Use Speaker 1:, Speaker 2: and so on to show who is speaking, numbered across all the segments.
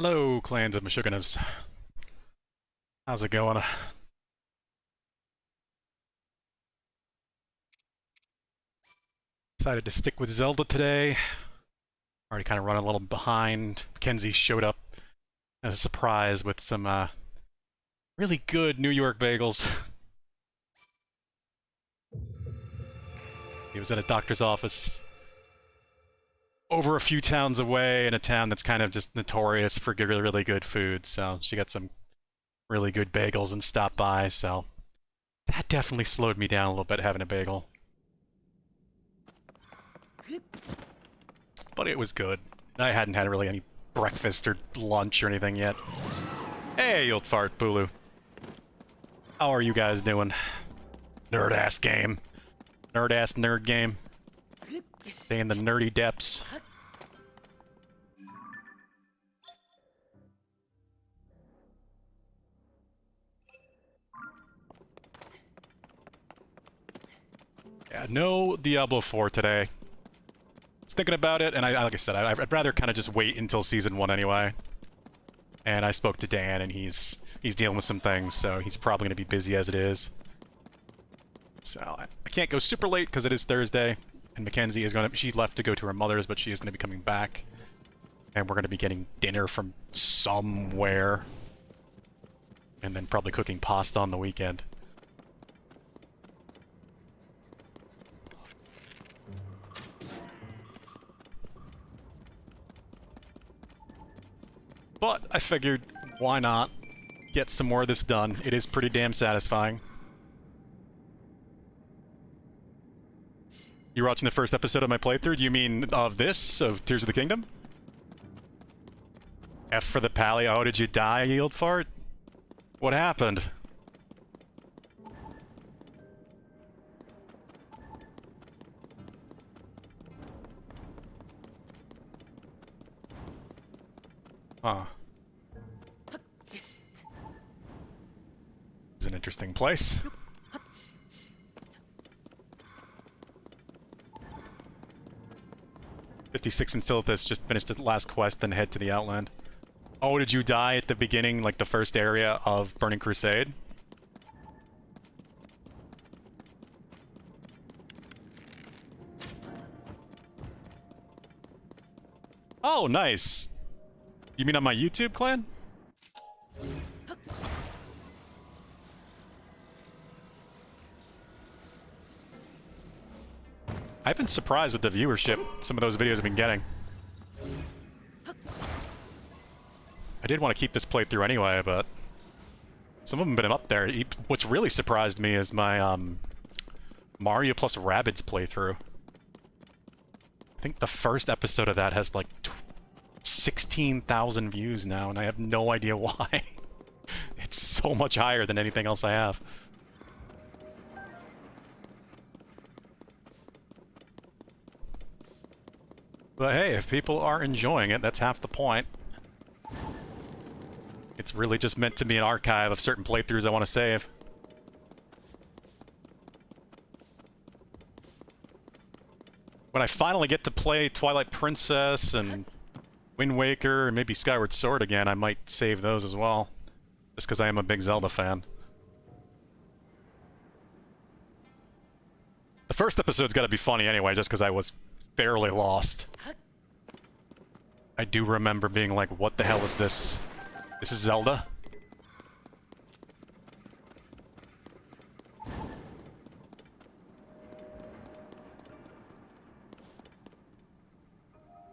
Speaker 1: Hello, clans of Meshuggahs. How's it going? Decided to stick with Zelda today. Already kind of running a little behind. Mackenzie showed up as a surprise with some really good New York bagels. He was at a doctor's office over a few towns away in a town that's kind of just notorious for really, really good food. So she got some really good bagels and stopped by. So that definitely slowed me down a little bit having a bagel. But it was good. I hadn't had really any breakfast or lunch or anything yet. Hey, you old fart, Bulu. How are you guys doing? Nerd-ass game. Nerd-ass nerd game. Stay in the nerdy depths. Yeah, no Diablo 4 today. Was thinking about it, and like I said, I'd rather kind of just wait until Season 1 anyway. And I spoke to Dan, and he's dealing with some things, so he's probably going to be busy as it is. So I can't go super late because it is Thursday, and Mackenzie is going to... She left to go to her mother's, but she is going to be coming back. And we're going to be getting dinner from somewhere. And then probably cooking pasta on the weekend. But I figured, why not get some more of this done? It is pretty damn satisfying. You were watching the first episode of my playthrough? Do you mean of this? Of Tears of the Kingdom? F for the pally. Oh, did you die, yield fart? What happened? Huh. It's an interesting place. "56 and Silithus just finished the last quest, then head to the Outland." Oh, did you die at the beginning, like the first area of Burning Crusade? Oh, nice. You mean on my YouTube clan? I've been surprised with the viewership some of those videos have been getting. I did want to keep this playthrough anyway, but some of them have been up there. What's really surprised me is my Mario plus Rabbids playthrough. I think the first episode of that has like 16,000 views now, and I have no idea why. It's so much higher than anything else I have. But hey, if people are enjoying it, that's half the point. It's really just meant to be an archive of certain playthroughs I want to save. When I finally get to play Twilight Princess and Wind Waker and maybe Skyward Sword again, I might save those as well. Just because I am a big Zelda fan. The first episode's got to be funny anyway, just because I was fairly lost. I do remember being like, what the hell is this? This is Zelda?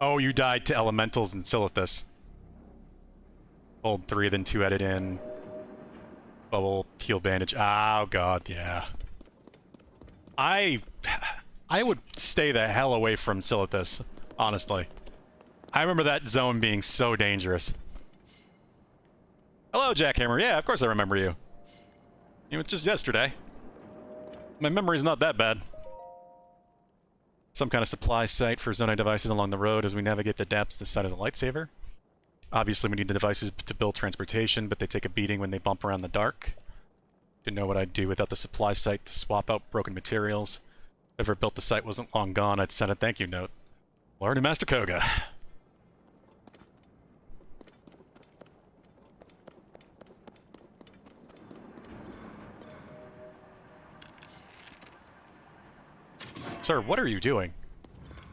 Speaker 1: Oh, you died to elementals and Silithus. Hold 3, then 2 edit in. Bubble, heal bandage. Oh god, yeah. I would stay the hell away from Silithus, honestly. I remember that zone being so dangerous. Hello, Jackhammer. Yeah, of course I remember you. It was just yesterday. My memory's not that bad. Some kind of supply site for Zonai devices along the road as we navigate the depths. This side is a lightsaver. Obviously, we need the devices to build transportation, but they take a beating when they bump around the dark. Didn't know what I'd do without the supply site to swap out broken materials. If whoever built the site wasn't long gone, I'd send a thank you note. Lord and Master Koga. Sir, what are you doing?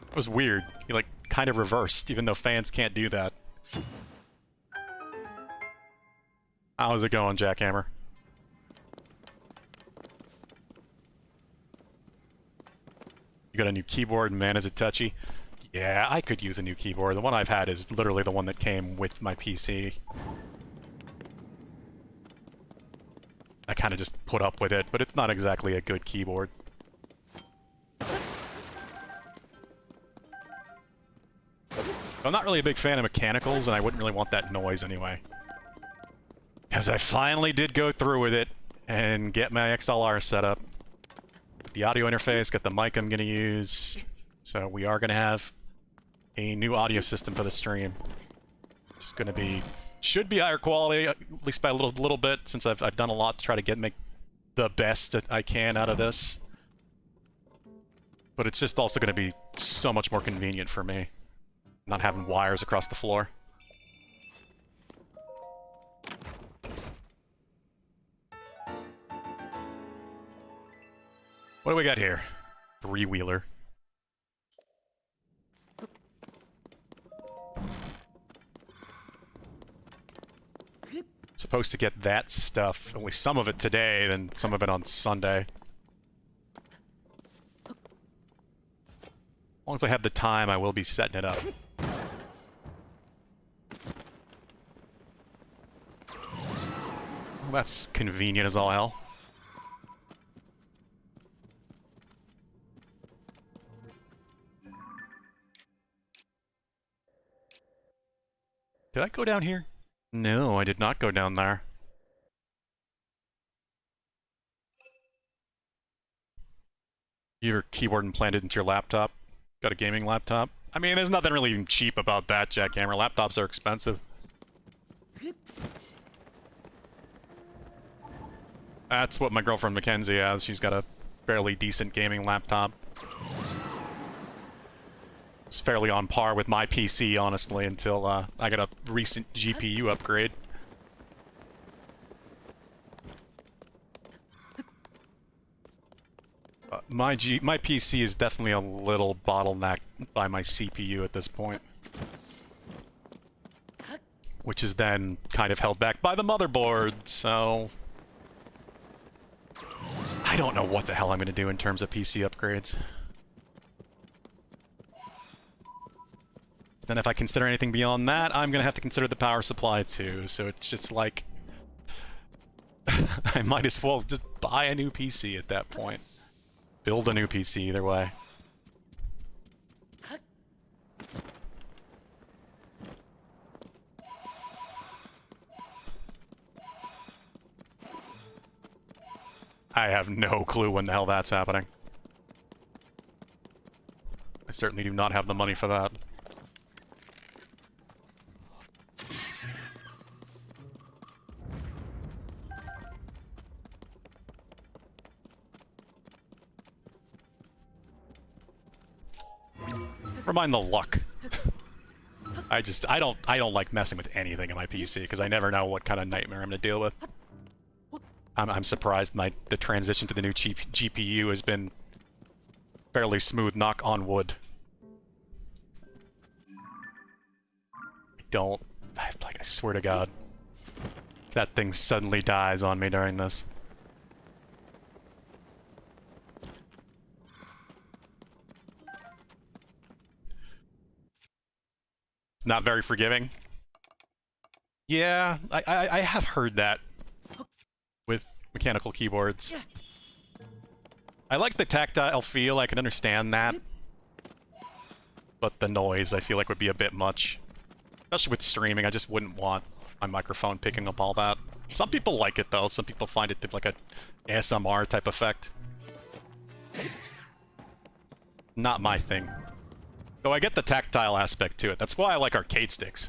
Speaker 1: That was weird. You, like, kind of reversed, even though fans can't do that. How's it going, Jackhammer? You got a new keyboard, and man, is it touchy. Yeah, I could use a new keyboard. The one I've had is literally the one that came with my PC. I kind of just put up with it, but it's not exactly a good keyboard. I'm not really a big fan of mechanicals, and I wouldn't really want that noise anyway. Because I finally did go through with it and get my XLR set up. The audio interface, got the mic I'm going to use. So we are going to have a new audio system for the stream. Just going to be... should be higher quality, at least by a little bit, since I've done a lot to try to make the best that I can out of this. But it's just also going to be so much more convenient for me. Not having wires across the floor. What do we got here? Three-wheeler. Supposed to get that stuff, at least some of it today, then some of it on Sunday. As long as I have the time, I will be setting it up. Well, that's convenient as all hell. Did I go down here? No, I did not go down there. Your keyboard implanted into your laptop? Got a gaming laptop? I mean, there's nothing really even cheap about that, Jackhammer. Laptops are expensive. That's what my girlfriend Mackenzie has. She's got a fairly decent gaming laptop. It's fairly on par with my PC, honestly, until I got a recent GPU upgrade. My PC is definitely a little bottlenecked by my CPU at this point. Which is then kind of held back by the motherboard, so... I don't know what the hell I'm going to do in terms of PC upgrades. Then if I consider anything beyond that, I'm going to have to consider the power supply too, so it's just like... I might as well just buy a new PC at that point. Build a new PC either way. I have no clue when the hell that's happening. I certainly do not have the money for that. Remind the luck. I don't like messing with anything on my PC because I never know what kind of nightmare I'm gonna deal with. I'm surprised the transition to the new GPU has been fairly smooth, knock on wood. I swear to God, if that thing suddenly dies on me during this. Not very forgiving. Yeah, I have heard that with mechanical keyboards. I like the tactile feel, I can understand that. But the noise, I feel like, would be a bit much. Especially with streaming, I just wouldn't want my microphone picking up all that. Some people like it, though. Some people find it like a ASMR type effect. Not my thing. Though I get the tactile aspect to it. That's why I like arcade sticks.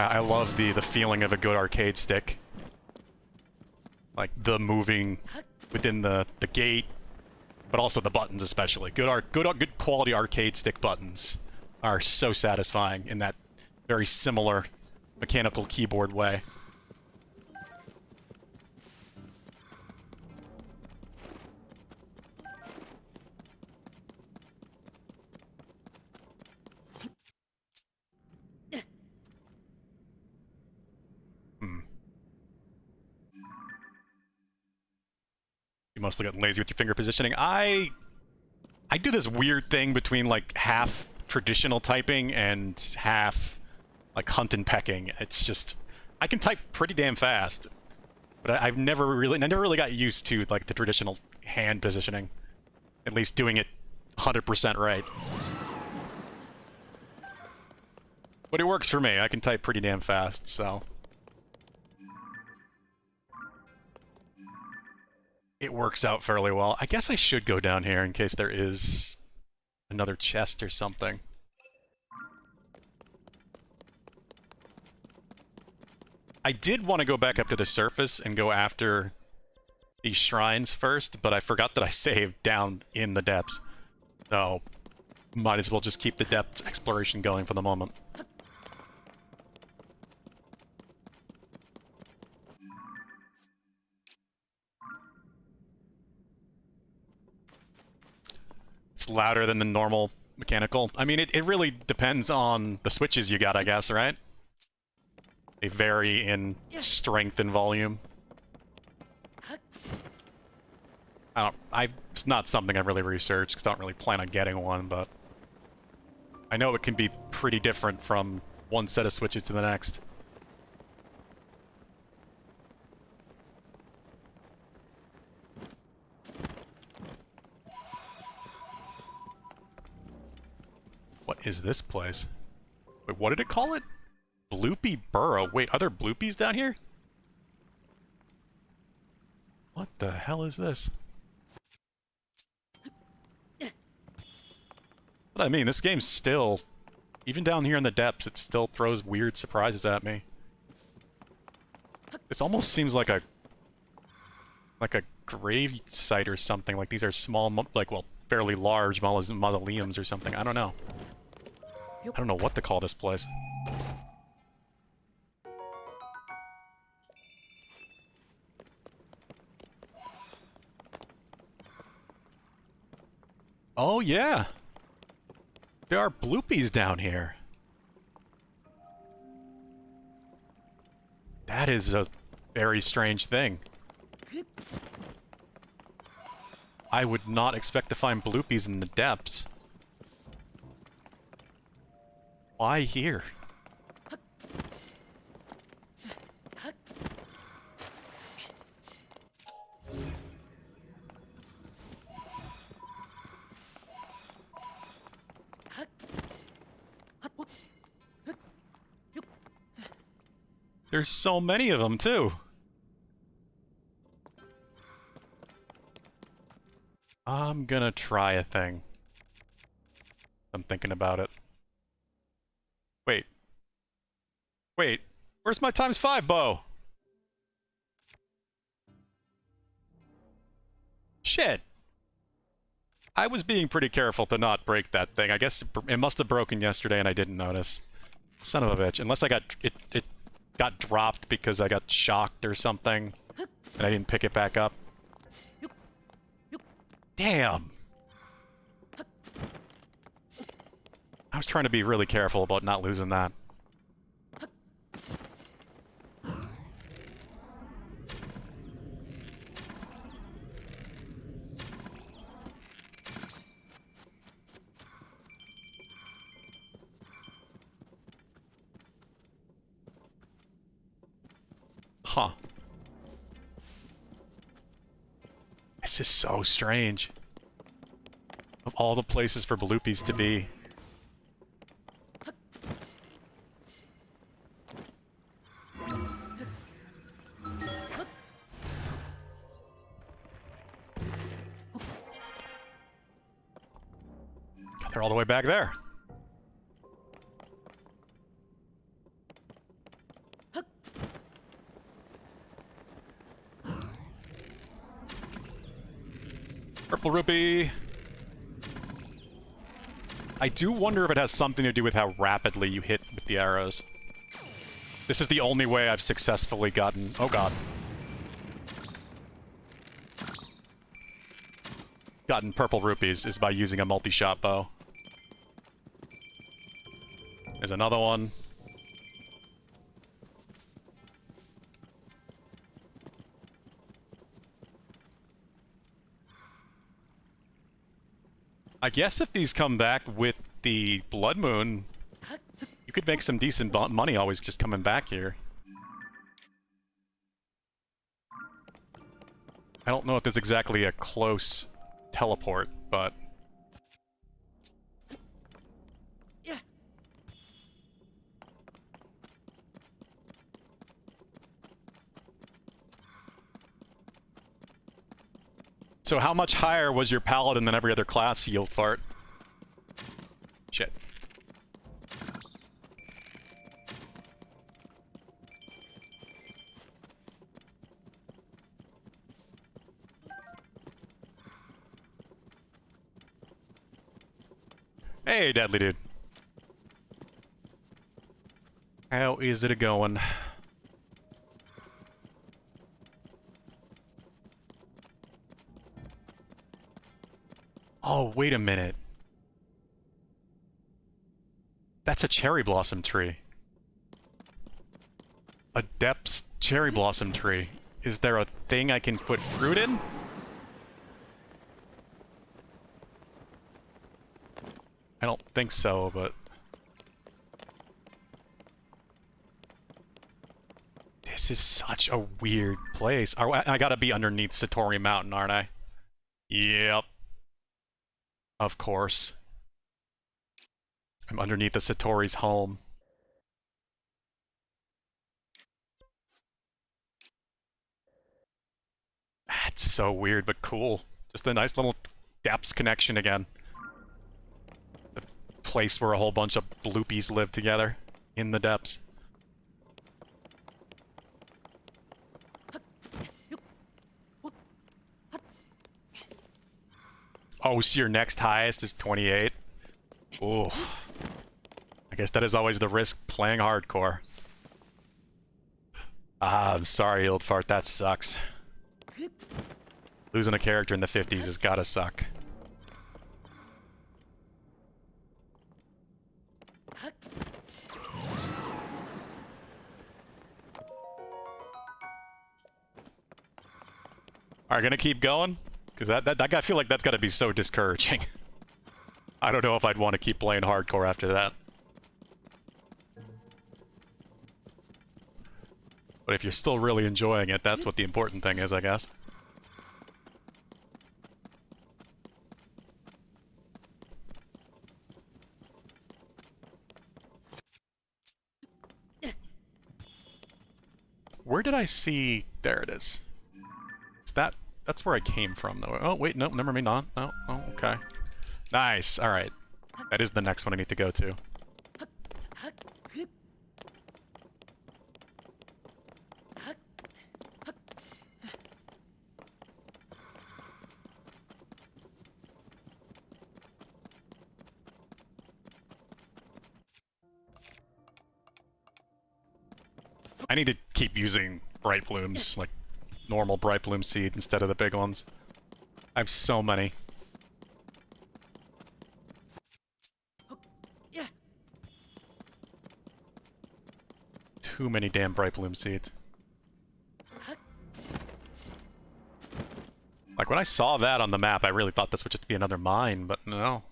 Speaker 1: I love the feeling of a good arcade stick. Like the moving within the gate, but also the buttons especially. Good quality arcade stick buttons are so satisfying in that very similar mechanical keyboard way. You mostly get lazy with your finger positioning. I do this weird thing between like half traditional typing and half like hunt and pecking. It's just I can type pretty damn fast, but I never really got used to like the traditional hand positioning. At least doing it 100% right. But it works for me. I can type pretty damn fast, so it works out fairly well. I guess I should go down here in case there is another chest or something. I did want to go back up to the surface and go after these shrines first, but I forgot that I saved down in the depths. So, might as well just keep the depth exploration going for the moment. It's louder than the normal mechanical. I mean, it really depends on the switches you got, I guess, right? They vary in strength and volume. It's not something I've really researched, because I don't really plan on getting one, but I know it can be pretty different from one set of switches to the next. What is this place? Wait, what did it call it? Bloopy Burrow. Wait, are there bloopies down here? What the hell is this? What I mean, this game's still, even down here in the depths, it still throws weird surprises at me. This almost seems like a grave site or something. Like these are small, like, well, fairly large mausoleums or something. I don't know. I don't know what to call this place. Oh, yeah. There are bloopies down here. That is a very strange thing. I would not expect to find bloopies in the depths. Why here? There's so many of them, too. I'm gonna try a thing. I'm thinking about it. Wait. Wait. Where's my ×5 bow? Shit. I was being pretty careful to not break that thing. I guess it must have broken yesterday and I didn't notice. Son of a bitch. Unless I got... It got dropped because I got shocked or something. And I didn't pick it back up. Damn! I was trying to be really careful about not losing that. Huh. This is so strange. Of all the places for bloopies to be. They're all the way back there. Purple rupee. I do wonder if it has something to do with how rapidly you hit with the arrows. This is the only way I've successfully gotten... Oh god. Gotten purple rupees is by using a multi-shot bow. There's another one. I guess if these come back with the Blood Moon, you could make some decent money always just coming back here. I don't know if there's exactly a close teleport, but... So how much higher was your paladin than every other class, Yield Fart? Shit. Hey, Deadly Dude. How is it a-going? Oh, wait a minute. That's a cherry blossom tree. A Depths cherry blossom tree. Is there a thing I can put fruit in? I don't think so, but... This is such a weird place. I gotta be underneath Satori Mountain, aren't I? Yep. Of course. I'm underneath the Satori's home. That's so weird, but cool. Just a nice little Depths connection again. The place where a whole bunch of bloopies live together in the Depths. Oh, so your next highest is 28? Ooh. I guess that is always the risk playing hardcore. Ah, I'm sorry, Old Fart, that sucks. Losing a character in the 50s has gotta suck. Alright, gonna keep going? Because I feel like that's gotta be so discouraging. I don't know if I'd want to keep playing hardcore after that. But if you're still really enjoying it, that's what the important thing is, I guess. Where did I see... There it is. Is that... That's where I came from, though. Oh, wait, no, never mind, not. No, oh, okay. Nice, alright. That is the next one I need to go to. I need to keep using Bright Blooms, like normal Bright Bloom seed instead of the big ones. I have so many. Too many damn Bright Bloom seeds. Like, when I saw that on the map, I really thought this would just be another mine, but no.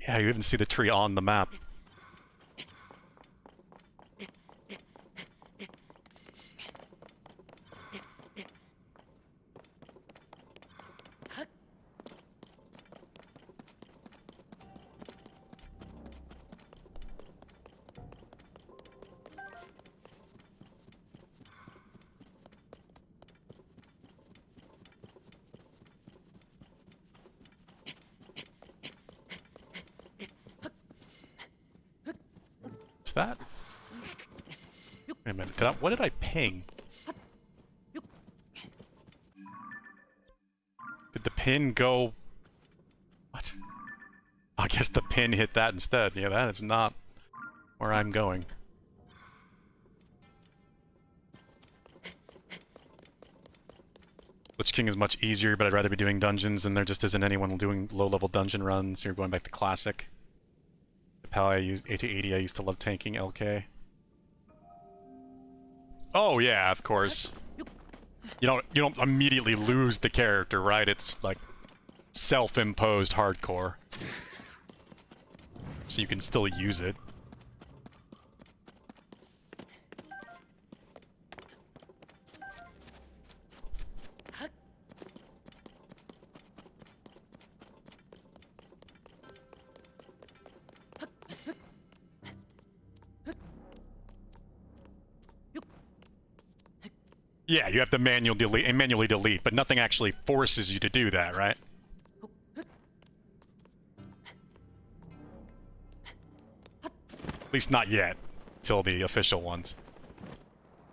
Speaker 1: Yeah, you even see the tree on the map. That? Wait a minute, what did I ping? Did the pin go... What? I guess the pin hit that instead. Yeah, that is not where I'm going. Lich King is much easier, but I'd rather be doing dungeons, and there just isn't anyone doing low-level dungeon runs, so you're going back to Classic. I use 80 I used to love tanking LK. Oh yeah, of course. You don't immediately lose the character, right? It's like self-imposed hardcore. So you can still use it. Yeah, you have to manually delete, but nothing actually forces you to do that, right? At least not yet, till the official ones.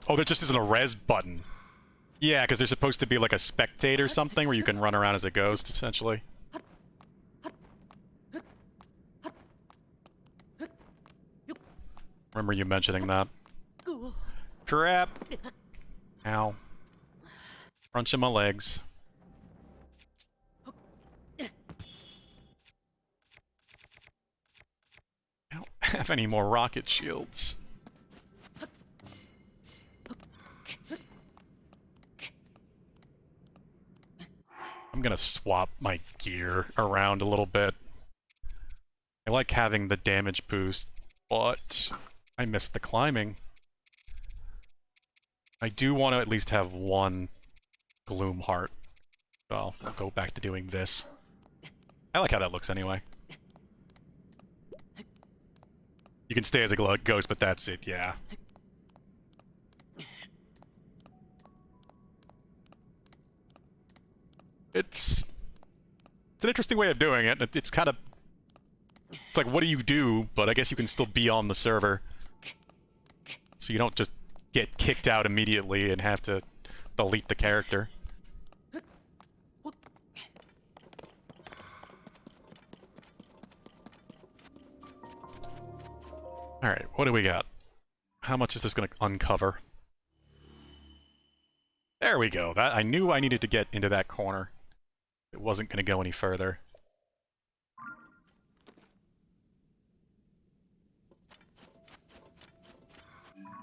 Speaker 1: Oh, there just isn't a res button. Yeah, because there's supposed to be like a spectate or something where you can run around as a ghost, essentially. Remember you mentioning that. Crap. Ow. Crunching my legs. I don't have any more rocket shields. I'm gonna swap my gear around a little bit. I like having the damage boost, but I missed the climbing. I do want to at least have one Gloom Heart. Well, I'll go back to doing this. I like how that looks anyway. You can stay as a ghost, but that's it, yeah. It's an interesting way of doing it. It's kind of... It's like, what do you do? But I guess you can still be on the server. So you don't just get kicked out immediately and have to delete the character. Alright, what do we got? How much is this going to uncover? There we go. That I knew I needed to get into that corner. It wasn't going to go any further.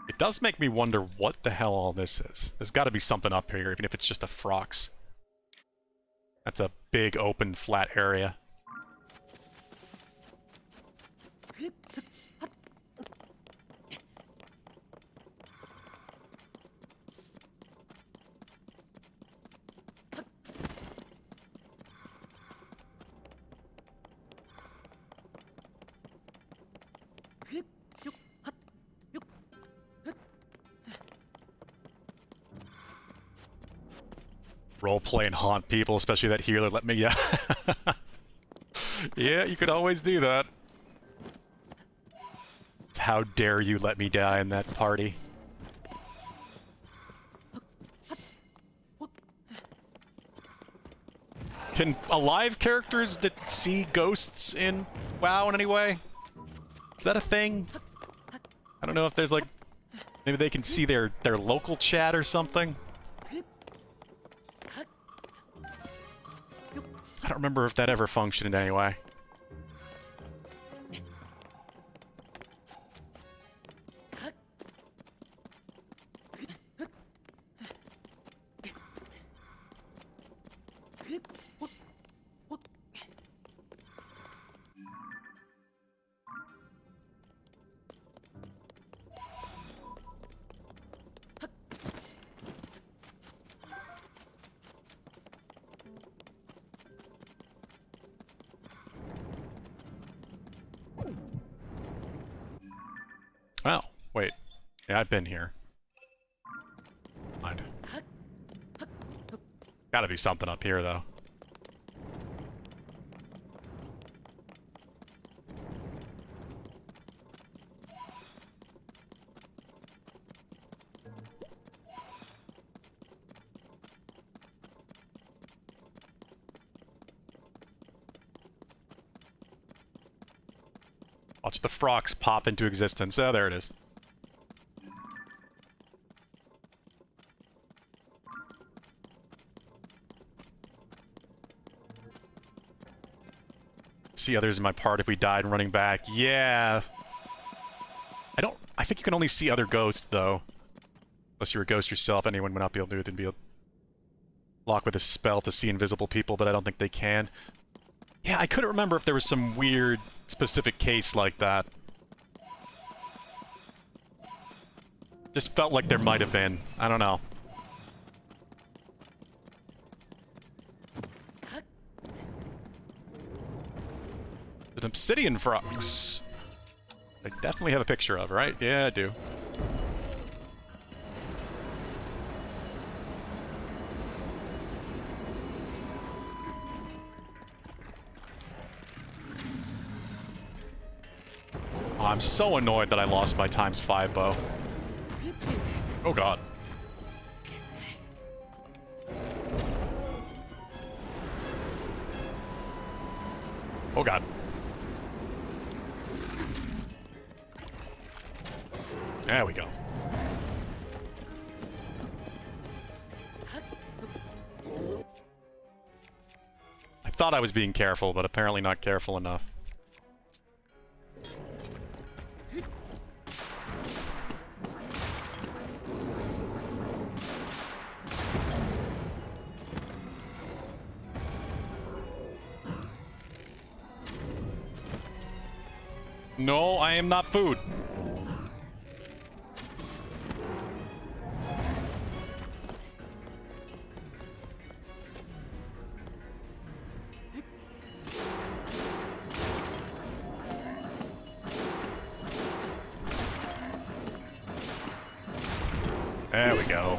Speaker 1: It does make me wonder what the hell all this is. There's got to be something up here, even if it's just a Frox. That's a big, open, flat area. Roleplay and haunt people, especially that healer let me, yeah. Yeah, you could always do that. How dare you let me die in that party. Can alive characters that see ghosts in WoW in any way? Is that a thing? I don't know if there's like... Maybe they can see their local chat or something? I don't remember if that ever functioned in any way. Oh, wait. Yeah, I've been here. Mind. Gotta be something up here, though. Watch the Frox pop into existence. Oh, there it is. See others in my part if we died running back. Yeah. I think you can only see other ghosts, though. Unless you're a ghost yourself, anyone would not be able to do it. lock with a spell to see invisible people, but I don't think they can. Yeah, I couldn't remember if there was some weird specific case like that. Just felt like there might have been. I don't know. An obsidian frogs. I definitely have a picture of, right? Yeah, I do. Oh, I'm so annoyed that I lost my ×5 bow. Oh god. Oh god. There we go. I thought I was being careful, but apparently not careful enough. No, I am not food. There we go.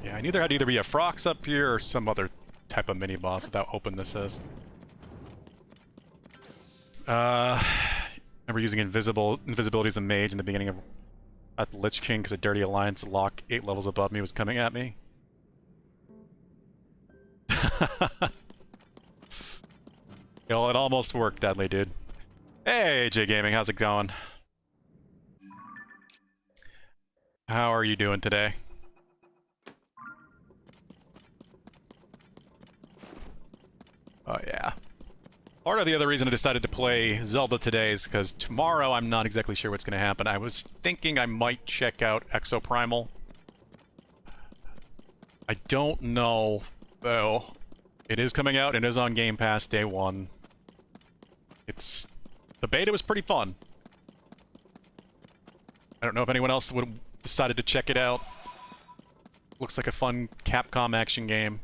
Speaker 1: Yeah, I knew there had to either be a Frox up here or some other type of mini-boss with how open this is. Remember using invisibility as a mage in the beginning of at the Lich King because a Dirty Alliance lock 8 levels above me was coming at me. Yo, it almost worked, Deadly Dude. Hey, J Gaming, how's it going? How are you doing today? Oh, yeah. Part of the other reason I decided to play Zelda today is because tomorrow I'm not exactly sure what's going to happen. I was thinking I might check out Exoprimal. I don't know, though. It is coming out and it is on Game Pass day 1. The beta was pretty fun. I don't know if anyone else would have decided to check it out. Looks like a fun Capcom action game.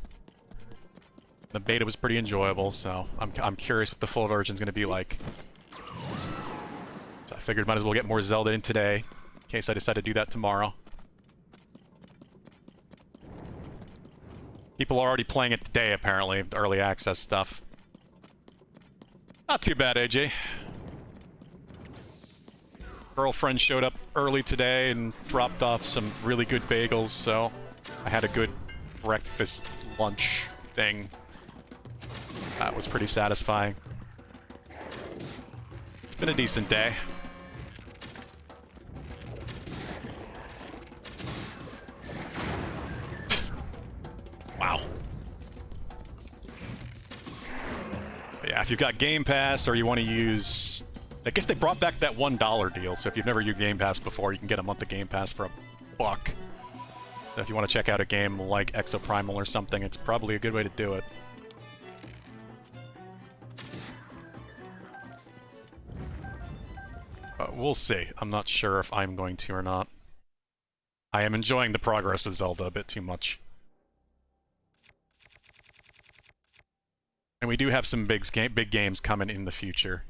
Speaker 1: The beta was pretty enjoyable, so I'm curious what the full version's going to be like. So I figured might as well get more Zelda in today, in case I decide to do that tomorrow. People are already playing it today, apparently, the early access stuff. Not too bad, AJ. Girlfriend showed up early today and dropped off some really good bagels, so I had a good breakfast lunch thing. That was pretty satisfying. It's been a decent day. Wow. But yeah, if you've got Game Pass or you want to use... I guess they brought back that $1 deal, so if you've never used Game Pass before, you can get a month of Game Pass for $1. So if you want to check out a game like Exoprimal or something, it's probably a good way to do it. We'll see. I'm not sure if I'm going to or not. I am enjoying the progress with Zelda a bit too much. And we do have some big games coming in the future.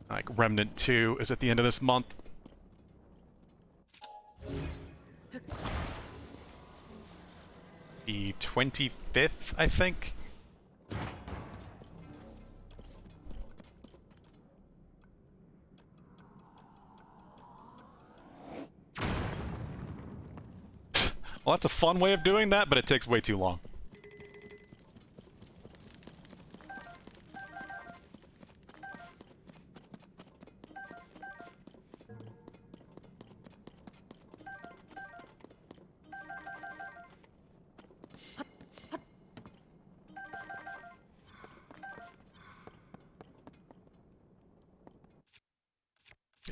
Speaker 1: Like Remnant 2 is at the end of this month. The 25th, I think. Well, that's a fun way of doing that, but it takes way too long.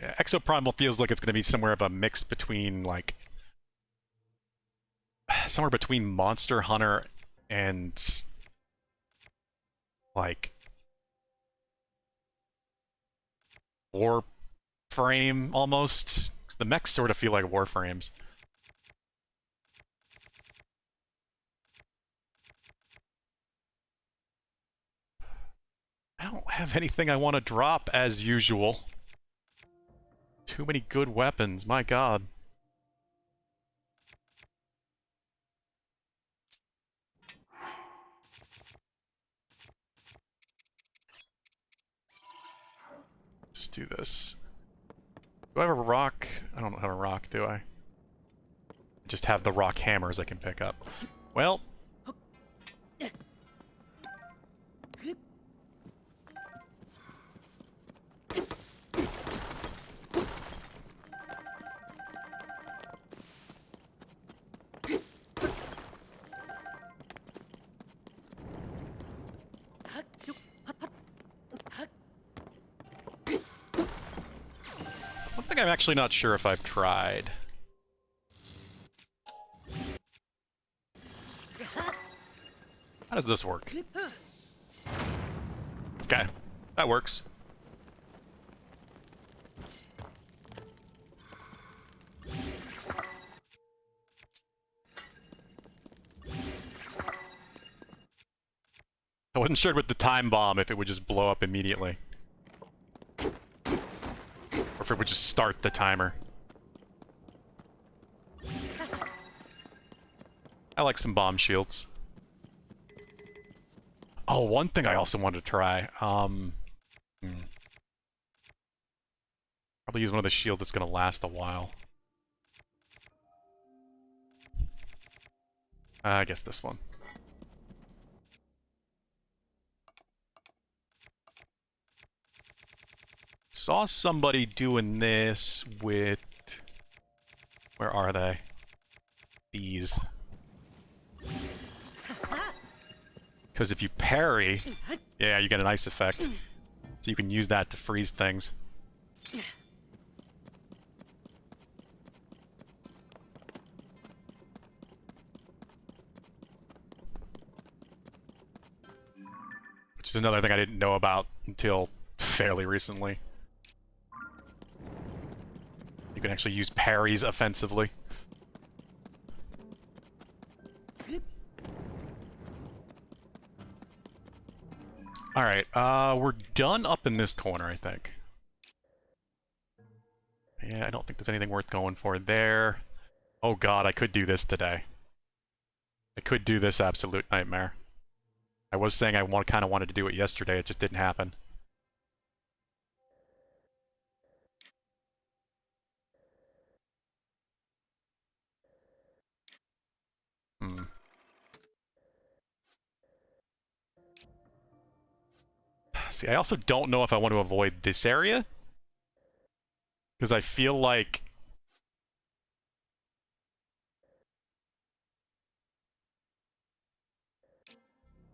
Speaker 1: Yeah, Exoprimal feels like it's going to be somewhere of a mix between, like, somewhere between Monster Hunter and, like, Warframe, almost. 'Cause the mechs sort of feel like Warframes. I don't have anything I want to drop, as usual. Too many good weapons, my god. Just do this. Do I have a rock? I don't have a rock, do I? I just have the rock hammers I can pick up. Well. One thing I'm actually not sure if I've tried. How does this work? Okay, that works. I wasn't sure with the time bomb if it would just blow up immediately. Or if it would just start the timer. I like some bomb shields. Oh, one thing I also wanted to try. Probably use one of the shields that's gonna last a while. I guess this one. Saw somebody doing this with... Where are they? These. Because if you parry, yeah, you get an ice effect. So you can use that to freeze things. Which is another thing I didn't know about until fairly recently. You can actually use parries offensively. Alright, we're done up in this corner, I think. Yeah, I don't think there's anything worth going for there. Oh god, I could do this today. I could do this absolute nightmare. I was saying I kind of wanted to do it yesterday, it just didn't happen. See, I also don't know if I want to avoid this area. Because I feel like...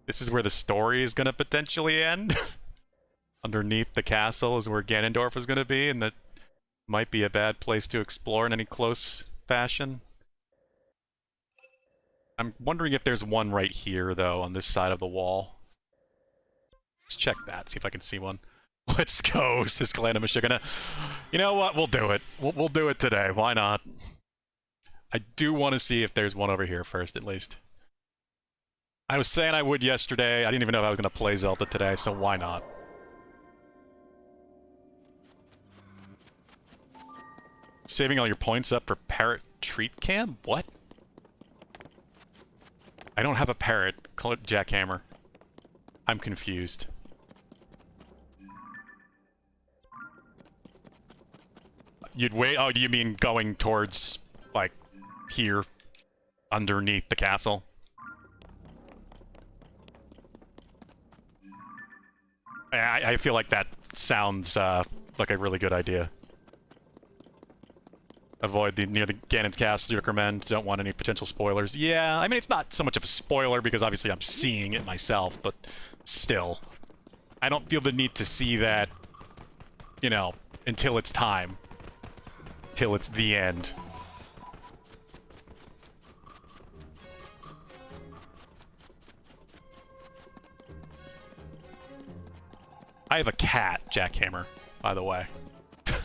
Speaker 1: this is where the story is going to potentially end. Underneath the castle is where Ganondorf is going to be, and that might be a bad place to explore in any close fashion. I'm wondering if there's one right here, though, on this side of the wall. Let's check that, see if I can see one. Let's go, says Glanamashigana. You know what? We'll do it. We'll do it today. Why not? I do want to see if there's one over here first, at least. I was saying I would yesterday. I didn't even know if I was going to play Zelda today, so why not? Saving all your points up for Parrot Treat Cam? What? I don't have a parrot. Call it Jackhammer. I'm confused. You'd wait? Oh, do you mean going towards, like, here, underneath the castle? I feel like that sounds like a really good idea. Avoid near the Ganon's castle, you recommend. Don't want any potential spoilers. Yeah, I mean, it's not so much of a spoiler because obviously I'm seeing it myself, but still. I don't feel the need to see that, you know, until it's time. Till it's the end. I have a cat, Jackhammer, by the way.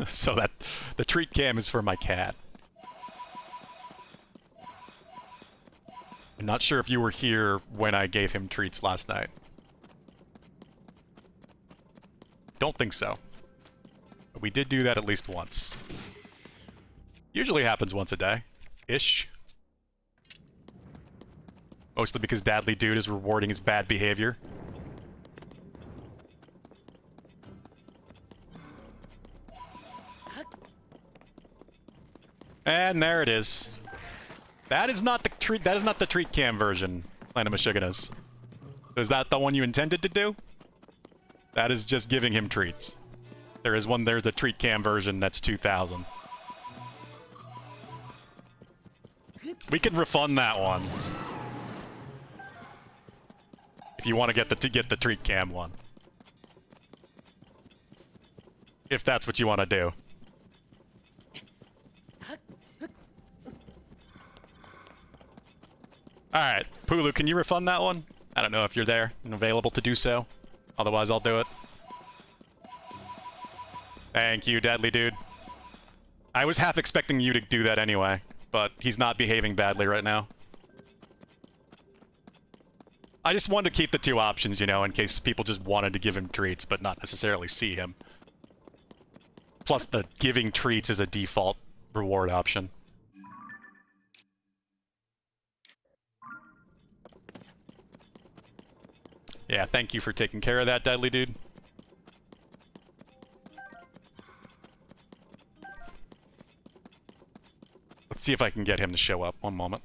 Speaker 1: So that the treat cam is for my cat. I'm not sure if you were here when I gave him treats last night. Don't think so. But we did do that at least once. Usually happens once a day. Ish. Mostly because Dadly Dude is rewarding his bad behavior. And there it is. That is not the treat. That is not the treat cam version, Planet Meshuggahs. Is that the one you intended to do? That is just giving him treats. There is one. There's a treat cam version that's 2,000. We can refund that one if you want to get the treat cam one. If that's what you want to do. Alright, Pulu, can you refund that one? I don't know if you're there and available to do so. Otherwise, I'll do it. Thank you, Deadly Dude. I was half expecting you to do that anyway, but he's not behaving badly right now. I just wanted to keep the two options, you know, in case people just wanted to give him treats, but not necessarily see him. Plus, the giving treats is a default reward option. Yeah, thank you for taking care of that, Deadly Dude. Let's see if I can get him to show up. One moment.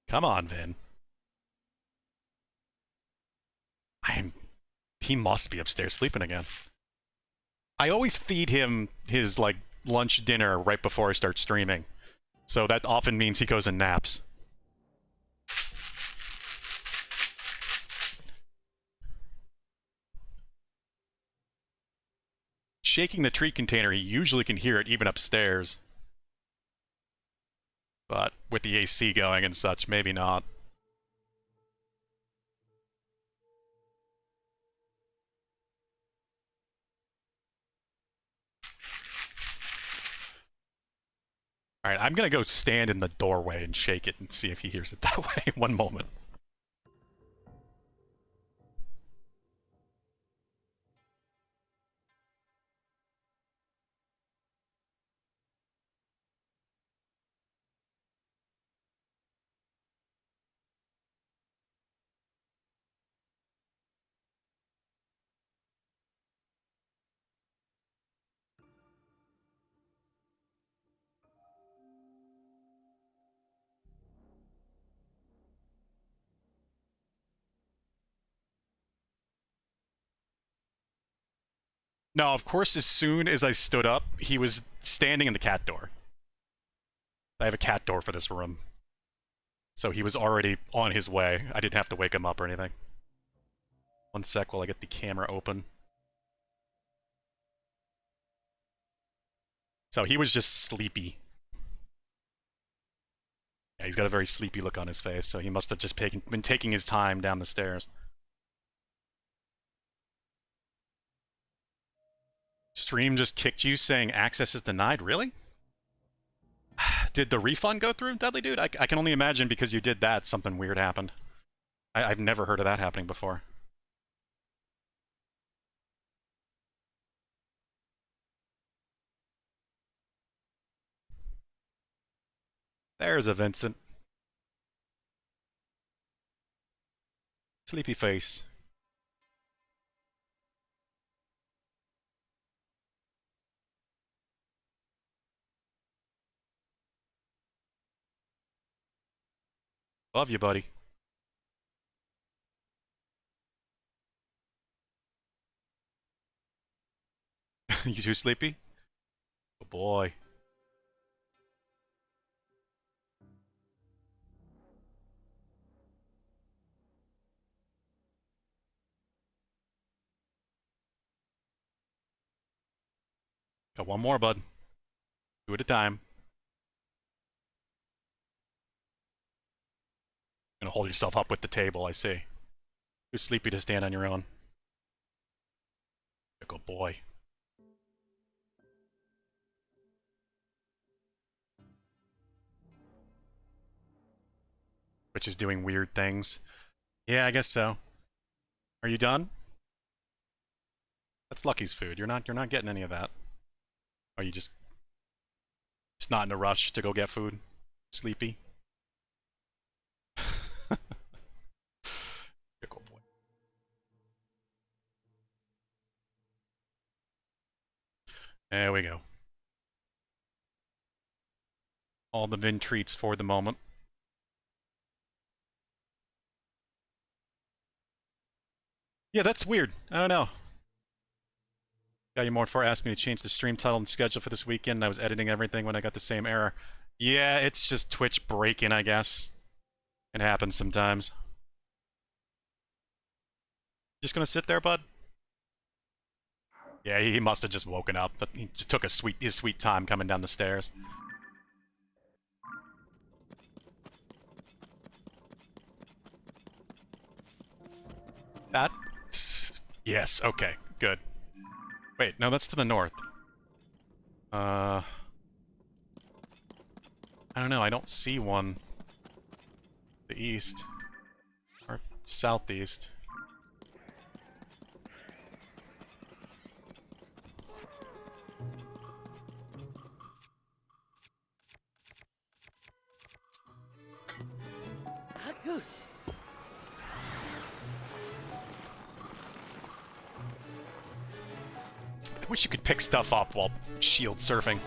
Speaker 1: Come on, Vin. He must be upstairs sleeping again. I always feed him his, like, lunch dinner right before I start streaming. So that often means he goes and naps. Shaking the treat container, he usually can hear it even upstairs. But with the AC going and such, maybe not. Alright, I'm gonna go stand in the doorway and shake it and see if he hears it that way. One moment. No, of course, as soon as I stood up, he was standing in the cat door. I have a cat door for this room. So he was already on his way. I didn't have to wake him up or anything. One sec while I get the camera open. So he was just sleepy. Yeah, he's got a very sleepy look on his face, so he must have just been taking his time down the stairs. Stream just kicked you saying access is denied? Really? Did the refund go through, Dudley Dude? I can only imagine because you did that, something weird happened. I've never heard of that happening before. There's a Vincent. Sleepy face. Love you, buddy. You too sleepy? Oh boy. Got one more, bud. Two at a time. Gonna hold yourself up with the table, I see. Too sleepy to stand on your own. Good boy. Which is doing weird things. Yeah, I guess so. Are you done? That's Lucky's food. You're not getting any of that. Are you just not in a rush to go get food? Sleepy? Good boy. There we go. All the Vin treats for the moment. Yeah, that's weird. I don't know. Got you more for asked me to change the stream title and schedule for this weekend. I was editing everything when I got the same error. Yeah, it's just Twitch breaking, I guess. It happens sometimes. Just gonna sit there, bud? Yeah, he must have just woken up, but he just took his sweet time coming down the stairs. That? Yes, okay, good. Wait, no, that's to the north. I don't know, I don't see one. The east. Or southeast. I wish you could pick stuff up while shield surfing.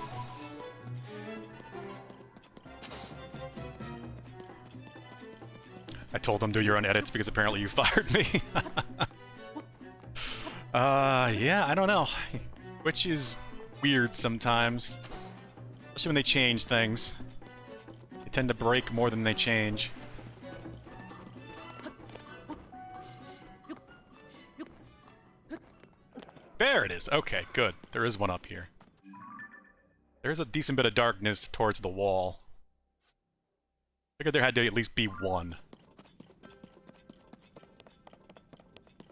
Speaker 1: I told them do your own edits because apparently you fired me. Yeah, I don't know. Which is weird sometimes. Especially when they change things. They tend to break more than they change. There it is. Okay, good. There is one up here. There's a decent bit of darkness towards the wall. Figured there had to at least be one.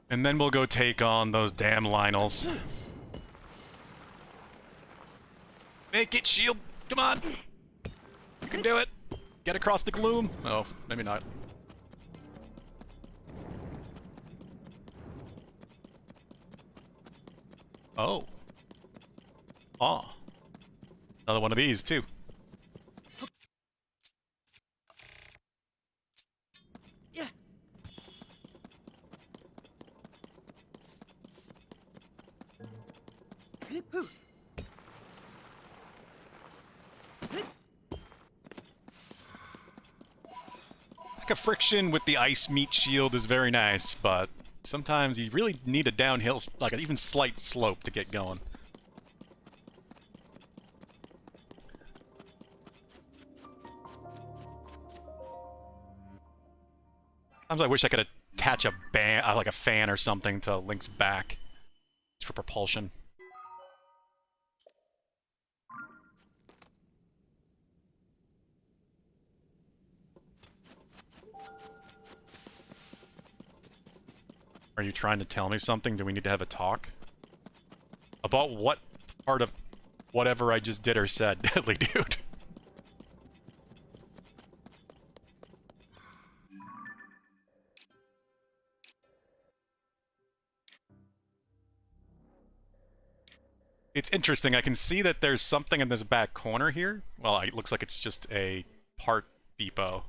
Speaker 1: And then we'll go take on those damn Lionels. Make it, shield! Come on! You can do it! Get across the gloom! Oh, maybe not. Oh. Oh. Another one of these, too. Like a friction with the ice meat shield is very nice, but sometimes you really need a downhill, like an even slight slope to get going. Sometimes I wish I could attach a like a fan or something to Link's back. Just for propulsion. Are you trying to tell me something? Do we need to have a talk? About what part of whatever I just did or said, deadly dude? It's interesting. I can see that there's something in this back corner here. Well, it looks like it's just a part depot.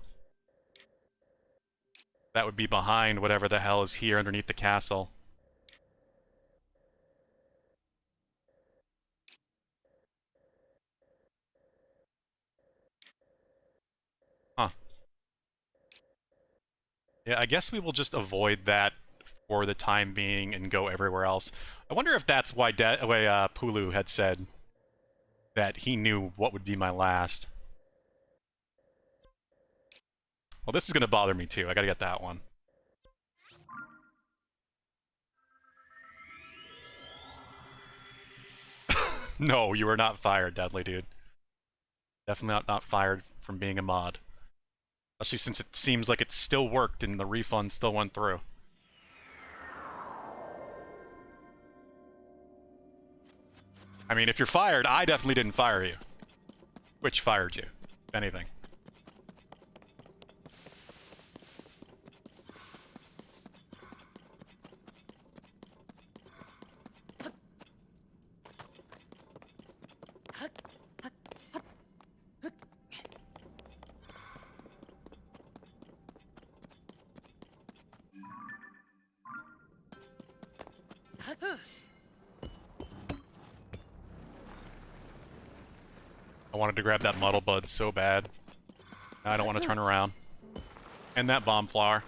Speaker 1: That would be behind whatever the hell is here underneath the castle. Huh. Yeah, I guess we will just avoid that for the time being and go everywhere else. I wonder if that's why Pulu had said that he knew what would be my last. Well, this is going to bother me too. I got to get that one. No, you are not fired, Deadly Dude. Definitely not fired from being a mod. Especially since it seems like it still worked and the refund still went through. I mean, if you're fired, I definitely didn't fire you. Which fired you, if anything. I wanted to grab that muddle bud so bad. Now I don't want to turn around. And that bomb flower.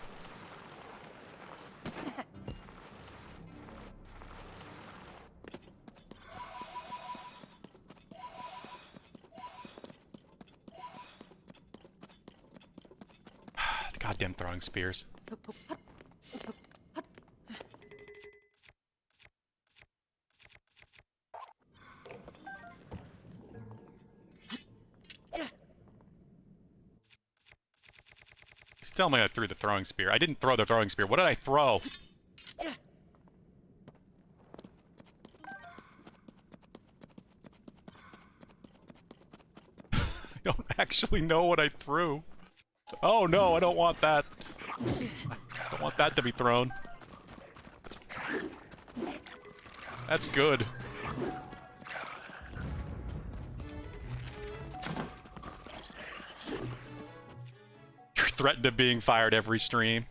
Speaker 1: Goddamn throwing spears. Just tell me I threw the throwing spear. I didn't throw the throwing spear. What did I throw? I don't actually know what I threw. Oh no, I don't want that. I don't want that to be thrown. That's good. You're threatened of being fired every stream.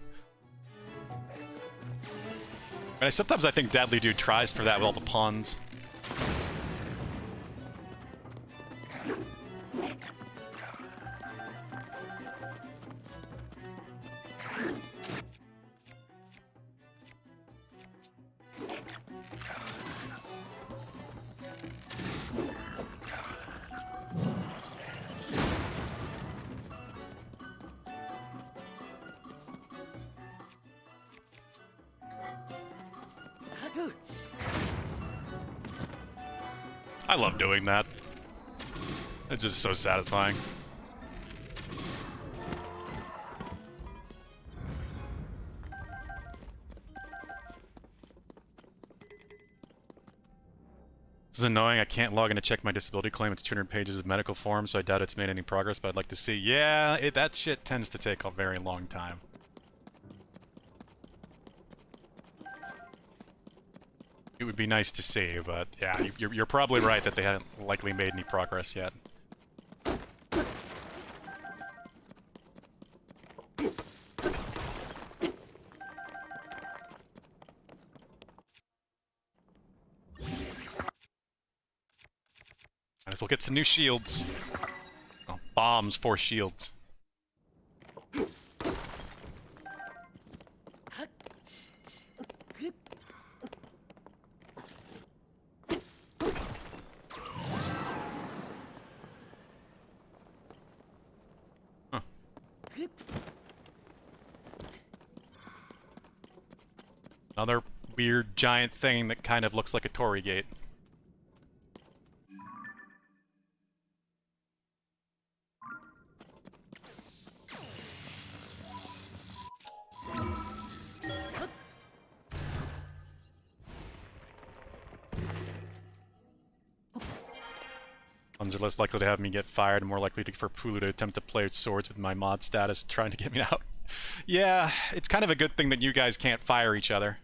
Speaker 1: And sometimes I think Deadly Dude tries for that with all the puns. I love doing that. It's just so satisfying. This is annoying. I can't log in to check my disability claim. It's 200 pages of medical forms, so I doubt it's made any progress, but I'd like to see. Yeah, that shit tends to take a very long time. It would be nice to see, but yeah, you're probably right that they haven't likely made any progress yet. Might as well get some new shields. Oh, bombs for shields. Huh. Another weird giant thing that kind of looks like a Torii gate. Ones are less likely to have me get fired and more likely for Pulu to attempt to play swords with my mod status, trying to get me out. Yeah, it's kind of a good thing that you guys can't fire each other.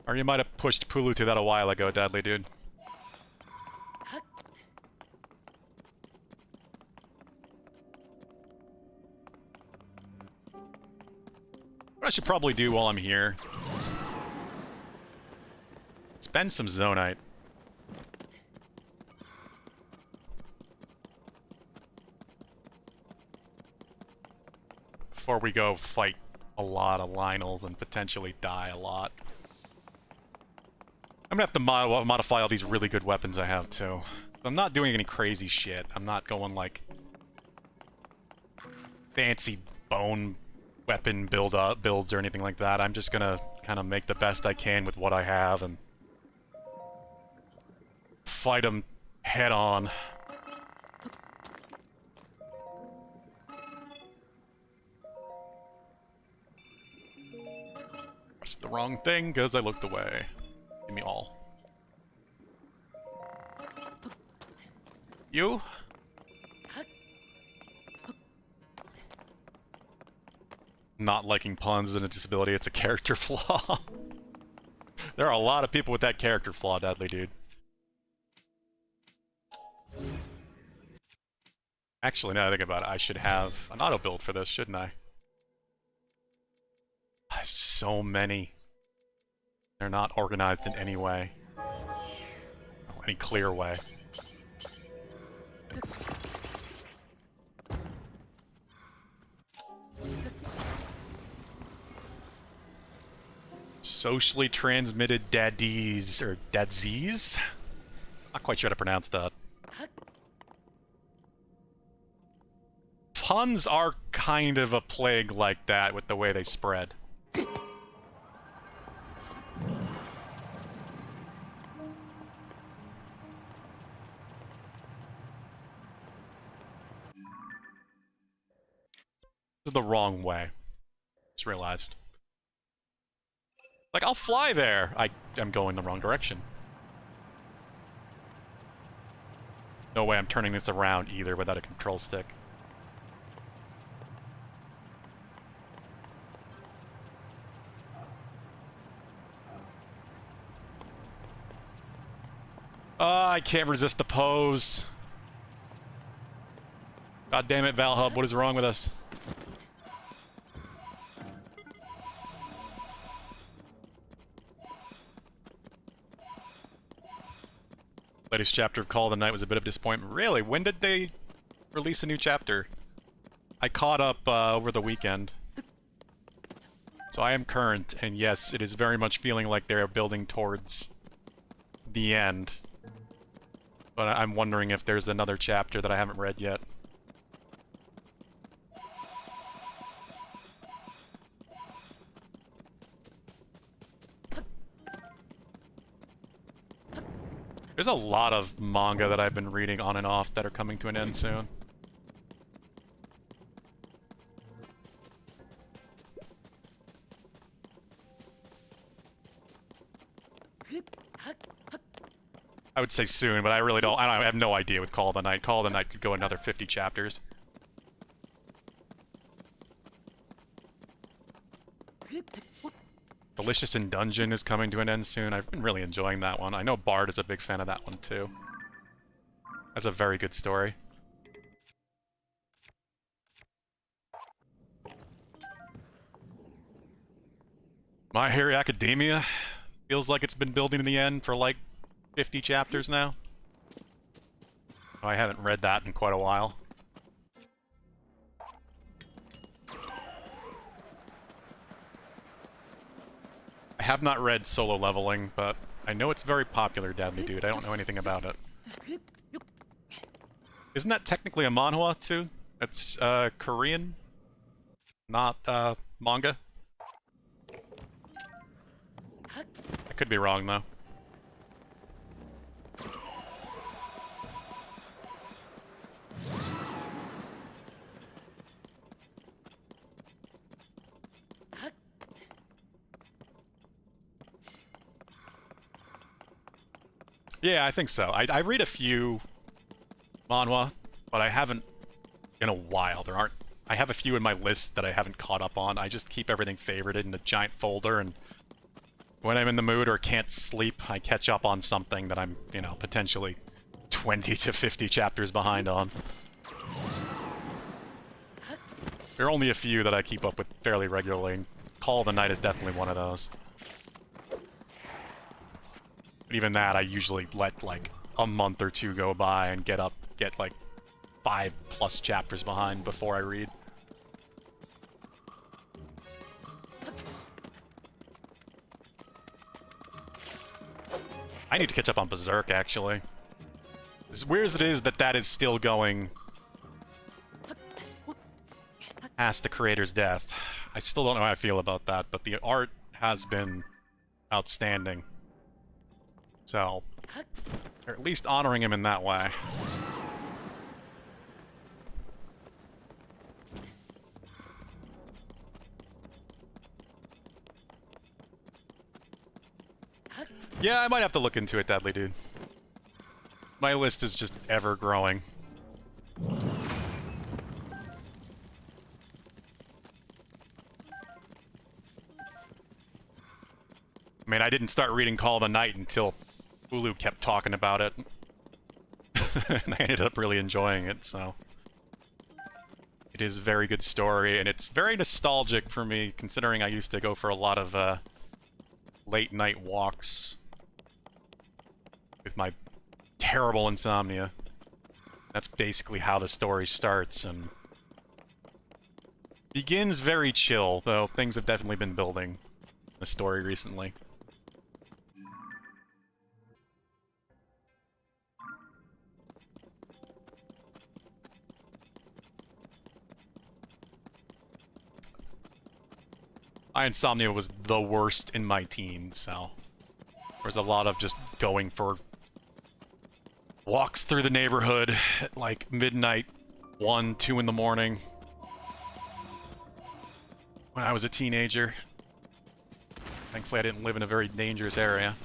Speaker 1: Or you might have pushed Pulu to that a while ago, Deadly Dude. What I should probably do while I'm here. Spend some Zonite. before we go fight a lot of Lionels and potentially die a lot. I'm gonna have to modify all these really good weapons I have, too. I'm not doing any crazy shit. I'm not going, like, fancy bone weapon builds or anything like that. I'm just gonna kind of make the best I can with what I have and fight them head on. That's the wrong thing because I looked away. Give me all. You? Not liking puns isn't a disability, it's a character flaw. There are a lot of people with that character flaw, Deadly Dude. Actually, now that I think about it, I should have an auto build for this, shouldn't I? I have so many. They're not organized in any way. Any clear way. Socially transmitted daddies, or dadzies? Not quite sure how to pronounce that. Puns are kind of a plague like that with the way they spread. This is the wrong way. Just realized. Like, I'll fly there! I'm going the wrong direction. No way I'm turning this around either without a control stick. I can't resist the pose. God damn it, Valhub, what is wrong with us? Latest chapter of Call of the Night was a bit of a disappointment. Really? When did they release a new chapter? I caught up over the weekend. So I am current, and yes, it is very much feeling like they're building towards the end. But I'm wondering if there's another chapter that I haven't read yet. There's a lot of manga that I've been reading on and off that are coming to an end soon. I would say soon, but I really don't. I have no idea with Call of the Night. Call of the Night could go another 50 chapters. Delicious in Dungeon is coming to an end soon. I've been really enjoying that one. I know Bard is a big fan of that one too. That's a very good story. My Hero Academia feels like it's been building to the end for like 50 chapters now. I haven't read that in quite a while. I have not read Solo Leveling, but I know it's very popular, Deadly Dude. I don't know anything about it. Isn't that technically a manhwa, too? It's, Korean? Not, manga? I could be wrong, though. Yeah, I think so. I read a few manhwa, but I haven't in a while. I have a few in my list that I haven't caught up on. I just keep everything favorited in a giant folder, and when I'm in the mood or can't sleep, I catch up on something that I'm, you know, potentially 20 to 50 chapters behind on. There are only a few that I keep up with fairly regularly. Call of the Night is definitely one of those. But even that, I usually let, like, a month or two go by and get, like, 5+ chapters behind before I read. I need to catch up on Berserk, actually. As weird as it is that that is still going past the creator's death, I still don't know how I feel about that, but the art has been outstanding. So, they're at least honoring him in that way. Yeah, I might have to look into it, Deadly Dude. My list is just ever growing. I mean, I didn't start reading Call of the Night until Hulu kept talking about it. And I ended up really enjoying it, so... It is a very good story, and it's very nostalgic for me, considering I used to go for a lot of, late-night walks with my terrible insomnia. That's basically how the story starts, and... Begins very chill, though things have definitely been building the story recently. My insomnia was the worst in my teens, so... There was a lot of just going for walks through the neighborhood at like midnight, 1, 2 in the morning. When I was a teenager. Thankfully I didn't live in a very dangerous area.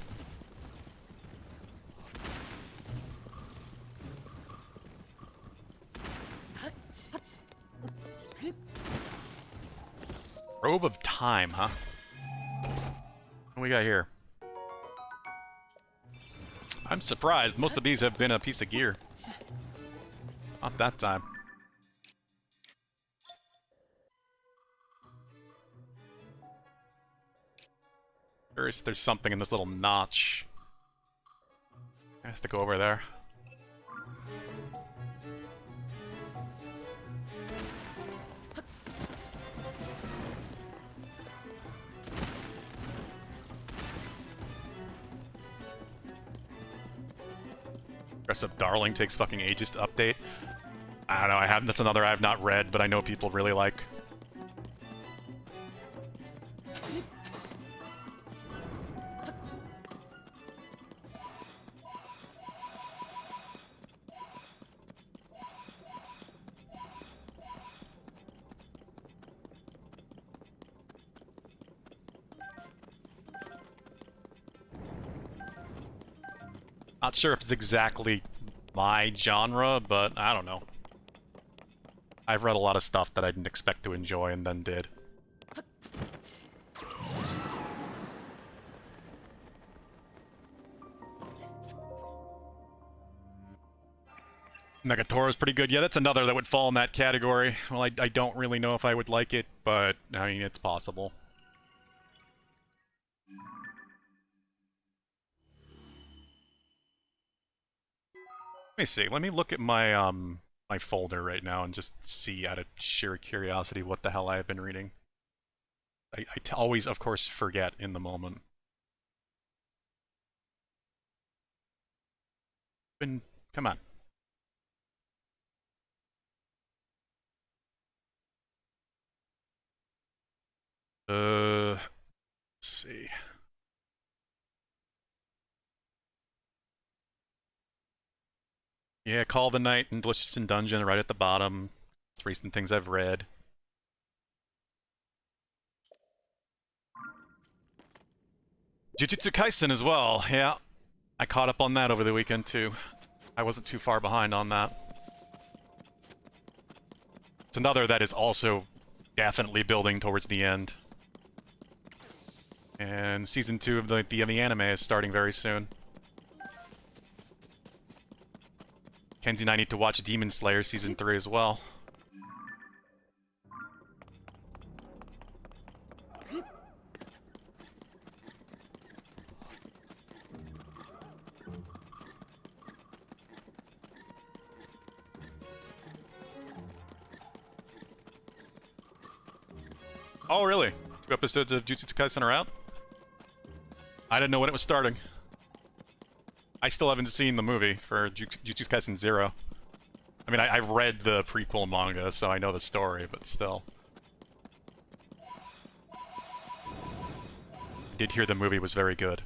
Speaker 1: Robe of Time, huh? What do we got here? I'm surprised. Most of these have been a piece of gear. Not that time. There's something in this little notch. I have to go over there. Aggressive Darling takes fucking ages to update. I don't know, that's another I have not read, but I know people really like. Not sure if it's exactly my genre, but I don't know. I've read a lot of stuff that I didn't expect to enjoy and then did. Negatoro's pretty good. Yeah, that's another that would fall in that category. Well, I don't really know if I would like it, but, I mean, it's possible. Let me see. Let me look at my, my folder right now and just see out of sheer curiosity what the hell I have been reading. I always, of course, forget in the moment. Come on. Let's see. Yeah, Call of the Night and Delicious in Dungeon right at the bottom. It's recent things I've read. Jujutsu Kaisen as well, yeah. I caught up on that over the weekend too. I wasn't too far behind on that. It's another that is also definitely building towards the end. And season 2 of the anime is starting very soon. Kenzie and I need to watch Demon Slayer season 3 as well. Oh, really? 2 episodes of Jujutsu Kaisen are out? I didn't know when it was starting. I still haven't seen the movie for Jujutsu Kaisen 0. I mean, I read the prequel manga, so I know the story, but still. I did hear the movie was very good.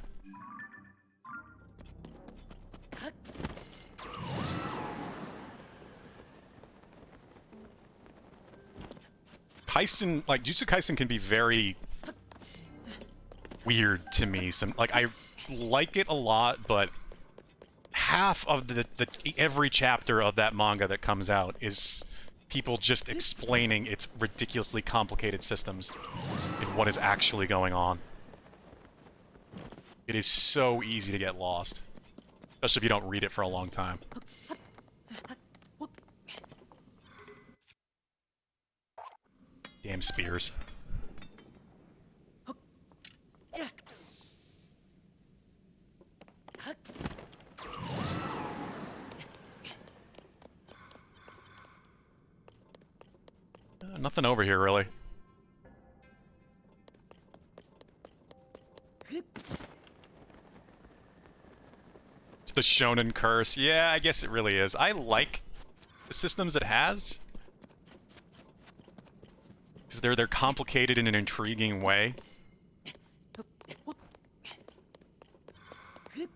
Speaker 1: Kaisen, like, Jujutsu Kaisen can be very weird to me. I like it a lot, but half of every chapter of that manga that comes out is people just explaining its ridiculously complicated systems and what is actually going on. It is so easy to get lost, especially if you don't read it for a long time. Damn spears. Nothing over here, really. It's the Shonen curse. Yeah, I guess it really is. I like the systems it has, because they're complicated in an intriguing way. And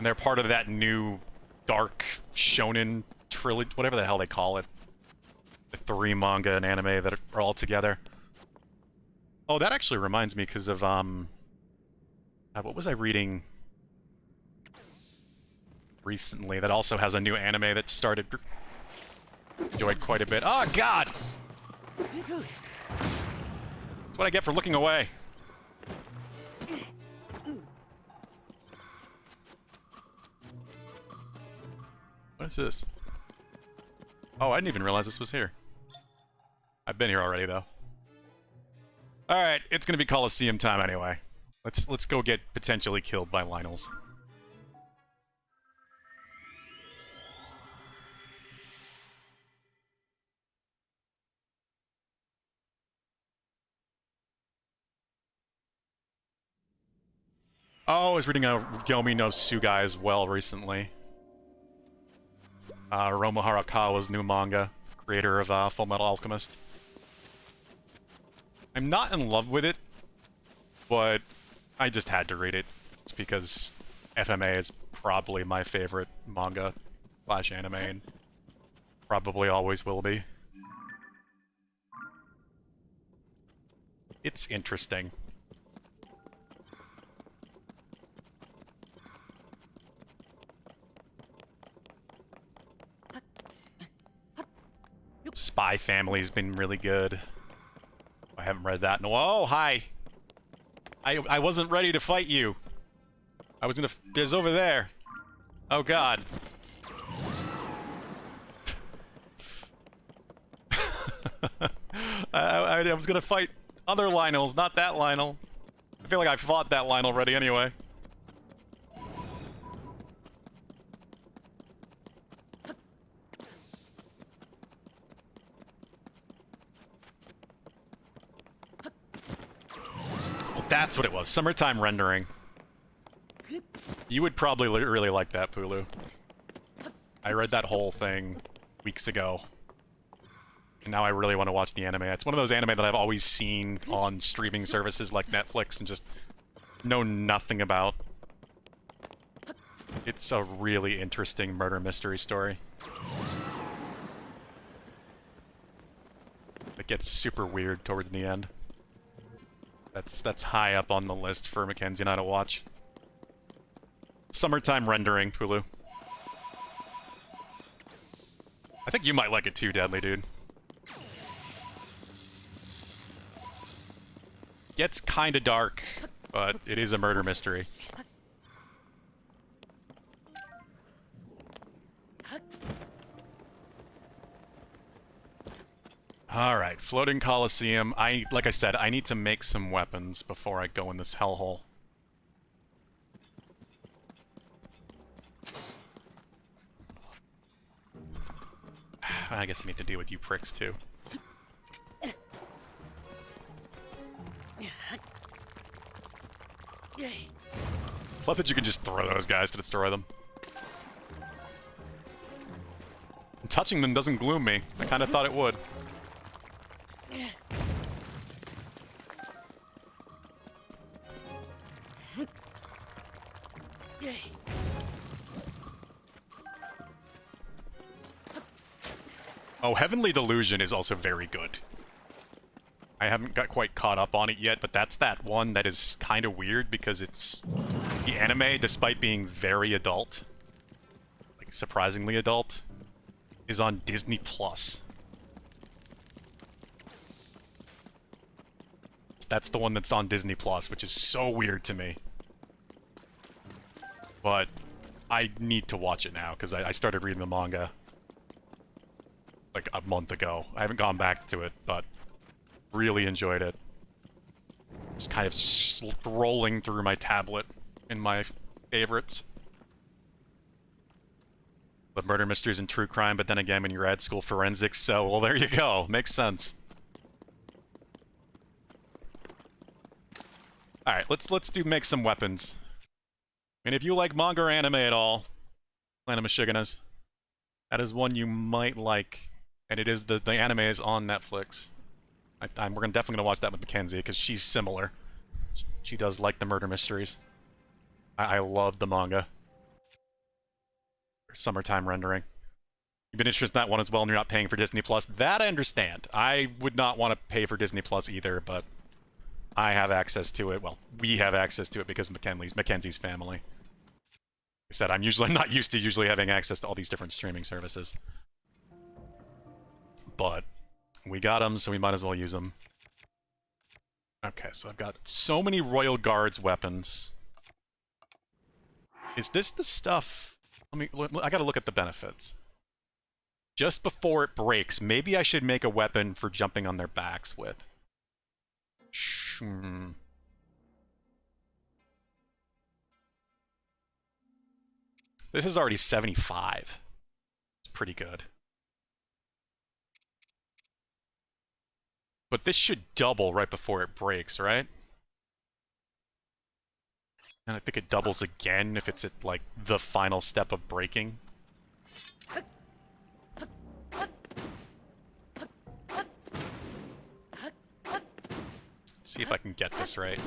Speaker 1: they're part of that new dark shonen trilogy, whatever the hell they call it. The 3 manga and anime that are all together. Oh, that actually reminds me, because of, what was I reading recently that also has a new anime that started... enjoyed quite a bit. Oh, God! That's what I get for looking away. What is this? Oh, I didn't even realize this was here. I've been here already, though. Alright, it's gonna be Coliseum time anyway. Let's go get potentially killed by Lynels. Oh, I was reading a Yomi no Sugai as well recently. Roma Harakawa's new manga, creator of Full Metal Alchemist. I'm not in love with it, but I just had to read it. It's because FMA is probably my favorite manga / anime, and probably always will be. It's interesting. Spy Family's been really good. I haven't read that in a while. Oh, hi! I wasn't ready to fight you. I was gonna... There's over there. Oh, God. I was gonna fight other Lynels, not that Lynel. I feel like I fought that Lynel already anyway. That's what it was. Summertime rendering. You would probably really like that, Pulu. I read that whole thing weeks ago. And now I really want to watch the anime. It's one of those anime that I've always seen on streaming services like Netflix and just know nothing about. It's a really interesting murder mystery story. It gets super weird towards the end. That's high up on the list for Mackenzie and I to watch. Summertime rendering, Pulu. I think you might like it too, Deadly Dude. Gets kinda dark, but it is a murder mystery. Alright, Floating Coliseum. Like I said, I need to make some weapons before I go in this hellhole. I guess I need to deal with you pricks too. Love that you can just throw those guys to destroy them. And touching them doesn't gloom me. I kind of thought it would. Oh, Heavenly Delusion is also very good. I haven't got quite caught up on it yet, but that's that one that is kind of weird because it's the anime, despite being very adult, like surprisingly adult, is on Disney Plus. That's the one that's on Disney Plus, which is so weird to me. But I need to watch it now because I started reading the manga like a month ago. I haven't gone back to it, but really enjoyed it. Just kind of scrolling through my tablet in my favorites. The murder mysteries and true crime, but then again, when you're at school forensics, so, well, there you go. Makes sense. Alright, let's make some weapons. I mean, if you like manga or anime at all, Clan of Michiganas, that is one you might like. And it is the anime is on Netflix. We're definitely gonna watch that with Mackenzie because she's similar. She does like the murder mysteries. I love the manga. Summertime rendering. You've been interested in that one as well, and you're not paying for Disney Plus. That I understand. I would not want to pay for Disney Plus either, but I have access to it. Well, we have access to it because Mackenzie's family. Like I said, I'm not used to having access to all these different streaming services. But we got them, so we might as well use them. Okay, so I've got so many Royal Guards weapons. Is this the stuff? I gotta look at the benefits. Just before it breaks, maybe I should make a weapon for jumping on their backs with. This is already 75. It's pretty good. But this should double right before it breaks, right? And I think it doubles again if it's at, like, the final step of breaking. See if I can get this right.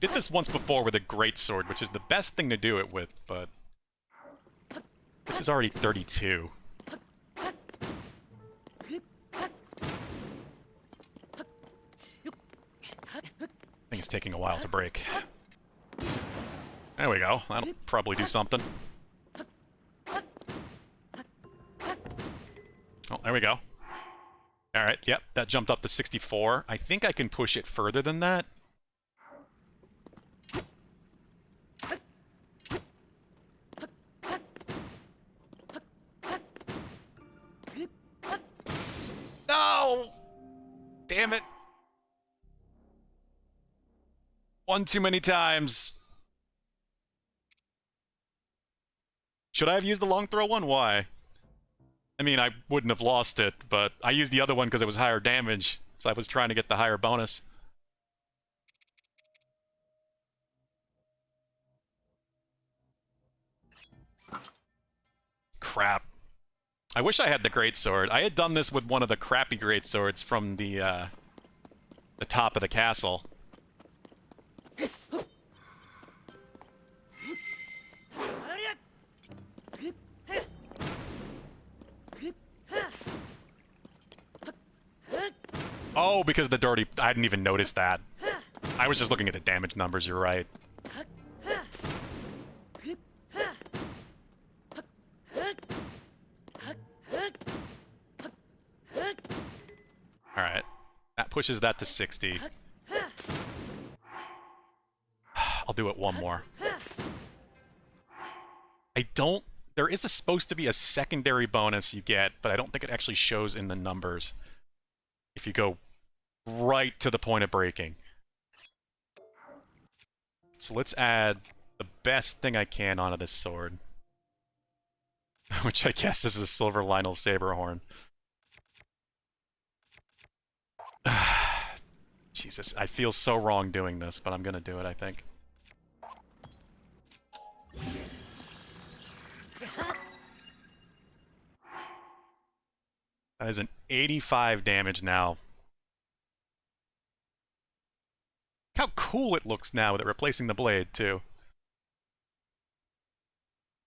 Speaker 1: Did this once before with a greatsword, which is the best thing to do it with, but this is already 32. I think it's taking a while to break. There we go. That'll probably do something. Oh, there we go. Alright, yep, that jumped up to 64. I think I can push it further than that. No! Damn it. One too many times. Should I have used the long throw one? Why? I mean, I wouldn't have lost it, but I used the other one because it was higher damage, so I was trying to get the higher bonus. Crap. I wish I had the greatsword. I had done this with one of the crappy greatswords from the top of the castle. Oh, because the dirty... I hadn't even noticed that. I was just looking at the damage numbers, you're right. Alright. That pushes that to 60. I'll do it one more. I don't... There is supposed to be a secondary bonus you get, but I don't think it actually shows in the numbers. If you go right to the point of breaking. So let's add the best thing I can onto this sword. Which I guess is a Silver Lionel Saberhorn. Jesus, I feel so wrong doing this, but I'm gonna do it, I think. That is an 85 damage now. How cool it looks now with it replacing the blade, too.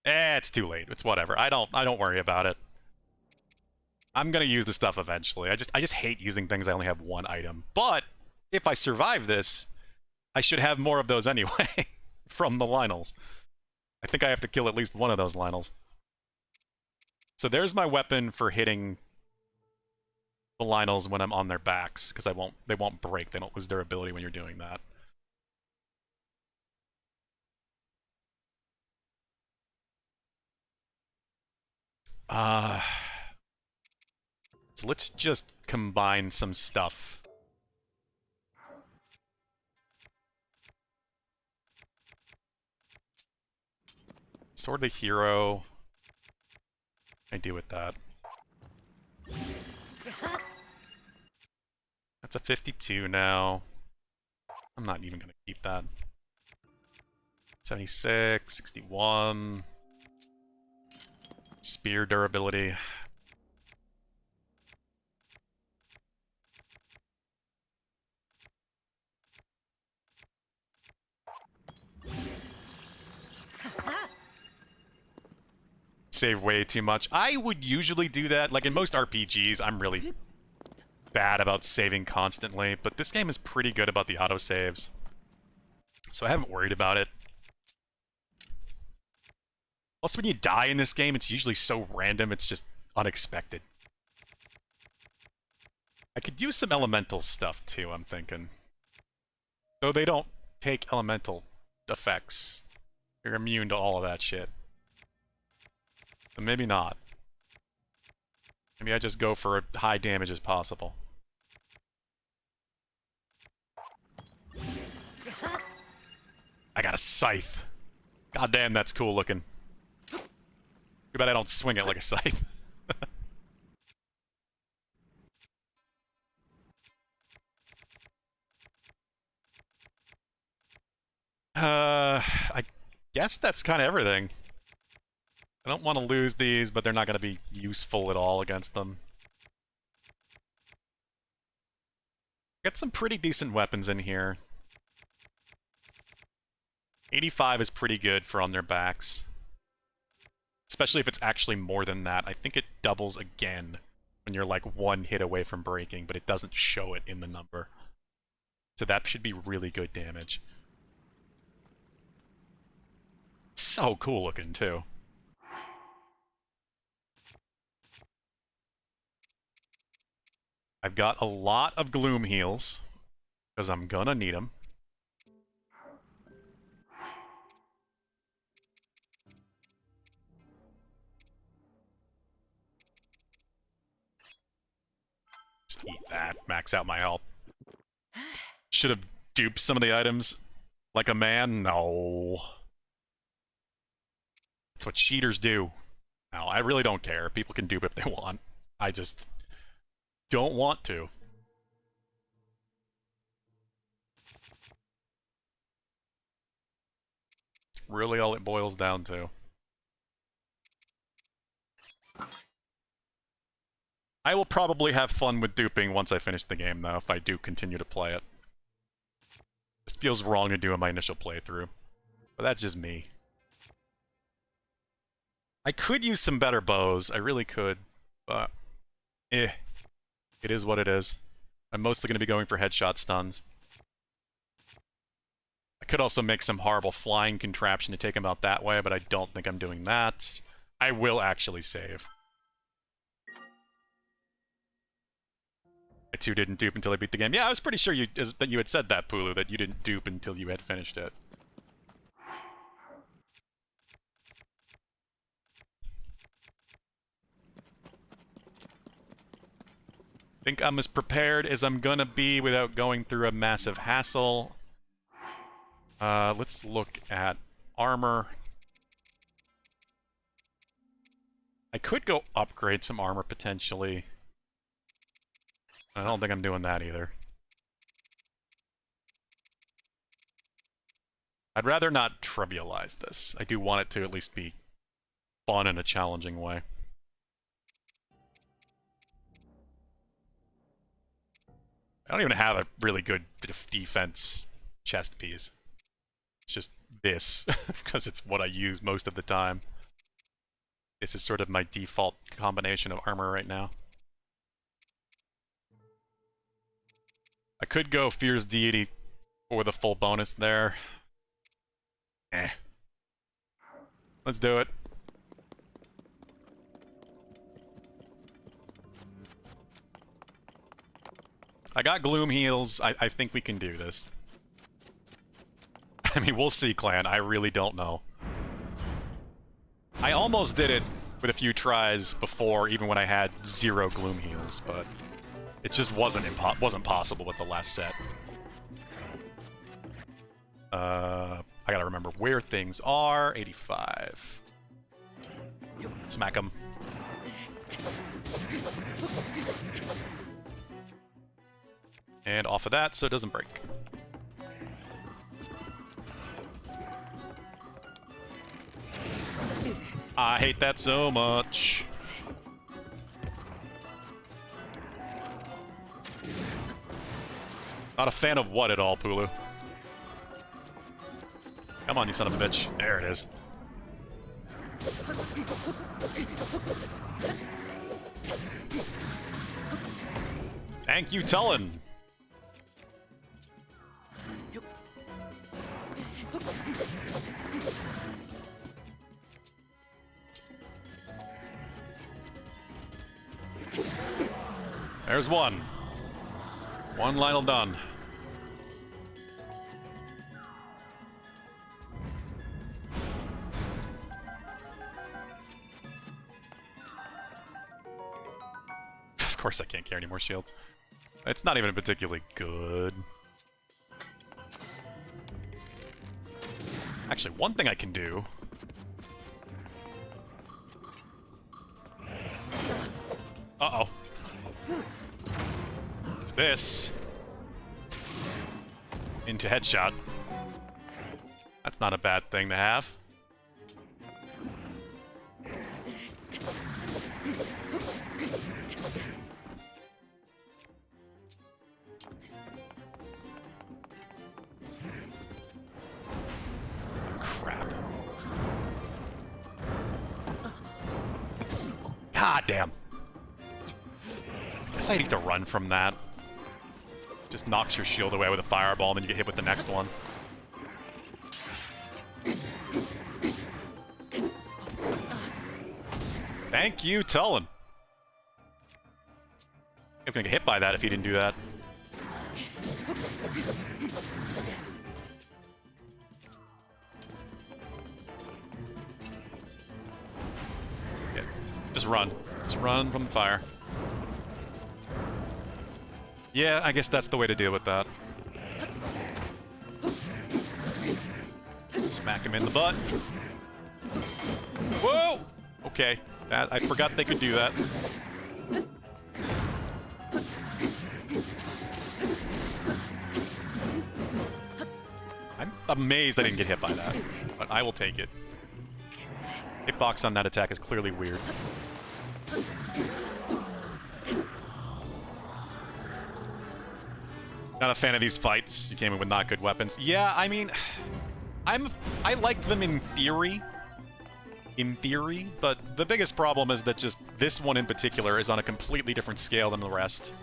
Speaker 1: It's too late. It's whatever. I don't worry about it. I'm gonna use the stuff eventually. I just hate using things I only have one item. But if I survive this, I should have more of those anyway from the Lynels. I think I have to kill at least one of those Lynels. So there's my weapon for hitting the Lynels when I'm on their backs, because they won't break. They don't lose their ability when you're doing that. So let's just combine some stuff. Sword of Hero. I do with that. That's a 52 now. I'm not even going to keep that. 76, 61. Spear durability. Save way too much. I would usually do that. Like in most RPGs, I'm really bad about saving constantly, but this game is pretty good about the autosaves. So I haven't worried about it. Also, when you die in this game, it's usually so random, it's just unexpected. I could use some elemental stuff too, I'm thinking. Though they don't take elemental effects. You're immune to all of that shit. But maybe not. Maybe I just go for a high damage as possible. I got a scythe. God damn, that's cool looking. Too bad I don't swing it like a scythe. I guess that's kind of everything. I don't want to lose these, but they're not going to be useful at all against them. Got some pretty decent weapons in here. 85 is pretty good for on their backs. Especially if it's actually more than that. I think it doubles again when you're like one hit away from breaking, but it doesn't show it in the number. So that should be really good damage. So cool looking, too. I've got a lot of gloom heals, because I'm gonna need them. Just eat that, max out my health. Should have duped some of the items like a man? No. That's what cheaters do. Now, I really don't care. People can dupe if they want. I just don't want to. Really all it boils down to. I will probably have fun with duping once I finish the game, though, if I do continue to play it. It feels wrong to do in my initial playthrough. But that's just me. I could use some better bows. I really could. But, it is what it is. I'm mostly going to be going for headshot stuns. I could also make some horrible flying contraption to take him out that way, but I don't think I'm doing that. I will actually save. I too didn't dupe until I beat the game. Yeah, I was pretty sure that you had said that, Pulu, that you didn't dupe until you had finished it. Think I'm as prepared as I'm gonna be without going through a massive hassle. Let's look at armor. I could go upgrade some armor potentially. I don't think I'm doing that either. I'd rather not trivialize this. I do want it to at least be fun in a challenging way. I don't even have a really good defense chest piece. It's just this, because it's what I use most of the time. This is sort of my default combination of armor right now. I could go Fierce Deity for the full bonus there. Eh. Let's do it. I got Gloom heals. I think we can do this. I mean, we'll see, clan. I really don't know. I almost did it with a few tries before, even when I had 0 Gloom heals, but it just wasn't possible with the last set. I gotta remember where things are. 85. Smack him. And off of that, so it doesn't break. I hate that so much. Not a fan of what at all, Pulu? Come on, you son of a bitch. There it is. Thank you, Tullen. There's one. One Lionel done. Of course I can't carry any more shields. It's not even particularly good. Actually, one thing I can do... Uh-oh. It's this. Into headshot. That's not a bad thing to have. Crap. God damn. I guess I need to run from that. Just knocks your shield away with a fireball, and then you get hit with the next one. Thank you, Tullen. I'm gonna get hit by that if he didn't do that. Yeah, just run. Just run from the fire. Yeah, I guess that's the way to deal with that. Smack him in the butt. Whoa! Okay, I forgot they could do that. I'm amazed I didn't get hit by that, but I will take it. Hitbox on that attack is clearly weird. Not a fan of these fights. You came in with not good weapons. Yeah, I mean, I like them in theory. In theory, but the biggest problem is that just this one in particular is on a completely different scale than the rest.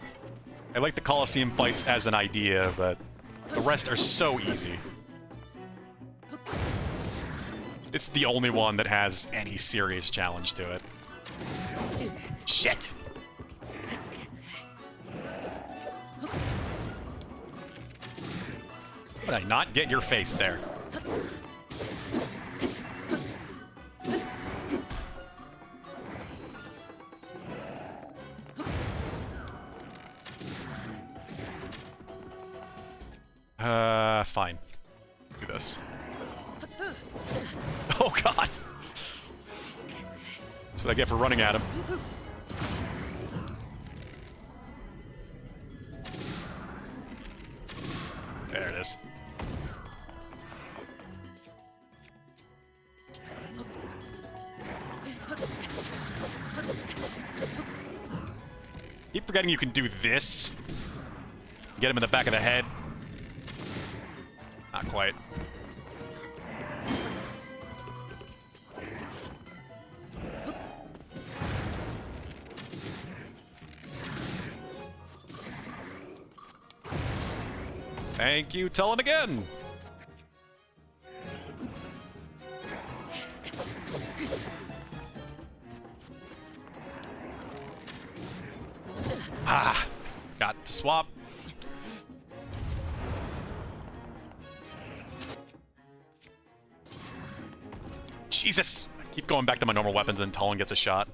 Speaker 1: I like the Colosseum fights as an idea, but the rest are so easy. It's the only one that has any serious challenge to it. Shit! Would I not get your face there? Fine. Do this. Oh god! That's what I get for running at him. There it is. Keep forgetting you can do this. Get him in the back of the head. Not quite. Thank you, tell him again! Ah! Got to swap. Jesus! I keep going back to my normal weapons and Talon gets a shot.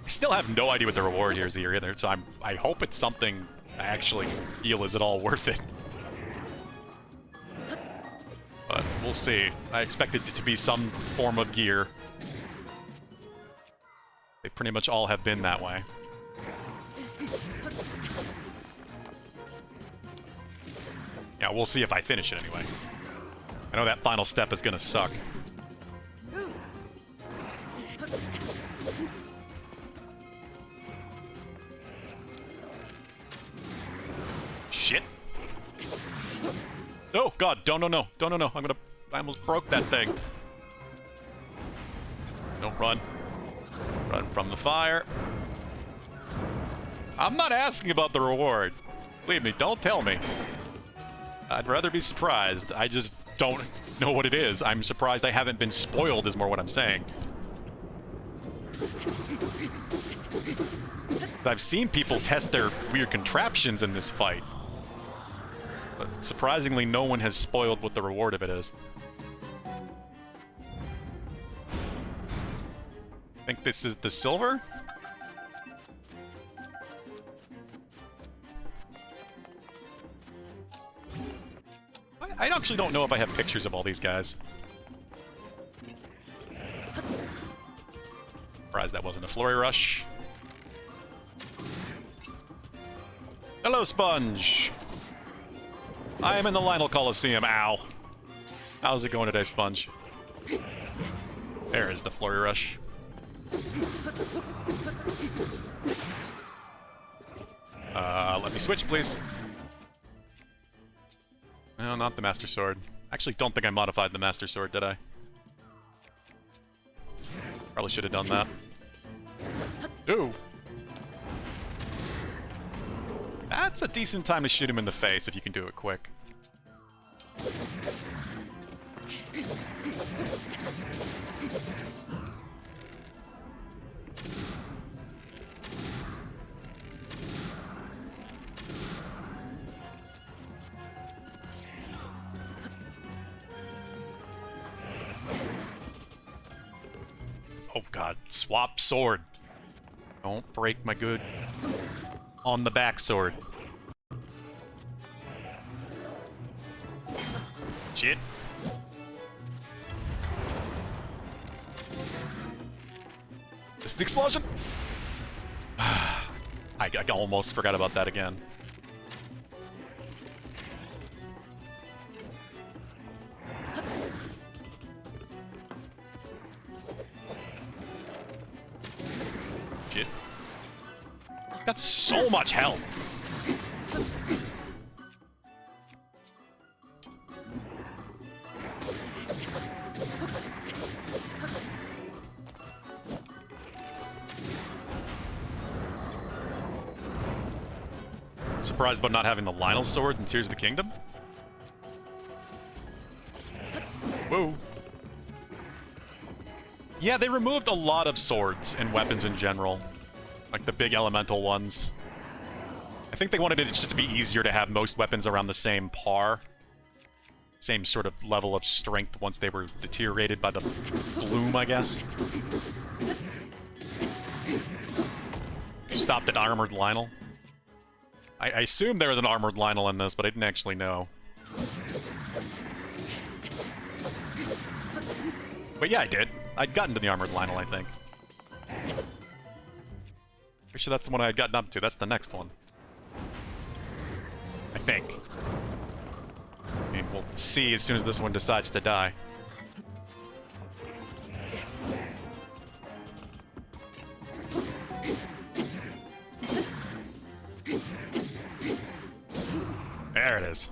Speaker 1: I still have no idea what the reward here is either, so I hope it's something I actually feel is at all worth it. But we'll see. I expect it to be some form of gear. They pretty much all have been that way. Yeah, we'll see if I finish it anyway. I know that final step is gonna suck. Shit. Oh god, no. I almost broke that thing. Don't run. Run from the fire. I'm not asking about the reward. Believe me, don't tell me. I'd rather be surprised. I just don't know what it is. I'm surprised I haven't been spoiled is more what I'm saying. I've seen people test their weird contraptions in this fight. But surprisingly, no one has spoiled what the reward of it is. I think this is the silver? I actually don't know if I have pictures of all these guys. Surprised that wasn't a flurry rush. Hello, Sponge! I am in the Lionel Coliseum, ow. How's it going today, Sponge? There is the flurry rush. Let me switch, please. No, not the Master Sword. Actually, don't think I modified the Master Sword, did I? Probably should have done that. Ooh! That's a decent time to shoot him in the face if you can do it quick. Oh god, swap sword. Don't break my good on the back sword. Shit. This is the explosion. I almost forgot about that again. Shit. Got so much health. Surprised about not having the Lionel sword in Tears of the Kingdom? Whoa. Yeah, they removed a lot of swords and weapons in general. Like the big elemental ones. I think they wanted it just to be easier to have most weapons around the same par. Same sort of level of strength once they were deteriorated by the bloom, I guess. You stopped at Armored Lionel. I assumed there was an Armored Lionel in this, but I didn't actually know. But yeah, I did. I'd gotten to the Armored Lionel, I think. Pretty sure that's the one I had gotten up to. That's the next one. I think. I mean, we'll see as soon as this one decides to die. There it is.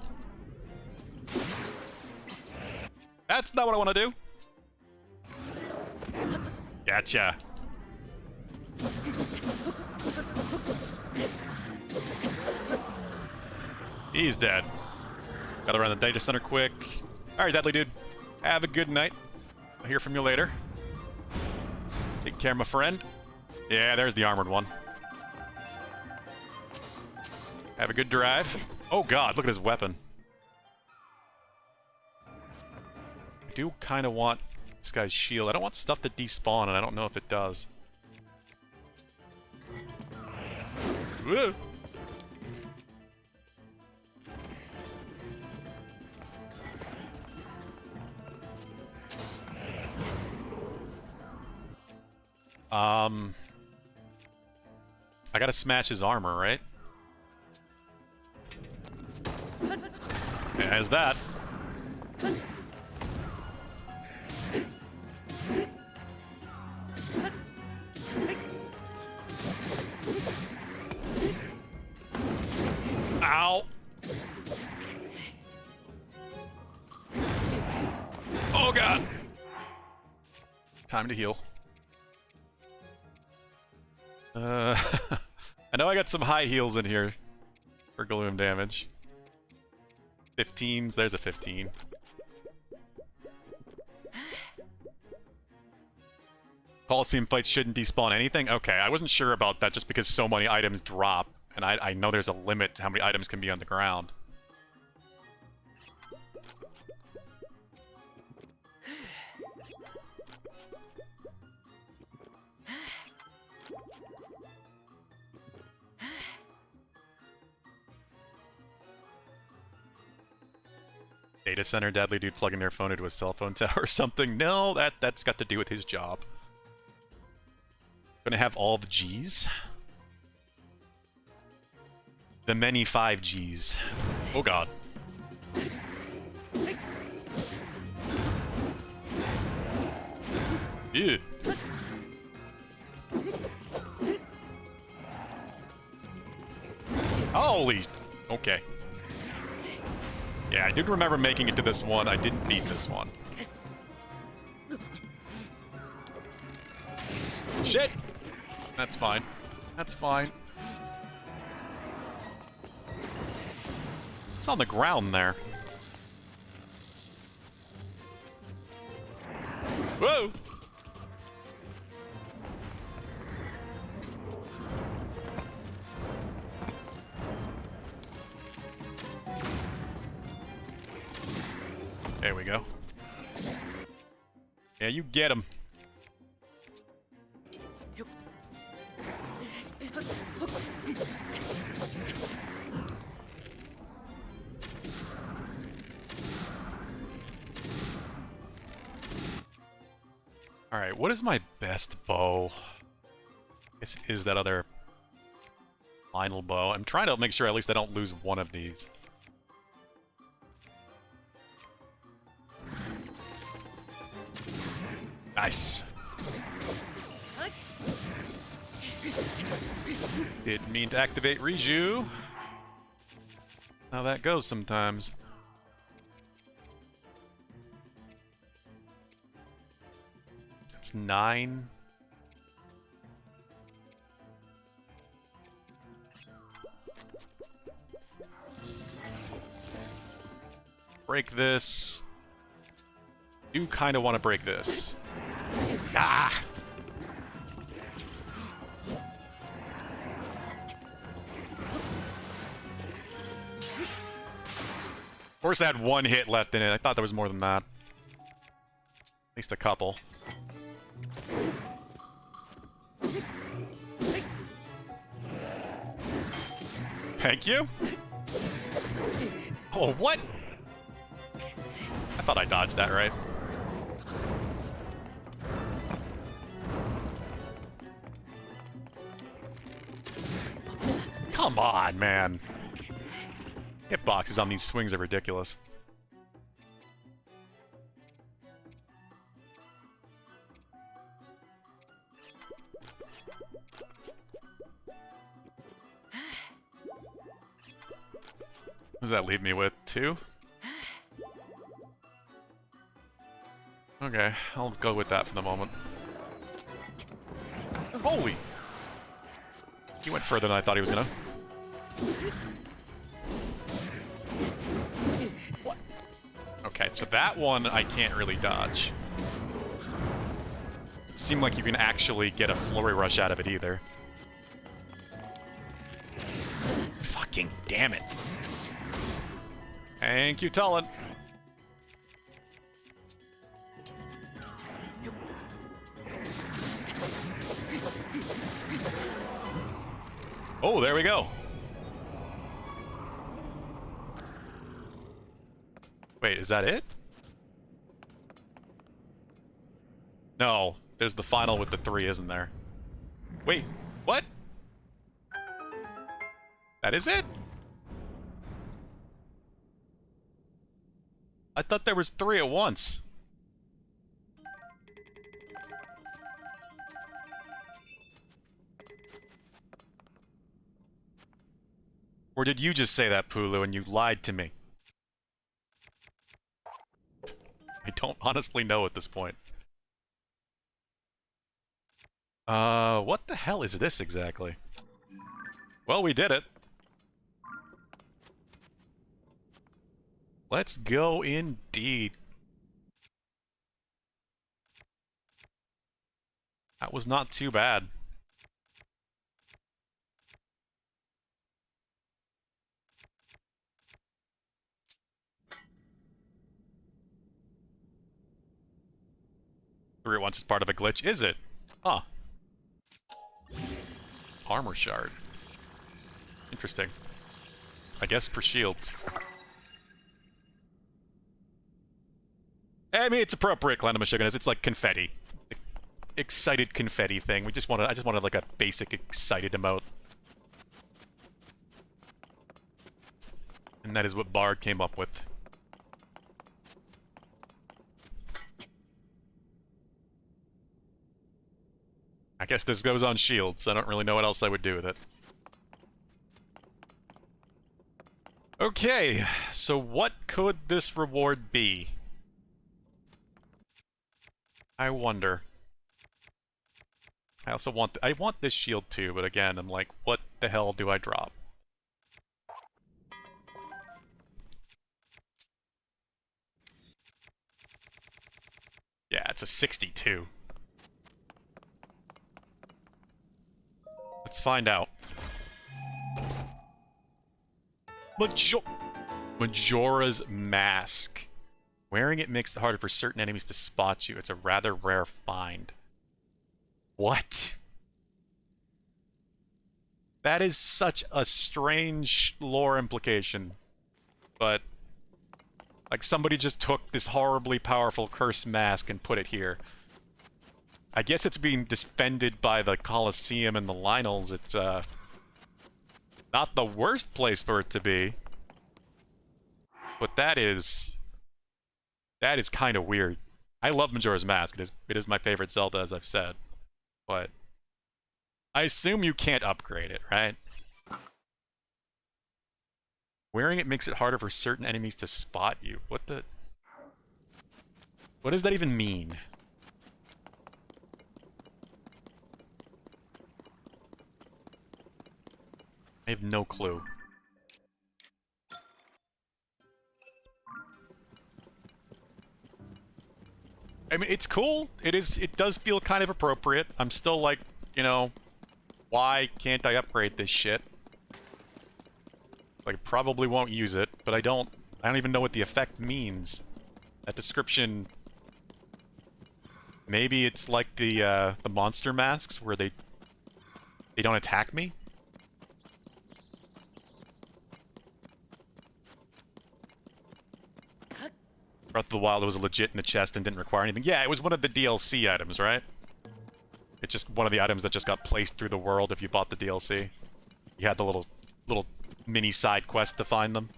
Speaker 1: That's not what I want to do. Gotcha. He's dead. Gotta run the data center quick. Alright, deadly dude. Have a good night. I'll hear from you later. Take care, my friend. Yeah, there's the armored one. Have a good drive. Oh god, look at his weapon. I do kind of want this guy's shield. I don't want stuff to despawn, and I don't know if it does. Woo! I gotta smash his armor, right? There's that. Ow! Oh god! Time to heal. I know I got some high heals in here for gloom damage. 15s, there's a 15. Coliseum fights shouldn't despawn anything? Okay, I wasn't sure about that just because so many items drop, and I know there's a limit to how many items can be on the ground. Data center deadly dude plugging their phone into a cell phone tower or something. No, that's got to do with his job. Gonna have all the G's. The many 5Gs. Oh god. Ew. Holy. Okay. Yeah, I did remember making it to this one. I didn't beat this one. Shit! That's fine. That's fine. It's on the ground there. Whoa! There we go. Yeah, you get him. Alright, what is my best bow? I guess it is that other final bow. I'm trying to make sure at least I don't lose one of these. Nice. Didn't mean to activate Riju. How that goes sometimes. That's 9. Break this. Do kind of want to break this. Ah! Of course, I had one hit left in it. I thought there was more than that. At least a couple. Thank you? Oh, what? I thought I dodged that, right? Come on, man. Hitboxes on these swings are ridiculous. does that leave me with? 2? Okay, I'll go with that for the moment. Holy! He went further than I thought he was gonna. What? Okay, so that one I can't really dodge. Doesn't seem like you can actually get a flurry rush out of it either. Fucking damn it. Thank you, Tullen. Oh, there we go. Wait, is that it? No, there's the final with the 3, isn't there? Wait, what? That is it? I thought there was 3 at once. Or did you just say that, Pulu, and you lied to me? I don't honestly know at this point. What the hell is this exactly? Well, we did it. Let's go indeed. That was not too bad. Three at once is part of a glitch, is it? Huh. Armor shard. Interesting. I guess for shields. I mean, it's appropriate, Clan of Meshuggah. It's like confetti. Excited confetti thing. I just wanted like a basic excited emote. And that is what Bard came up with. I guess this goes on shields. I don't really know what else I would do with it. Okay, so what could this reward be? I wonder. I also want this shield too, but again, I'm like, what the hell do I drop? Yeah, it's a 62. Let's find out. Majora's Mask. Wearing it makes it harder for certain enemies to spot you. It's a rather rare find. What? That is such a strange lore implication. But, like, somebody just took this horribly powerful cursed mask and put it here. I guess it's being defended by the Colosseum and the Lionels. It's, not the worst place for it to be. But that is kind of weird. I love Majora's Mask. It is my favorite Zelda, as I've said. But I assume you can't upgrade it, right? Wearing it makes it harder for certain enemies to spot you. What does that even mean? I have no clue. I mean, it's cool. It does feel kind of appropriate. I'm still like, you know, why can't I upgrade this shit? Like, I probably won't use it, but I don't even know what the effect means. That description... Maybe it's like the monster masks, where they don't attack me? Breath of the Wild was legit in a chest and didn't require anything. Yeah, it was one of the DLC items, right? It's just one of the items that just got placed through the world if you bought the DLC. You had the little mini side quest to find them.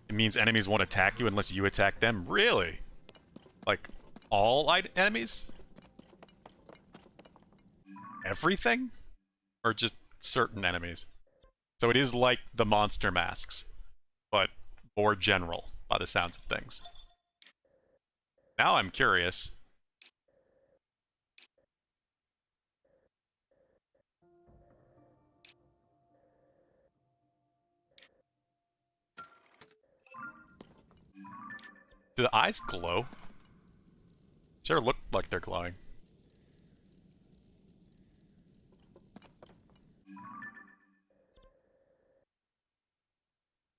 Speaker 1: It means enemies won't attack you unless you attack them? Really? Like, all enemies? Everything? Or just certain enemies? So it is like the monster masks, but more general by the sounds of things. Now I'm curious. Do the eyes glow? Sure look like they're glowing.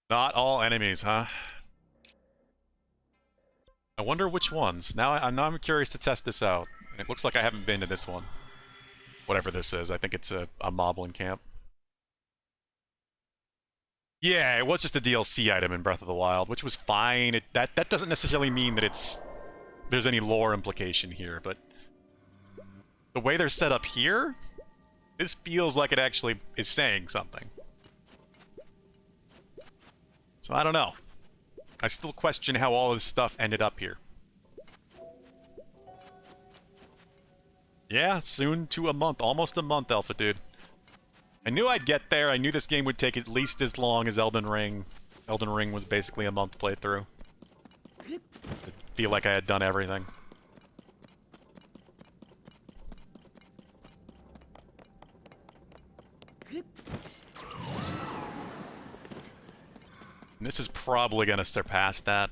Speaker 1: Not all enemies, huh? I wonder which ones. Now I'm curious to test this out. And it looks like I haven't been to this one. Whatever this is. I think it's a moblin camp. Yeah, it was just a DLC item in Breath of the Wild, which was fine. That doesn't necessarily mean that there's any lore implication here, but the way they're set up here, this feels like it actually is saying something. So I don't know. I still question how all of this stuff ended up here. Yeah, soon to a month. Almost a month, Alpha Dude. I knew I'd get there. I knew this game would take at least as long as Elden Ring. Elden Ring was basically a month playthrough. I feel like I had done everything. And this is probably going to surpass that.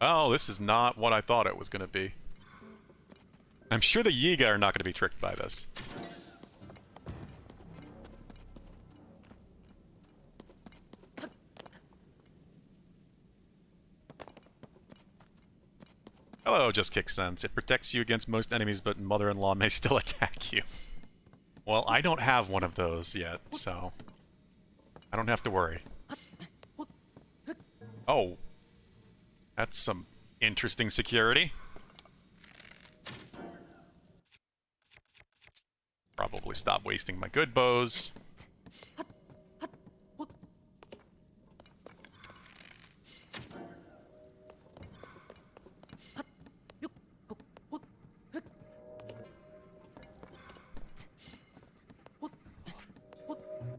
Speaker 1: Oh, this is not what I thought it was going to be. I'm sure the Yiga are not going to be tricked by this. Hello, Just Kick Sense. It protects you against most enemies, but mother-in-law may still attack you. Well, I don't have one of those yet, so I don't have to worry. Oh. That's some interesting security. Probably stop wasting my good bows.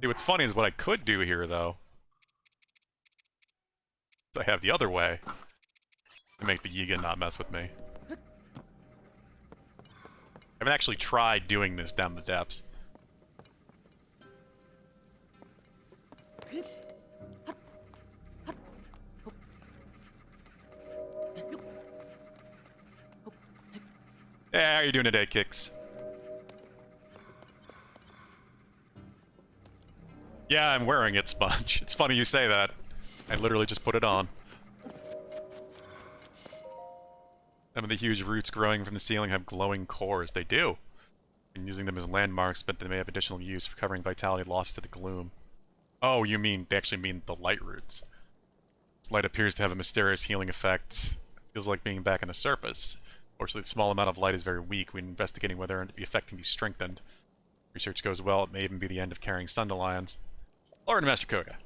Speaker 1: See, what's funny is what I could do here, though. I have the other way to make the Yiga not mess with me. I haven't actually tried doing this down the depths. Yeah, how are you doing today, Kicks? Yeah, I'm wearing it, Sponge. It's funny you say that. I literally just put it on. Some of the huge roots growing from the ceiling have glowing cores. They do. And using them as landmarks, but they may have additional use for covering vitality lost to the gloom. Oh, you mean, they actually mean the light roots. This light appears to have a mysterious healing effect. Feels like being back on the surface. Fortunately, the small amount of light is very weak. We're investigating whether the effect can be strengthened. Research goes well, it may even be the end of carrying Sundelions. Lord Master Koga.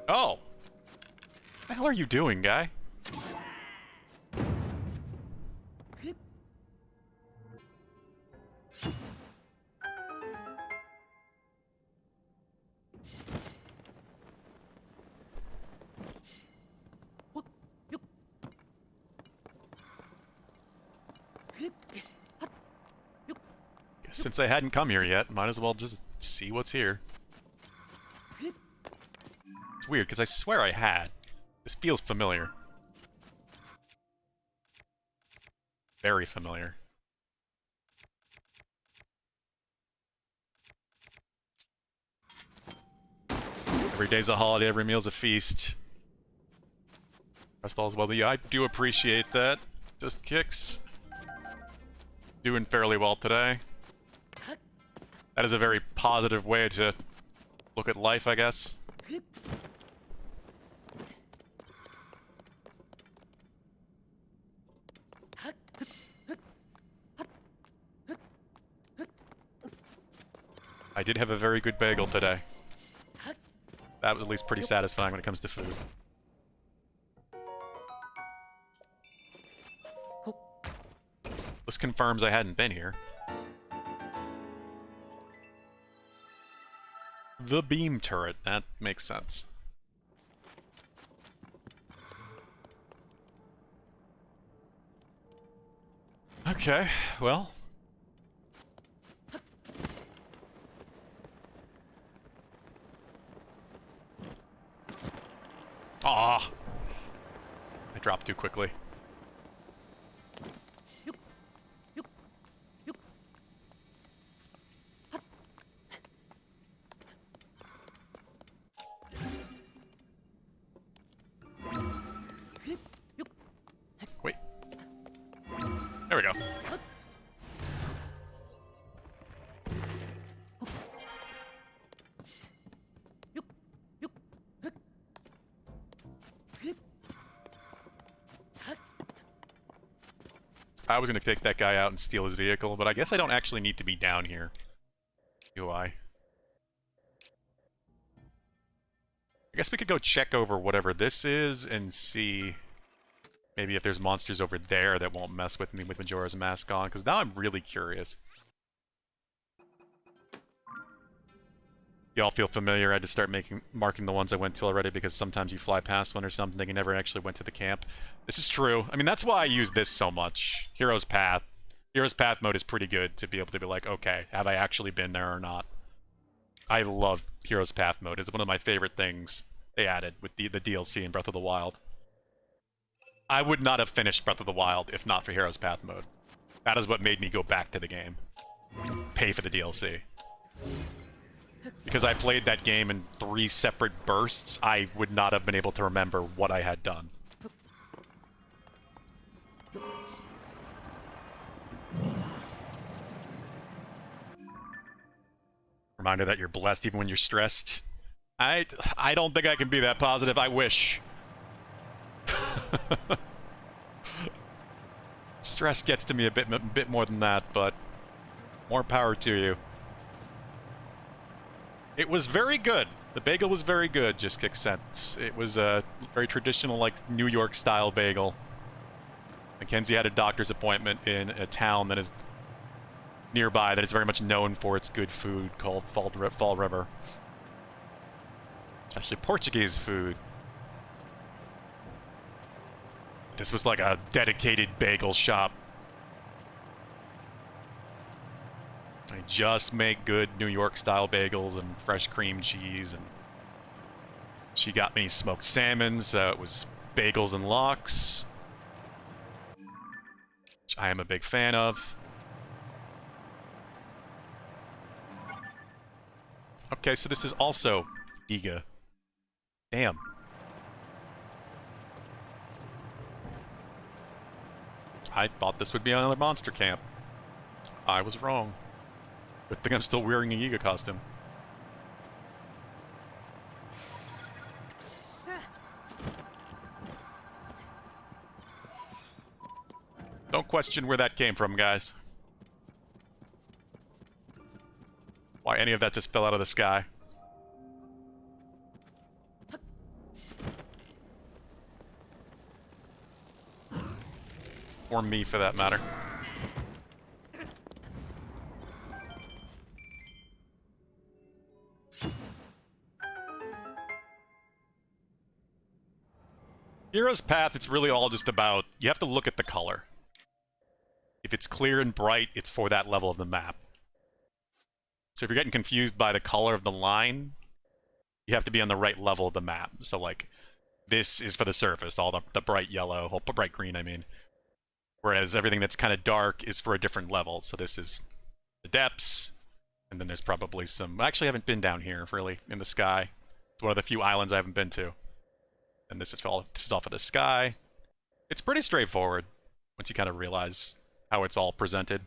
Speaker 1: Oh! What the hell are you doing, guy? Since I hadn't come here yet, might as well just see what's here. It's weird, because I swear I had. This feels familiar. Very familiar. Every day's a holiday, every meal's a feast. Rest all is well. I do appreciate that. Just Kicks. Doing fairly well today. That is a very positive way to look at life, I guess. I did have a very good bagel today. That was at least pretty satisfying when it comes to food. This confirms I hadn't been here. The beam turret, that makes sense. Okay, well. Ah, I dropped too quickly. Wait. There we go. I was going to take that guy out and steal his vehicle, but I guess I don't actually need to be down here. Do I? I guess we could go check over whatever this is and see maybe if there's monsters over there that won't mess with me with Majora's Mask on, because now I'm really curious. Y'all feel familiar? I had to start marking the ones I went to already, because sometimes you fly past one or something, you never actually went to the camp. This is true. I mean, that's why I use this so much. Hero's Path. Hero's Path mode is pretty good to be able to be like, okay, have I actually been there or not? I love Hero's Path mode. It's one of my favorite things they added with the DLC in Breath of the Wild. I would not have finished Breath of the Wild if not for Hero's Path mode. That is what made me go back to the game. Pay for the DLC. Because I played that game in 3 separate bursts, I would not have been able to remember what I had done. Reminder that you're blessed even when you're stressed. I don't think I can be that positive. I wish. Stress gets to me a bit more than that, but more power to you. It was very good. The bagel was very good, just kicks sense. It was a very traditional, like, New York style bagel. Mackenzie had a doctor's appointment in a town that is nearby that is very much known for its good food called Fall River. Especially Portuguese food. This was like a dedicated bagel shop. They just make good New York style bagels and fresh cream cheese, and she got me smoked salmon, so it was bagels and lox, which I am a big fan of. Okay, so this is also Giga. Damn. I thought this would be another monster camp. I was wrong. Good thing I'm still wearing a Giga costume. Don't question where that came from, guys. Why any of that just fell out of the sky. Or me, for that matter. Hero's Path, it's really all just about, you have to look at the color. If it's clear and bright, it's for that level of the map. So if you're getting confused by the color of the line, you have to be on the right level of the map. So, like, this is for the surface, all the bright yellow, or bright green, I mean. Whereas everything that's kind of dark is for a different level. So this is the depths, and then there's probably some... I actually haven't been down here, really, in the sky. It's one of the few islands I haven't been to. And this is all for the sky. It's pretty straightforward once you kind of realize how it's all presented.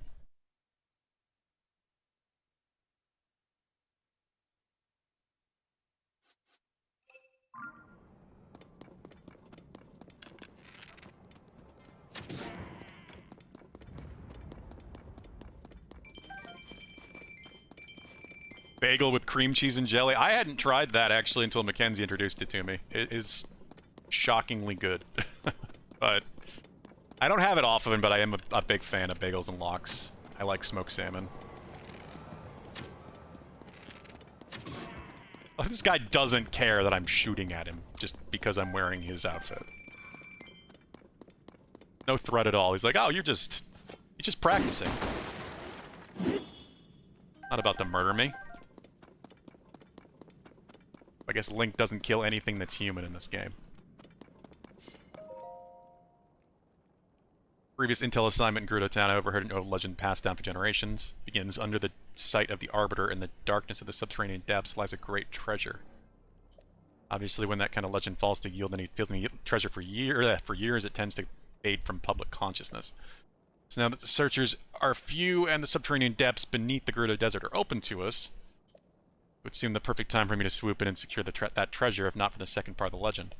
Speaker 1: Bagel with cream cheese and jelly. I hadn't tried that actually until Mackenzie introduced it to me. It is shockingly good. But I don't have it often, but I am a big fan of bagels and lox. I like smoked salmon. Oh, this guy doesn't care that I'm shooting at him just because I'm wearing his outfit. No threat at all. He's like, oh, you're just practicing. Not about to murder me. I guess Link doesn't kill anything that's human in this game. Previous intel assignment in Gerudo Town, I overheard an old legend passed down for generations. Begins under the sight of the Arbiter in the darkness of the subterranean depths lies a great treasure. Obviously, when that kind of legend falls to yield any treasure for years, it tends to fade from public consciousness. So now that the searchers are few and the subterranean depths beneath the Gerudo Desert are open to us, it would seem the perfect time for me to swoop in and secure that treasure, if not for the second part of the legend.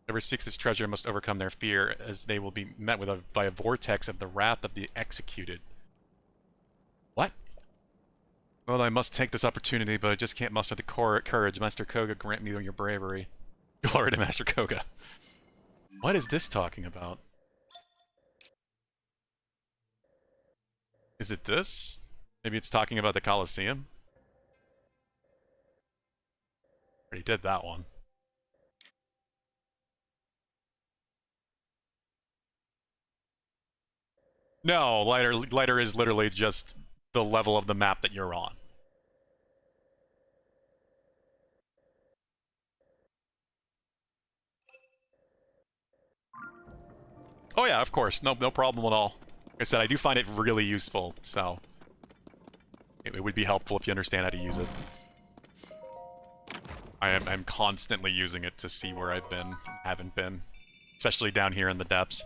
Speaker 1: Whoever seeks this treasure must overcome their fear, as they will be met by a vortex of the wrath of the executed. What? Well, I must take this opportunity, but I just can't muster the courage. Master Koga, grant me your bravery. Glory to Master Koga. What is this talking about? Is it this? Maybe it's talking about the Colosseum? Already did that one. No, lighter is literally just the level of the map that you're on. Oh yeah, of course. No problem at all. Like I said, I do find it really useful, so it would be helpful if you understand how to use it. I'm constantly using it to see where I've been, haven't been, especially down here in the depths.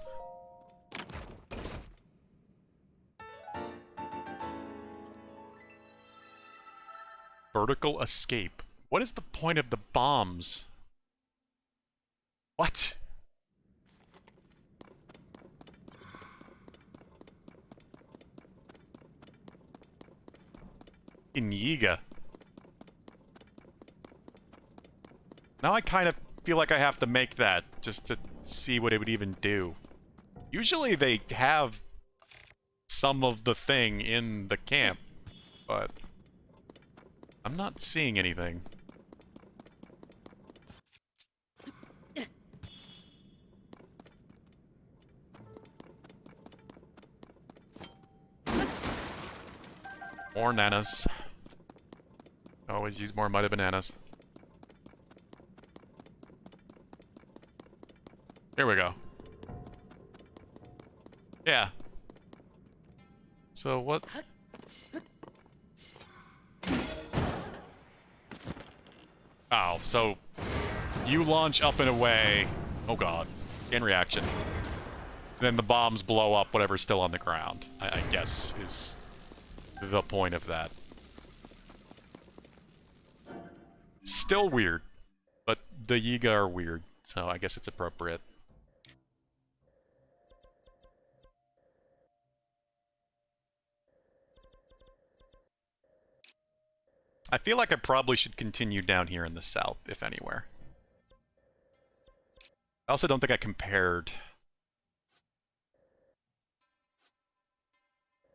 Speaker 1: Vertical escape. What is the point of the bombs? What? In Yiga. Now I kind of feel like I have to make that just to see what it would even do. Usually they have some of the thing in the camp, but I'm not seeing anything. More nanas. Always use more muddy bananas. Here we go. Yeah. So what? Oh, so you launch up and away. Oh god. In reaction. Then the bombs blow up whatever's still on the ground, I guess is the point of that. Still weird, but the Yiga are weird, so I guess it's appropriate. I feel like I probably should continue down here in the south, if anywhere. I also don't think I compared.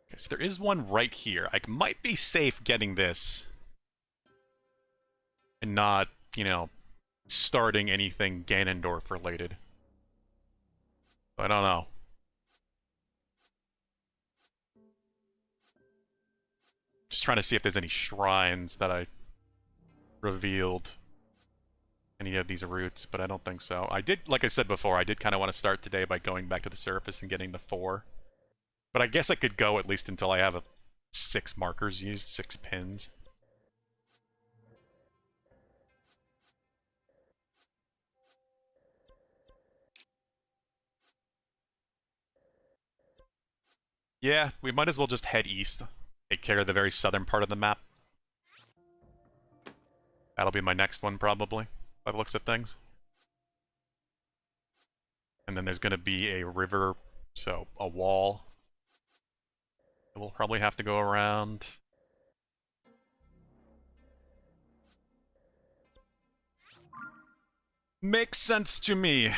Speaker 1: Okay, so there is one right here. I might be safe getting this. And not, you know, starting anything Ganondorf related. I don't know. Just trying to see if there's any shrines that I revealed any of these routes, but I don't think so. I did, like I said before, I did kind of want to start today by going back to the surface and getting the 4. But I guess I could go at least until I have 6 markers used, 6 pins. Yeah, we might as well just head east. Take care of the very southern part of the map. That'll be my next one, probably, by the looks of things. And then there's going to be a river, so a wall. We'll probably have to go around. Makes sense to me.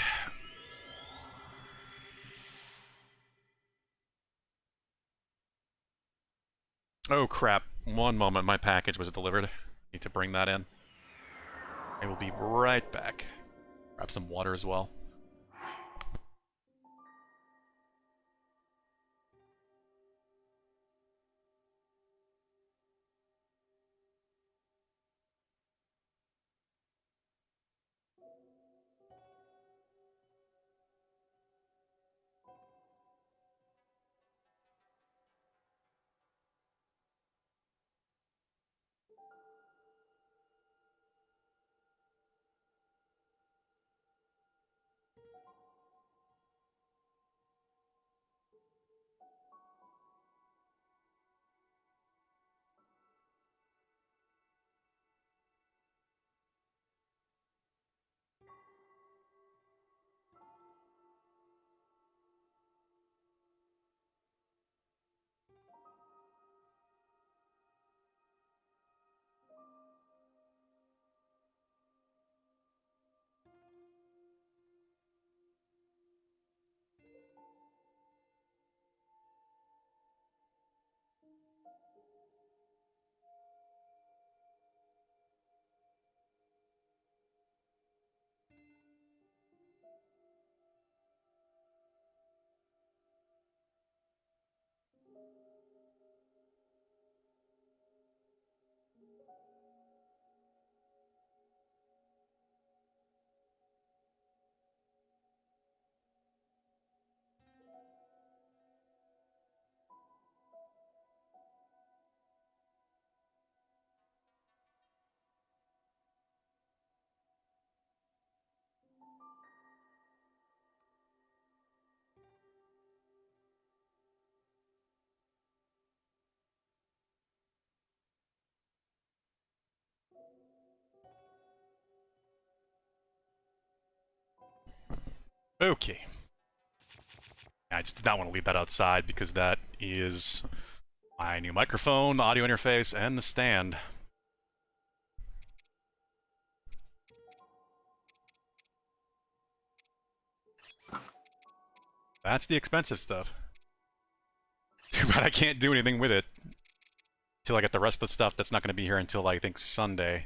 Speaker 1: Oh crap. One moment, my package was delivered. Need to bring that in. I will be right back. Grab some water as well. Okay. I just did not want to leave that outside because that is my new microphone, the audio interface, and the stand. That's the expensive stuff. Too bad I can't do anything with it till I get the rest of the stuff that's not going to be here until, I think, Sunday.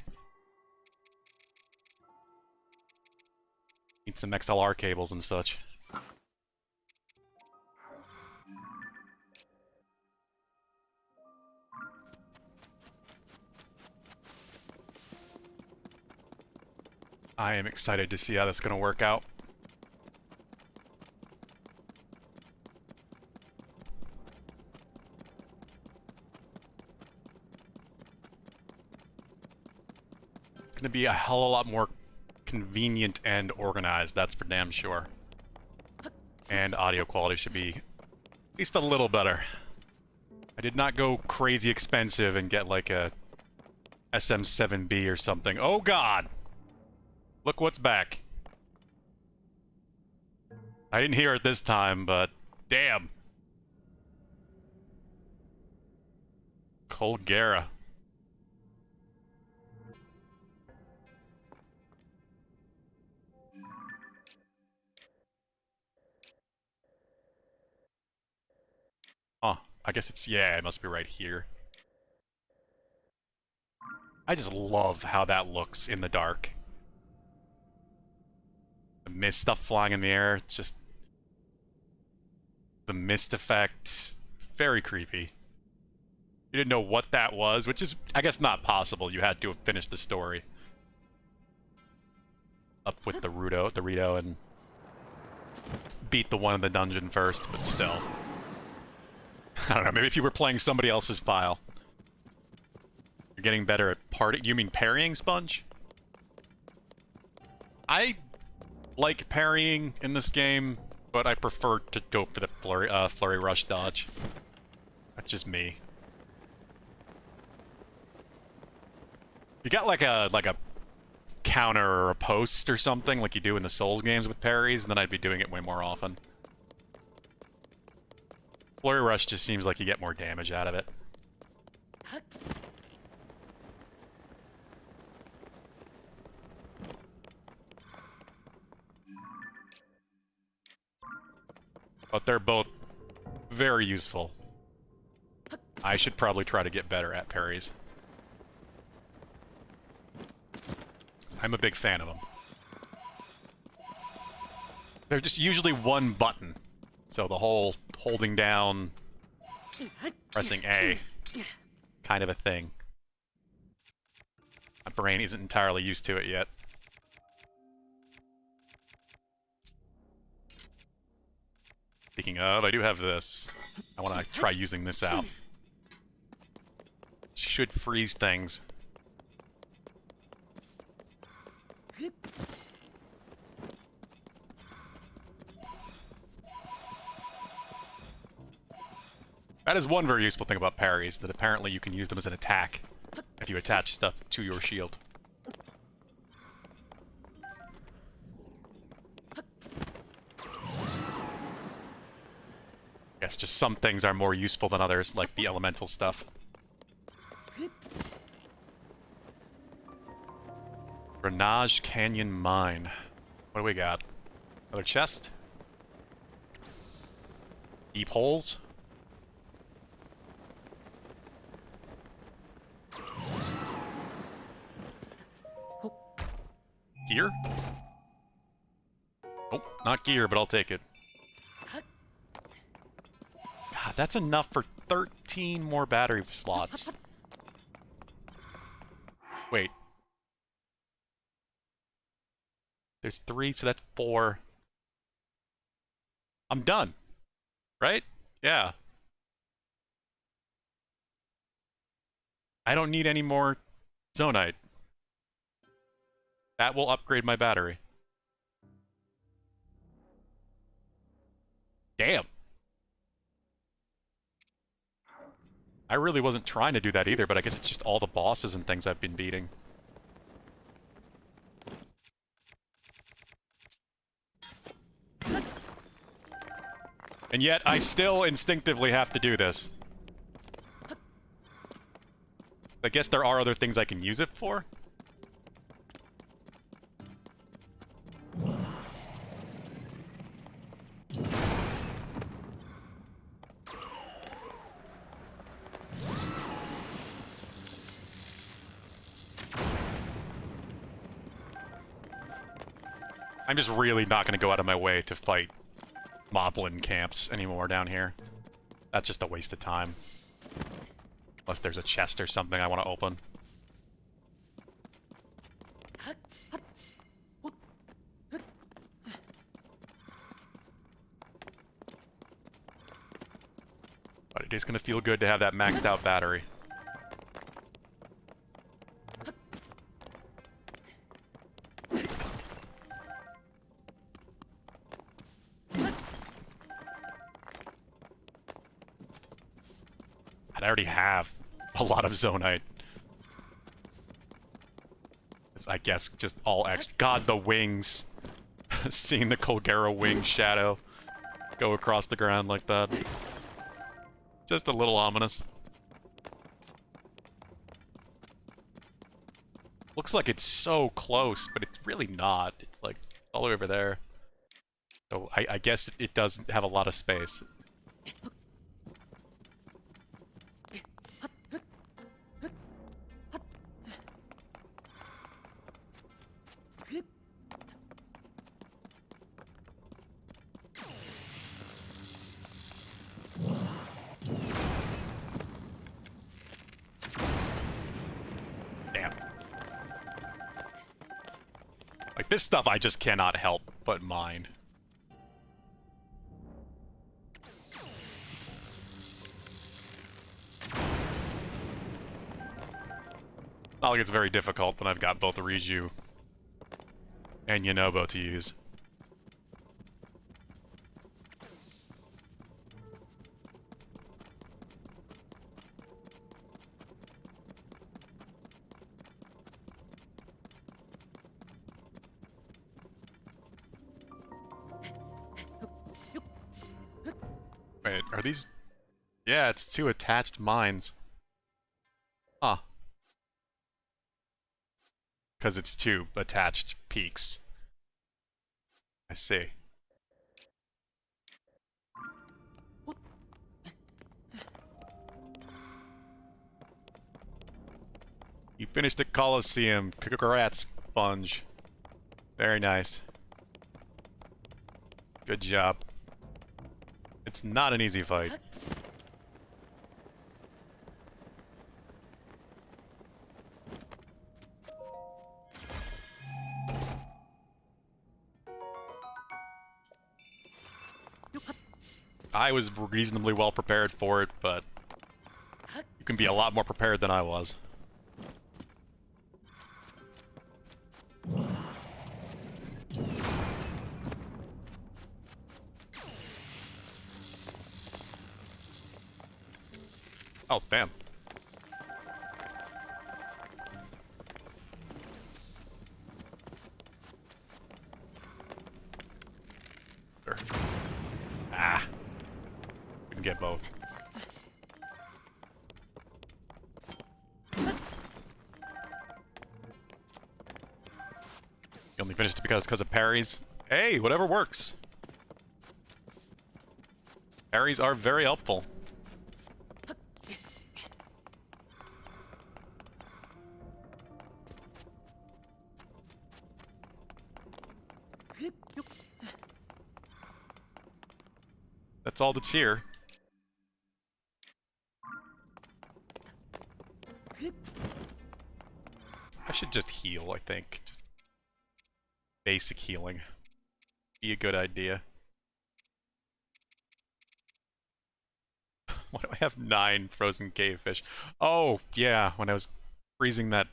Speaker 1: Need some XLR cables and such. I am excited to see how that's going to work out. It's going to be a hell of a lot more convenient and organized, that's for damn sure. And audio quality should be at least a little better. I did not go crazy expensive and get like a SM7B or something. Oh god! Look what's back. I didn't hear it this time, but damn. Colgera. Oh, I guess it's, yeah, it must be right here. I just love how that looks in the dark. The mist stuff flying in the air, it's just the mist effect, very creepy. You didn't know what that was, which is, I guess, not possible. You had to have finished the story. Up with the Rito, and beat the one in the dungeon first, but still. I don't know, maybe if you were playing somebody else's file. You're getting better at party. You mean parrying, Sponge? I like parrying in this game, but I prefer to go for the flurry rush dodge. That's just me. You got like a counter or a post or something like you do in the Souls games with parries, and then I'd be doing it way more often. Flurry rush just seems like you get more damage out of it. but they're both very useful. I should probably try to get better at parries. I'm a big fan of them. They're just usually one button. So the whole holding down, pressing A, kind of a thing. My brain isn't entirely used to it yet. Speaking of, I do have this. I want to try using this out. Should freeze things. That is one very useful thing about parries, that apparently you can use them as an attack if you attach stuff to your shield. Yes, just some things are more useful than others, like the elemental stuff. Grenage Canyon Mine. What do we got? Another chest? Deep holes? Gear? Oh, not gear, but I'll take it. God, that's enough for 13 more battery slots. Wait. There's 3, so that's 4. I'm done. Right? Yeah. I don't need any more Zonite. That will upgrade my battery. Damn. I really wasn't trying to do that either, but I guess it's just all the bosses and things I've been beating. And yet, I still instinctively have to do this. I guess there are other things I can use it for? I'm just really not going to go out of my way to fight moblin camps anymore down here. That's just a waste of time. Unless there's a chest or something I want to open. But it is going to feel good to have that maxed out battery. I already have a lot of Zonite. It's, I guess, just all extra. God, the wings. Seeing the Colgera wing shadow go across the ground like that. Just a little ominous. Looks like it's so close, but it's really not. It's like all the way over there. So I guess it does have a lot of space. Like, this stuff I just cannot help but mine. Not like it's very difficult when I've got both Riju and Yunobo to use. Wait, are these... Yeah, it's 2 attached mines. Huh. Because it's 2 attached peaks. I see. You finished the Coliseum. Congrats, Sponge. Very nice. Good job. It's not an easy fight. I was reasonably well prepared for it, but you can be a lot more prepared than I was. Oh, damn. Sure. Ah. We can get both. You only finished it because of parries? Hey, whatever works. Parries are very helpful. That's all that's here. I should just heal, I think. Just basic healing. Be a good idea. Why do I have 9 frozen cave fish? Oh, yeah, when I was freezing that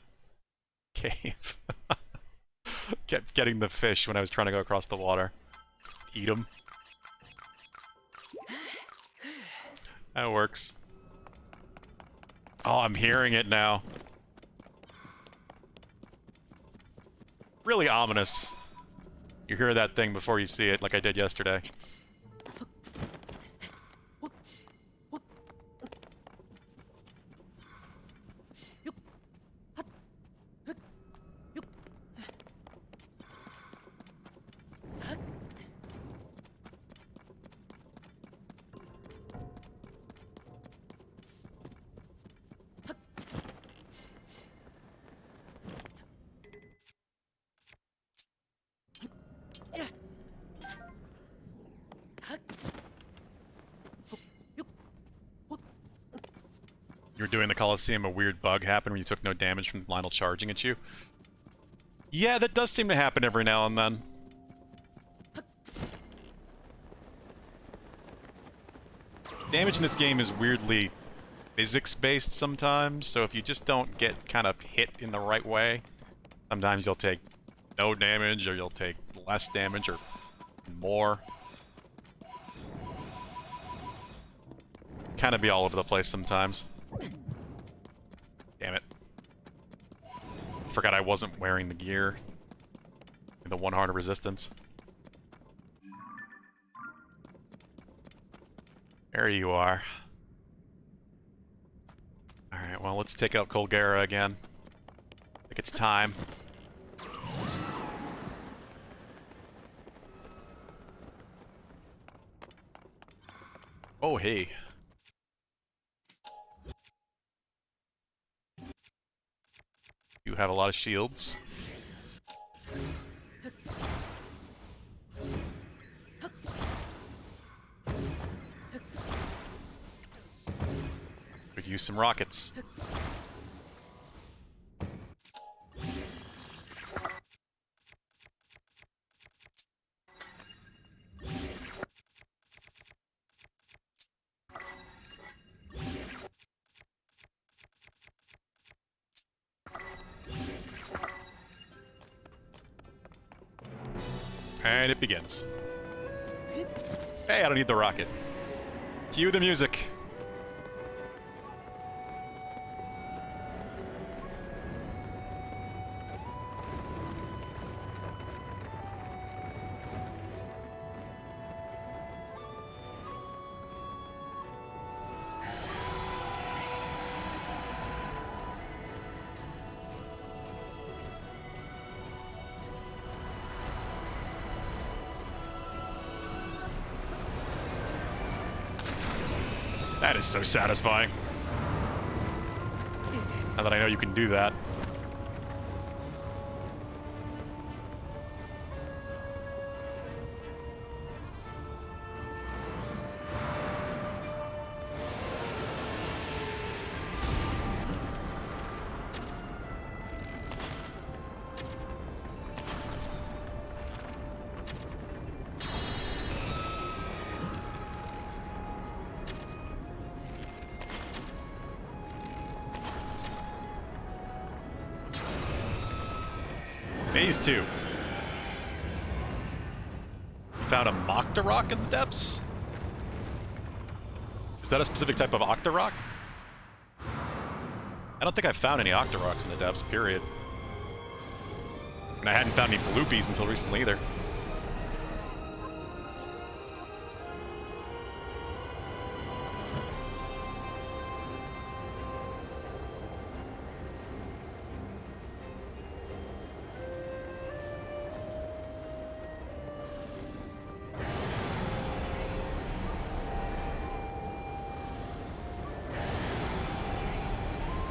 Speaker 1: cave. Kept getting the fish when I was trying to go across the water. Eat them. That works. Oh, I'm hearing it now. Really ominous. You hear that thing before you see it, like I did yesterday. You were doing the Coliseum, a weird bug happened when you took no damage from Lionel charging at you. Yeah, that does seem to happen every now and then. Damage in this game is weirdly physics-based sometimes, so if you just don't get kind of hit in the right way, sometimes you'll take no damage, or you'll take less damage, or more. Kind of be all over the place sometimes. Damn it. Forgot I wasn't wearing the gear. The 1 heart of resistance. There you are. Alright, well, let's take out Colgera again. I think it's time. Oh, hey. You have a lot of shields. Could use some rockets. And it begins. Hey, I don't need the rocket. Cue the music. That is so satisfying. Now that I know you can do that. Phase 2. You found a Octorok in the depths? Is that a specific type of Octorok? I don't think I've found any Octoroks in the depths, period. And I hadn't found any Bloopies until recently either.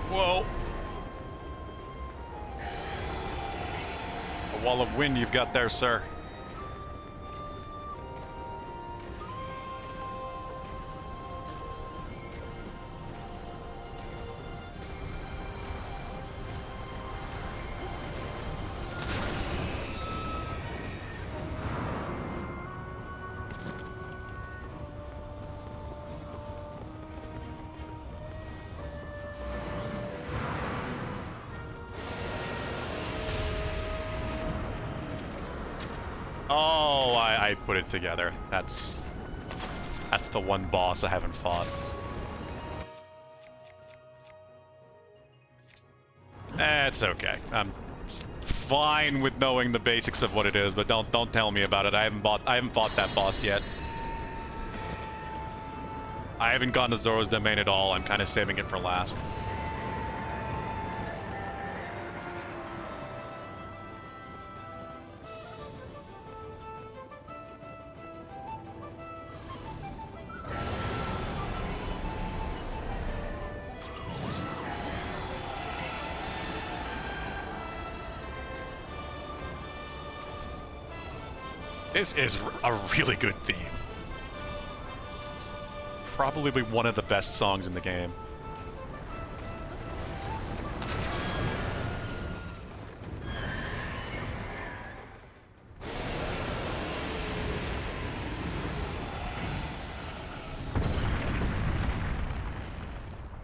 Speaker 1: Whoa. A wall of wind you've got there, sir. Oh, I put it together. That's the one boss I haven't fought. It's okay. I'm fine with knowing the basics of what it is, but don't tell me about it. I haven't fought that boss yet. I haven't gotten to Zoro's domain at all. I'm kind of saving it for last. This is a really good theme. It's probably one of the best songs in the game.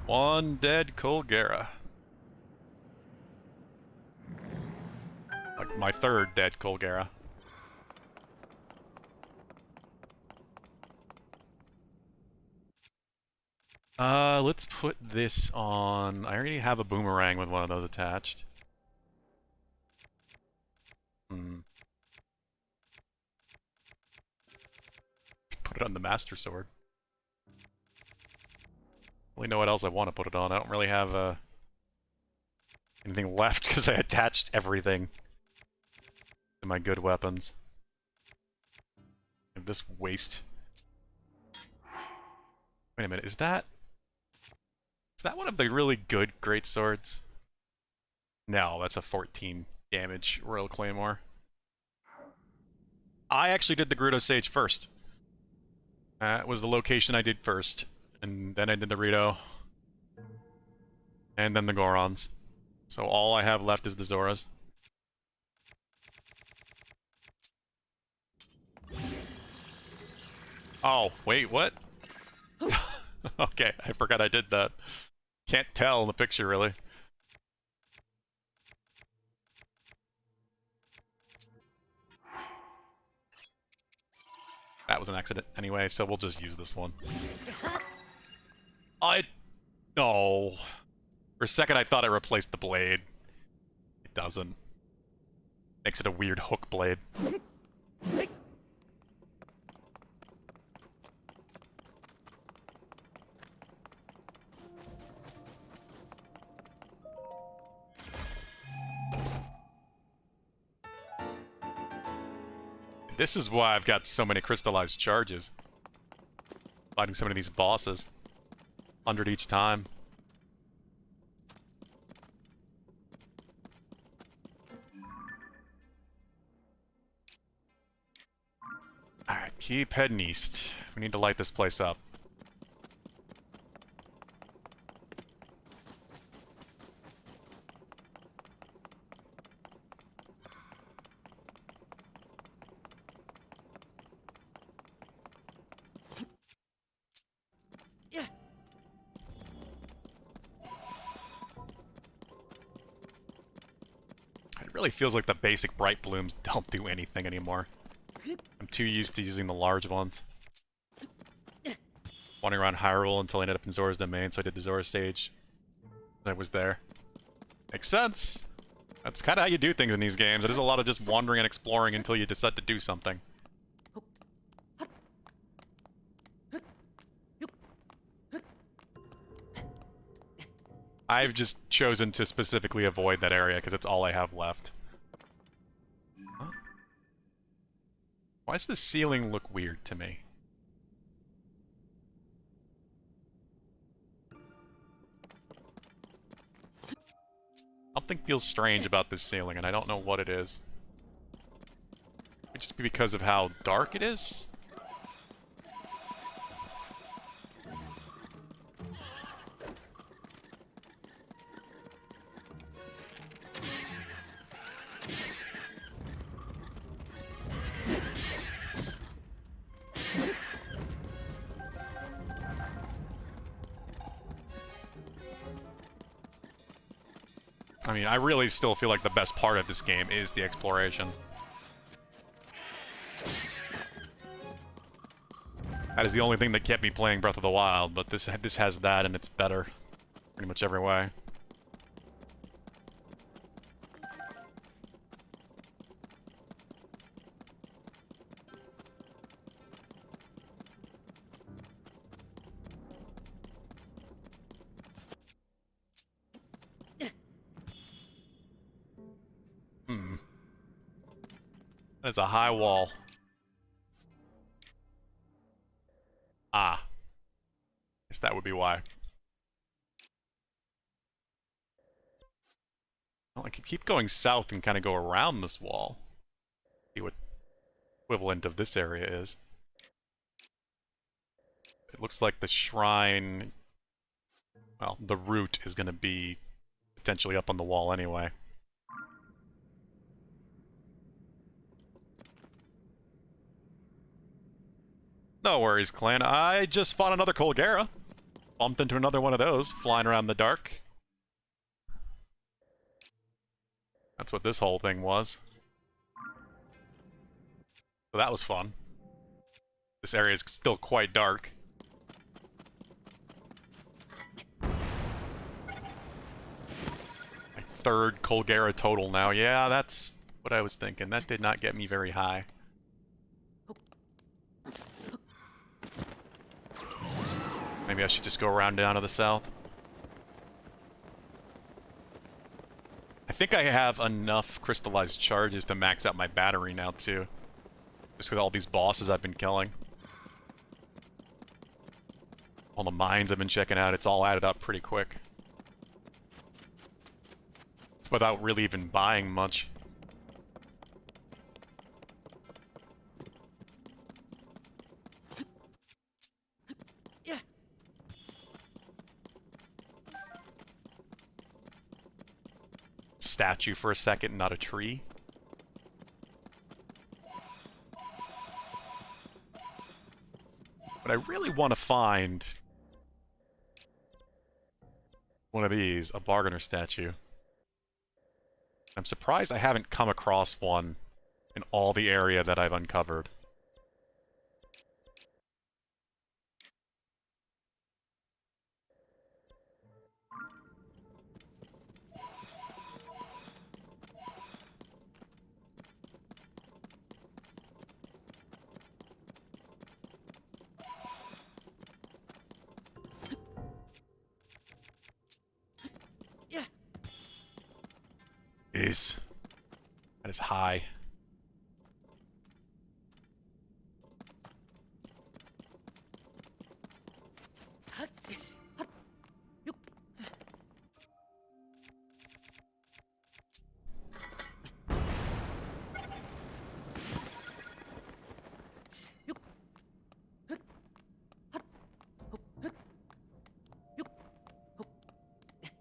Speaker 1: One dead Colgera. Like my third dead Colgera. Let's put this on. I already have a boomerang with one of those attached. Put it on the Master Sword. Really know what else I want to put it on. I don't really have anything left because I attached everything to my good weapons. And this waste. Wait a minute, is that one of the really good great swords? No, that's a 14 damage Royal Claymore. I actually did the Gerudo Sage first. That was the location I did first. And then I did the Rito. And then the Gorons. So all I have left is the Zoras. Oh, wait, what? Okay, I forgot I did that. Can't tell in the picture, really. That was an accident anyway, so we'll just use this one. No. For a second I thought I replaced the blade. It doesn't. Makes it a weird hook blade. This is why I've got so many crystallized charges. Fighting some of these bosses. 100 each time. Alright, keep heading east. We need to light this place up. really feels like the basic bright blooms don't do anything anymore. I'm too used to using the large ones. Wandering around Hyrule until I ended up in Zora's Domain, so I did the Zora stage. I was there. Makes sense. That's kind of how you do things in these games. It is a lot of just wandering and exploring until you decide to do something. I've just chosen to specifically avoid that area because it's all I have left. Huh? Why does the ceiling look weird to me? Something feels strange about this ceiling, and I don't know what it is. It could just be because of how dark it is? I mean, I really still feel like the best part of this game is the exploration. That is the only thing that kept me playing Breath of the Wild, but this has that and it's better. Pretty much every way. That's a high wall. Ah. Guess that would be why. Well, I could keep going south and kind of go around this wall. See what equivalent of this area is. It looks like the shrine... Well, the root is going to be potentially up on the wall anyway. No worries, clan. I just fought another Colgera. Bumped into another one of those, flying around in the dark. That's what this whole thing was. So that was fun. This area is still quite dark. My third Colgera total now. Yeah, that's what I was thinking. That did not get me very high. Maybe I should just go around down to the south. I think I have enough crystallized charges to max out my battery now, too. Just with all these bosses I've been killing. All the mines I've been checking out, it's all added up pretty quick. It's without really even buying much. Statue for a second, not a tree. But I really want to find one of these, a bargainer statue. I'm surprised I haven't come across one in all the area that I've uncovered. That is high.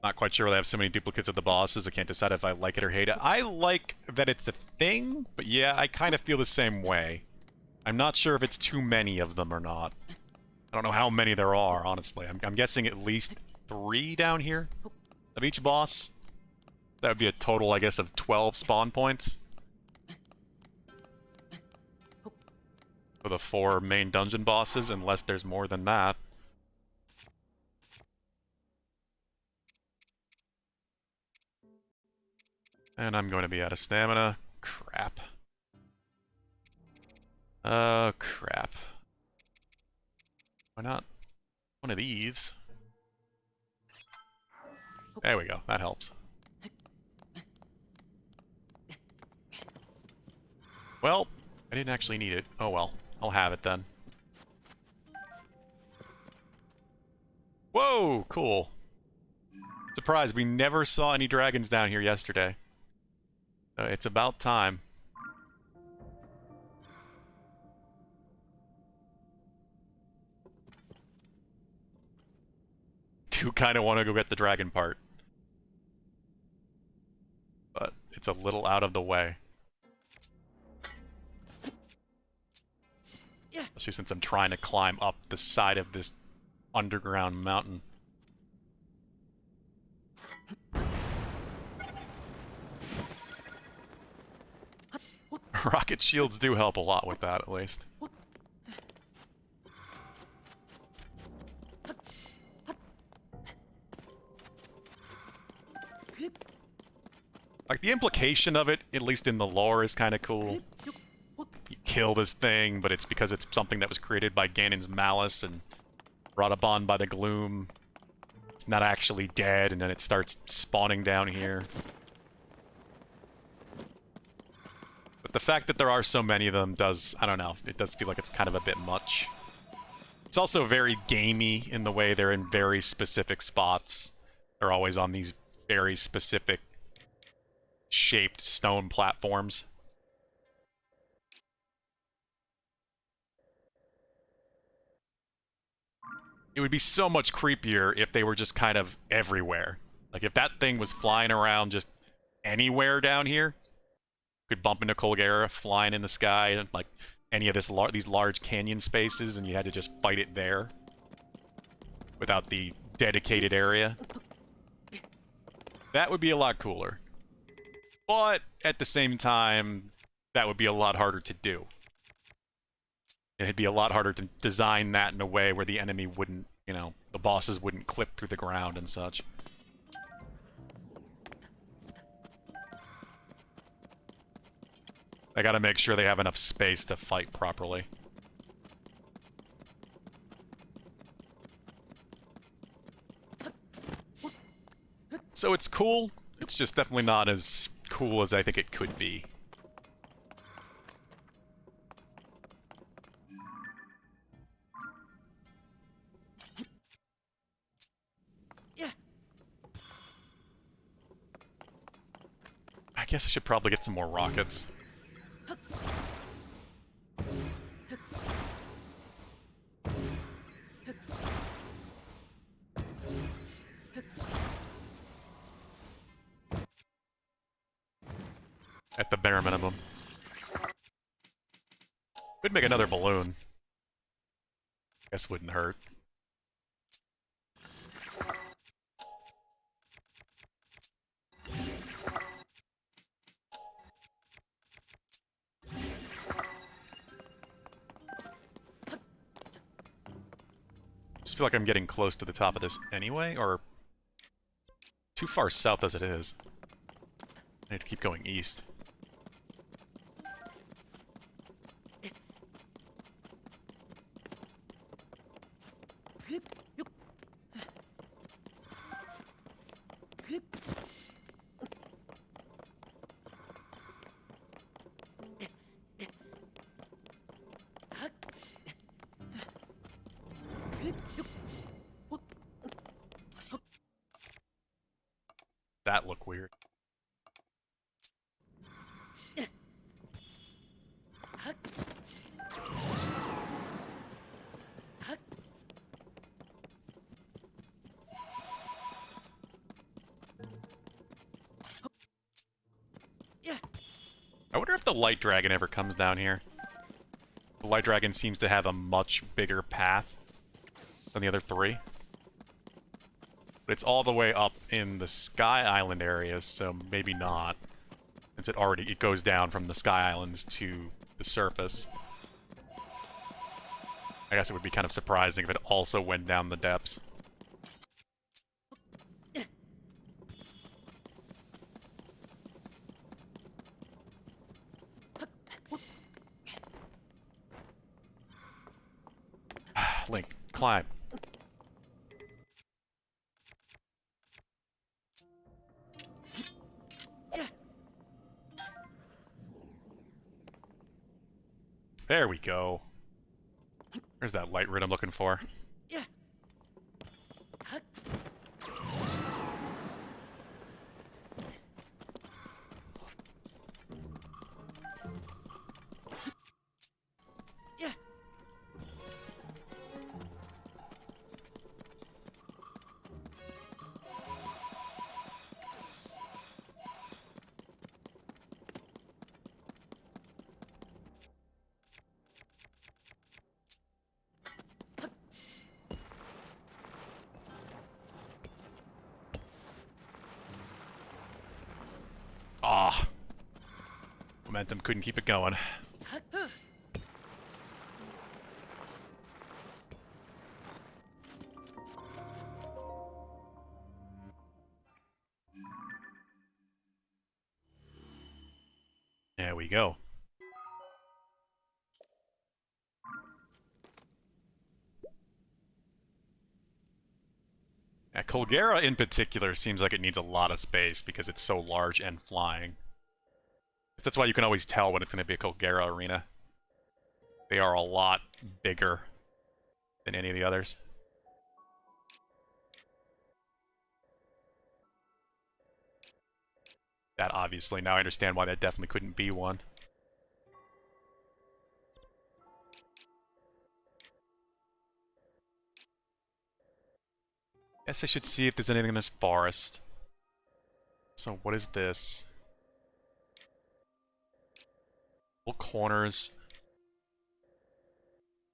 Speaker 1: Not quite sure why they have so many duplicates of the bosses. I can't decide if I like it or hate it. I like that it's a thing, but yeah, I kind of feel the same way. I'm not sure if it's too many of them or not. I don't know how many there are, honestly. I'm guessing at least 3 down here of each boss. That would be a total, I guess, of 12 spawn points for the 4 main dungeon bosses, unless there's more than that. And I'm going to be out of stamina. Crap. Oh, crap. Why not one of these? There we go. That helps. Well, I didn't actually need it. Oh well. I'll have it then. Whoa! Cool. Surprised we never saw any dragons down here yesterday. It's about time. Do kind of want to go get the dragon part. But it's a little out of the way. Especially since I'm trying to climb up the side of this underground mountain. Rocket shields do help a lot with that, at least. Like, the implication of it, at least in the lore, is kind of cool. You kill this thing, but it's because it's something that was created by Ganon's malice and brought upon by the gloom. It's not actually dead, and then it starts spawning down here. But the fact that there are so many of them does, I don't know, it does feel like it's kind of a bit much. It's also very gamey in the way they're in very specific spots. They're always on these very specific shaped stone platforms. It would be so much creepier if they were just kind of everywhere. Like, if that thing was flying around just anywhere down here, you could bump into Colgera flying in the sky, and like any of these large canyon spaces, and you had to just fight it there without the dedicated area. That would be a lot cooler. But at the same time, that would be a lot harder to do. It'd be a lot harder to design that in a way where the enemy wouldn't, you know, the bosses wouldn't clip through the ground and such. I gotta make sure they have enough space to fight properly. So it's cool, it's just definitely not as cool as I think it could be. I guess I should probably get some more rockets. At the bare minimum. Could make another balloon. Guess wouldn't hurt. Just feel like I'm getting close to the top of this anyway, or too far south as it is. I need to keep going east. That look weird. I wonder if the light dragon ever comes down here. The light dragon seems to have a much bigger path than the other three. But it's all the way up in the Sky Island area, so maybe not. Since it goes down from the Sky Islands to the surface. I guess it would be kind of surprising if it also went down the depths. Link, climb. There we go. Where's that light root I'm looking for? Ah. Momentum couldn't keep it going. There we go. Yeah, Colgera in particular seems like it needs a lot of space because it's so large and flying. That's why you can always tell when it's going to be a Colgera arena. They are a lot bigger than any of the others. That obviously, now I understand why that definitely couldn't be one. Guess I should see if there's anything in this forest. So what is this? Little corners.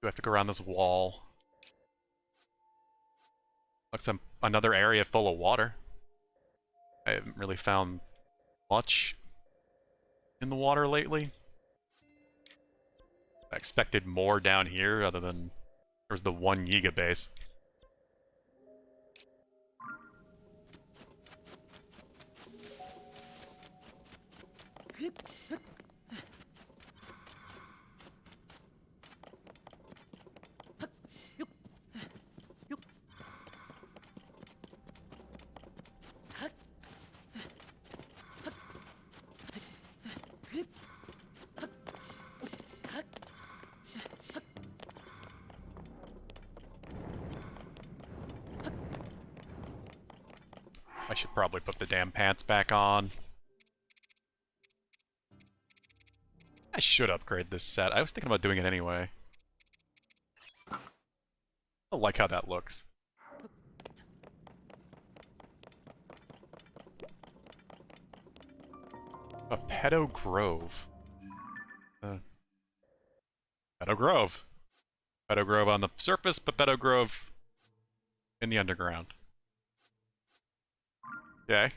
Speaker 1: Do I have to go around this wall? Looks like another area full of water. I haven't really found much in the water lately. I expected more down here other than there's the one Yiga base. I should probably put the damn pants back on. I should upgrade this set. I was thinking about doing it anyway. I like how that looks. A Pedo Grove. Pedo Grove. Pedo Grove on the surface, but Pedo Grove in the underground. Okay.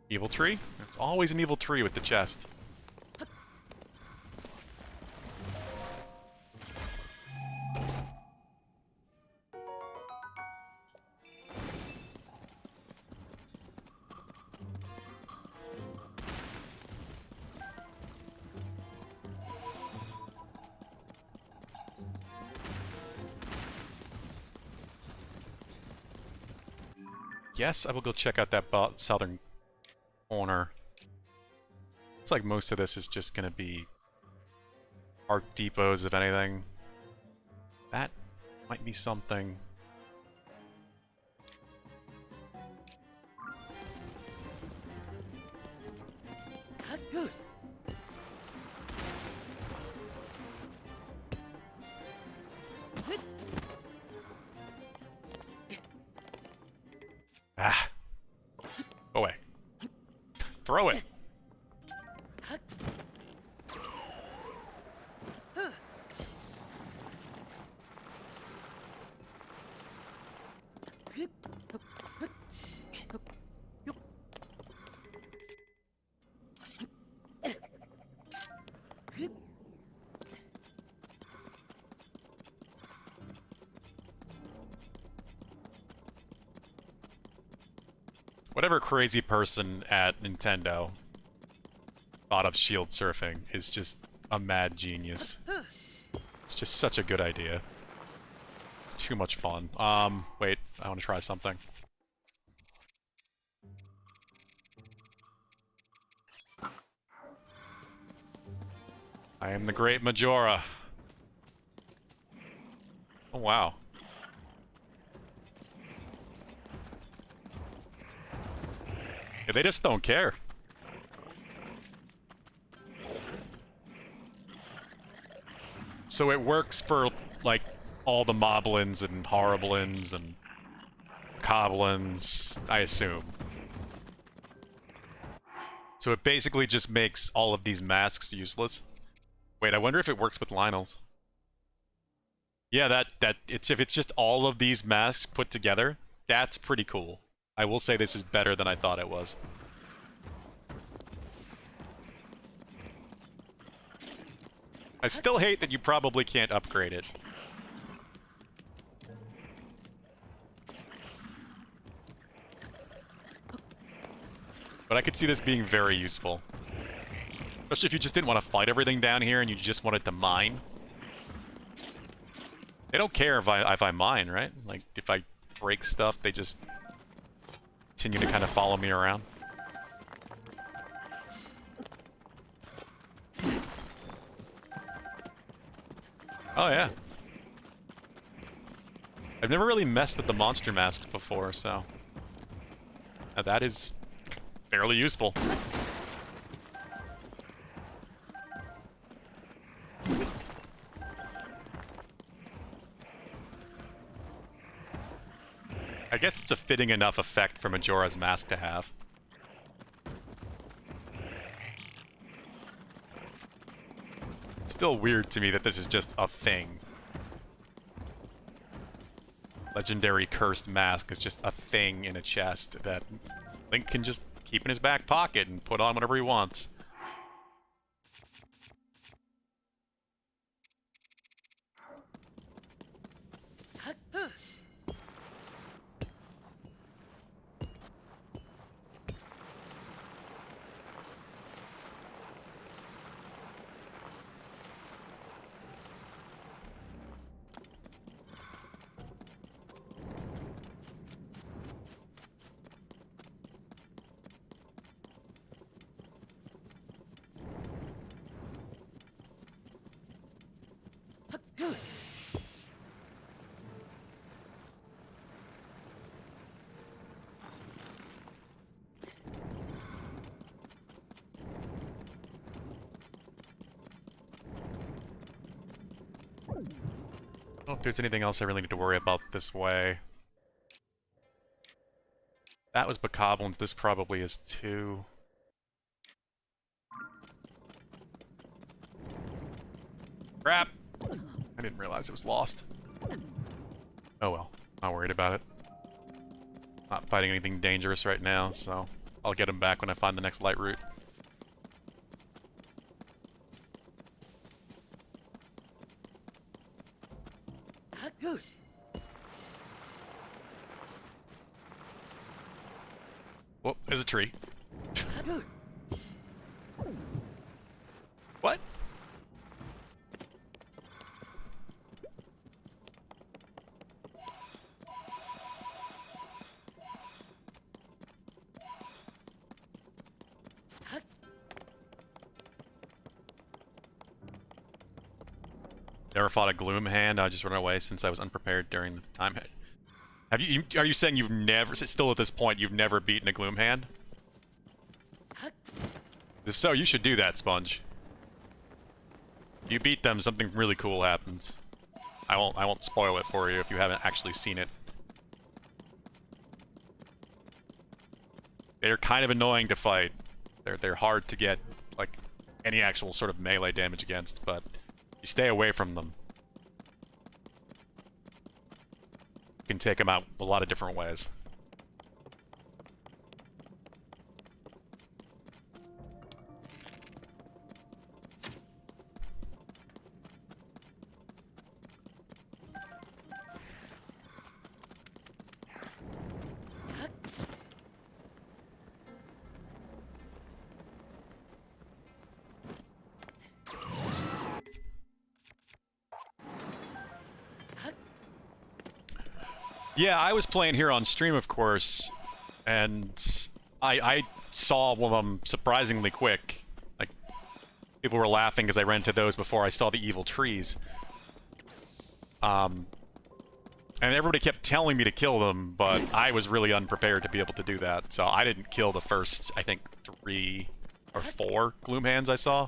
Speaker 1: Evil tree? It's always an evil tree with the chest. Yes, I will go check out that southern corner. Looks like most of this is just going to be art depots, if anything. That might be something. Ah. Go away. Throw it. Whatever crazy person at Nintendo thought of shield surfing is just a mad genius. It's just such a good idea. It's too much fun. Wait, I want to try something. I am the great Majora. Oh, wow. Yeah, they just don't care. So it works for, like, all the Moblins and Horriblins and Coblins, I assume. So it basically just makes all of these masks useless. Wait, I wonder if it works with Lionel's. Yeah, if it's just all of these masks put together, that's pretty cool. I will say this is better than I thought it was. I still hate that you probably can't upgrade it. But I could see this being very useful. Especially if you just didn't want to fight everything down here and you just wanted to mine. They don't care if I mine, right? Like, if I break stuff, they just continue to kind of follow me around. Oh, yeah. I've never really messed with the monster mask before, so... that is fairly useful. I guess it's a fitting enough effect for Majora's Mask to have. Still weird to me that this is just a thing. Legendary Cursed Mask is just a thing in a chest that Link can just keep in his back pocket and put on whenever he wants. I don't know if there's anything else I really need to worry about this way. That was Bokoblins, this probably is too. Crap! I didn't realize it was lost. Oh well, not worried about it. Not fighting anything dangerous right now, so I'll get him back when I find the next light route. Whoa, there's a tree. What? Never fought a Gloom Hand. I just run away since I was unprepared during the time. Have you? Are you saying you've never? Still at this point, you've never beaten a Gloom Hand? If so, you should do that, Sponge. If you beat them, something really cool happens. I won't spoil it for you if you haven't actually seen it. they're kind of annoying to fight. They're hard to get, like, any actual sort of melee damage against, but you stay away from them. You can take them out a lot of different ways. Yeah, I was playing here on stream, of course, and I saw one of them surprisingly quick. Like, people were laughing because I ran to those before I saw the evil trees. And everybody kept telling me to kill them, but I was really unprepared to be able to do that. So I didn't kill the first, I think, 3 or 4 Gloomhands I saw.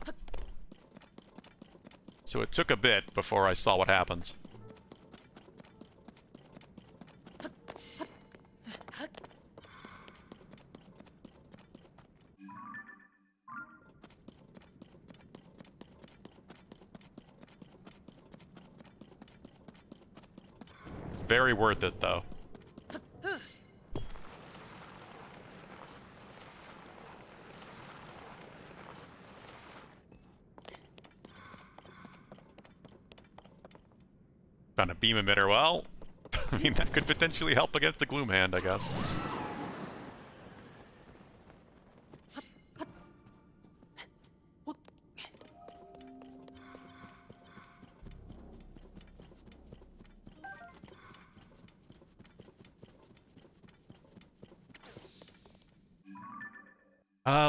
Speaker 1: So it took a bit before I saw what happens. Very worth it, though. Found a beam emitter. Well, I mean, that could potentially help against the Gloomhand, I guess.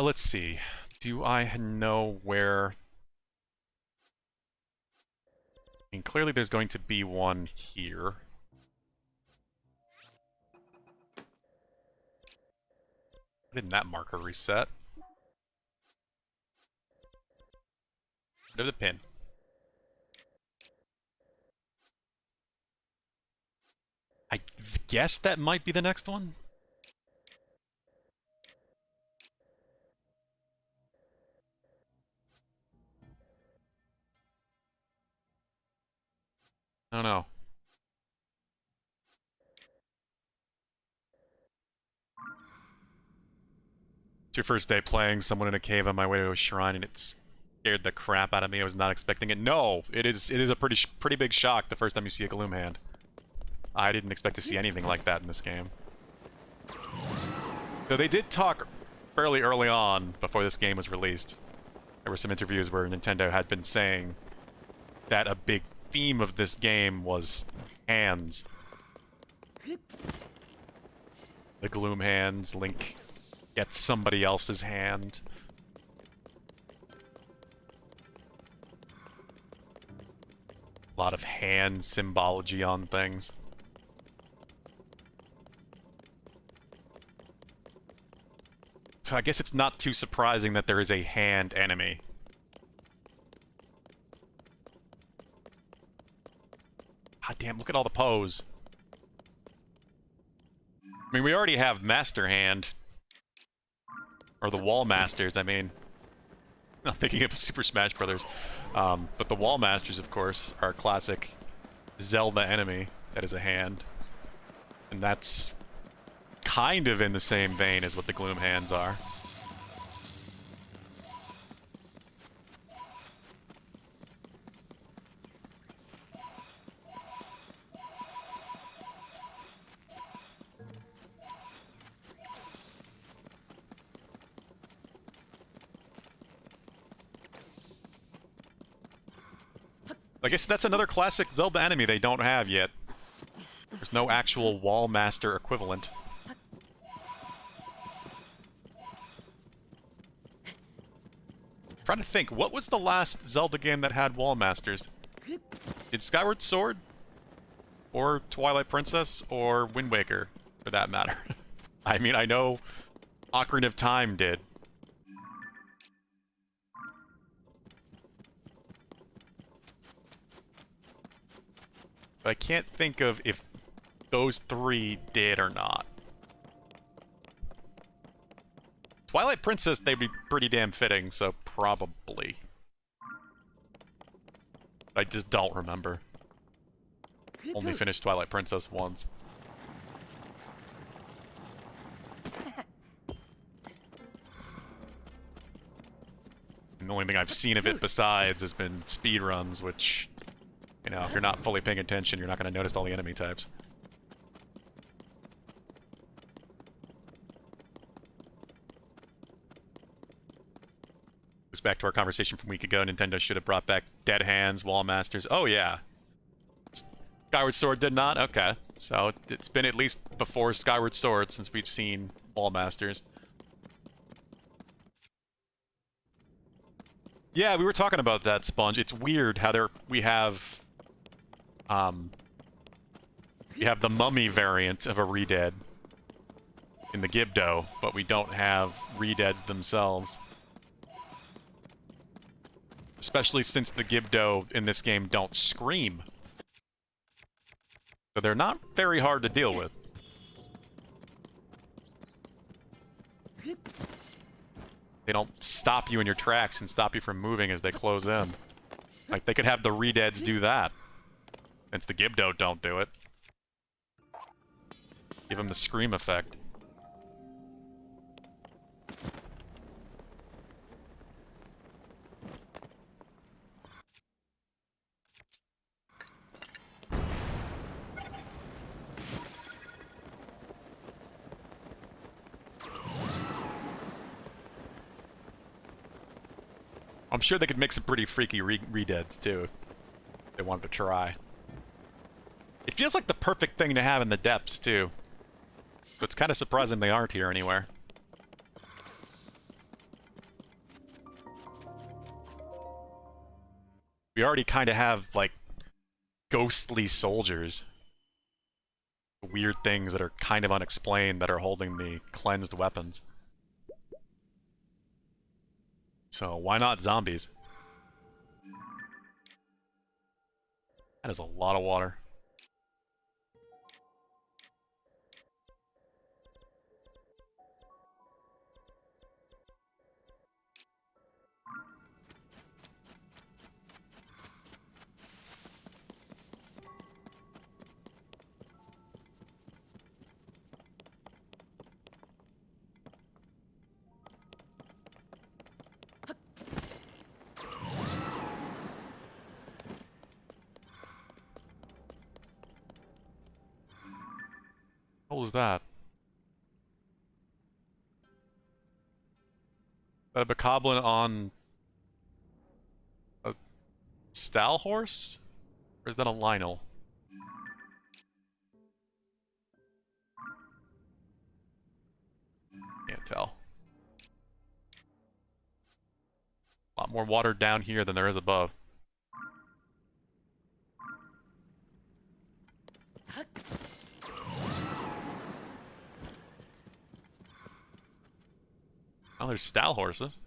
Speaker 1: Let's see. Do I know where... I mean, clearly there's going to be one here. Why didn't that marker reset? There's the pin. I guess that might be the next one? I don't know. It's your first day playing someone in a cave on my way to a shrine, and it scared the crap out of me. I was not expecting it. No, it is a pretty big shock the first time you see a Gloomhand. I didn't expect to see anything like that in this game. So they did talk fairly early on, before this game was released. There were some interviews where Nintendo had been saying that a big theme of this game was hands. The Gloomhands, Link gets somebody else's hand. A lot of hand symbology on things. So I guess it's not too surprising that there is a hand enemy. God damn, look at all the pose. I mean, we already have Master Hand. Or the Wall Masters, I mean. I'm thinking of Super Smash Brothers. But the Wall Masters, of course, are a classic Zelda enemy that is a hand. And that's kind of in the same vein as what the Gloomhands are. I guess that's another classic Zelda enemy they don't have yet. There's no actual Wall Master equivalent. I'm trying to think, what was the last Zelda game that had Wall Masters? Did Skyward Sword? Or Twilight Princess? Or Wind Waker, for that matter? I mean, I know Ocarina of Time did. But I can't think of if those 3 did or not. Twilight Princess, they'd be pretty damn fitting, so probably. I just don't remember. Only finished Twilight Princess once. And the only thing I've seen of it besides has been speedruns, which, you know, if you're not fully paying attention, you're not going to notice all the enemy types. Goes back to our conversation from a week ago. Nintendo should have brought back Dead Hands, Wall Masters. Oh, yeah. Skyward Sword did not? Okay. So it's been at least before Skyward Sword since we've seen Wall Masters. Yeah, we were talking about that, Sponge. It's weird how we have the Mummy variant of a Redead in the Gibdo, but we don't have Redeads themselves. Especially since the Gibdo in this game don't scream. So they're not very hard to deal with. They don't stop you in your tracks and stop you from moving as they close in. Like, they could have the Redeads do that. Since the Gibdo don't do it. Give them the scream effect. I'm sure they could make some pretty freaky Redeads, too. If they wanted to try. It feels like the perfect thing to have in the depths, too. So it's kind of surprising they aren't here anywhere. We already kind of have, like, ghostly soldiers. Weird things that are kind of unexplained that are holding the cleansed weapons. So why not zombies? That is a lot of water. What was that? Is that a bokoblin on a Stal horse? Or is that a Lionel? Can't tell. A lot more water down here than there is above. Oh, there's Stal horses.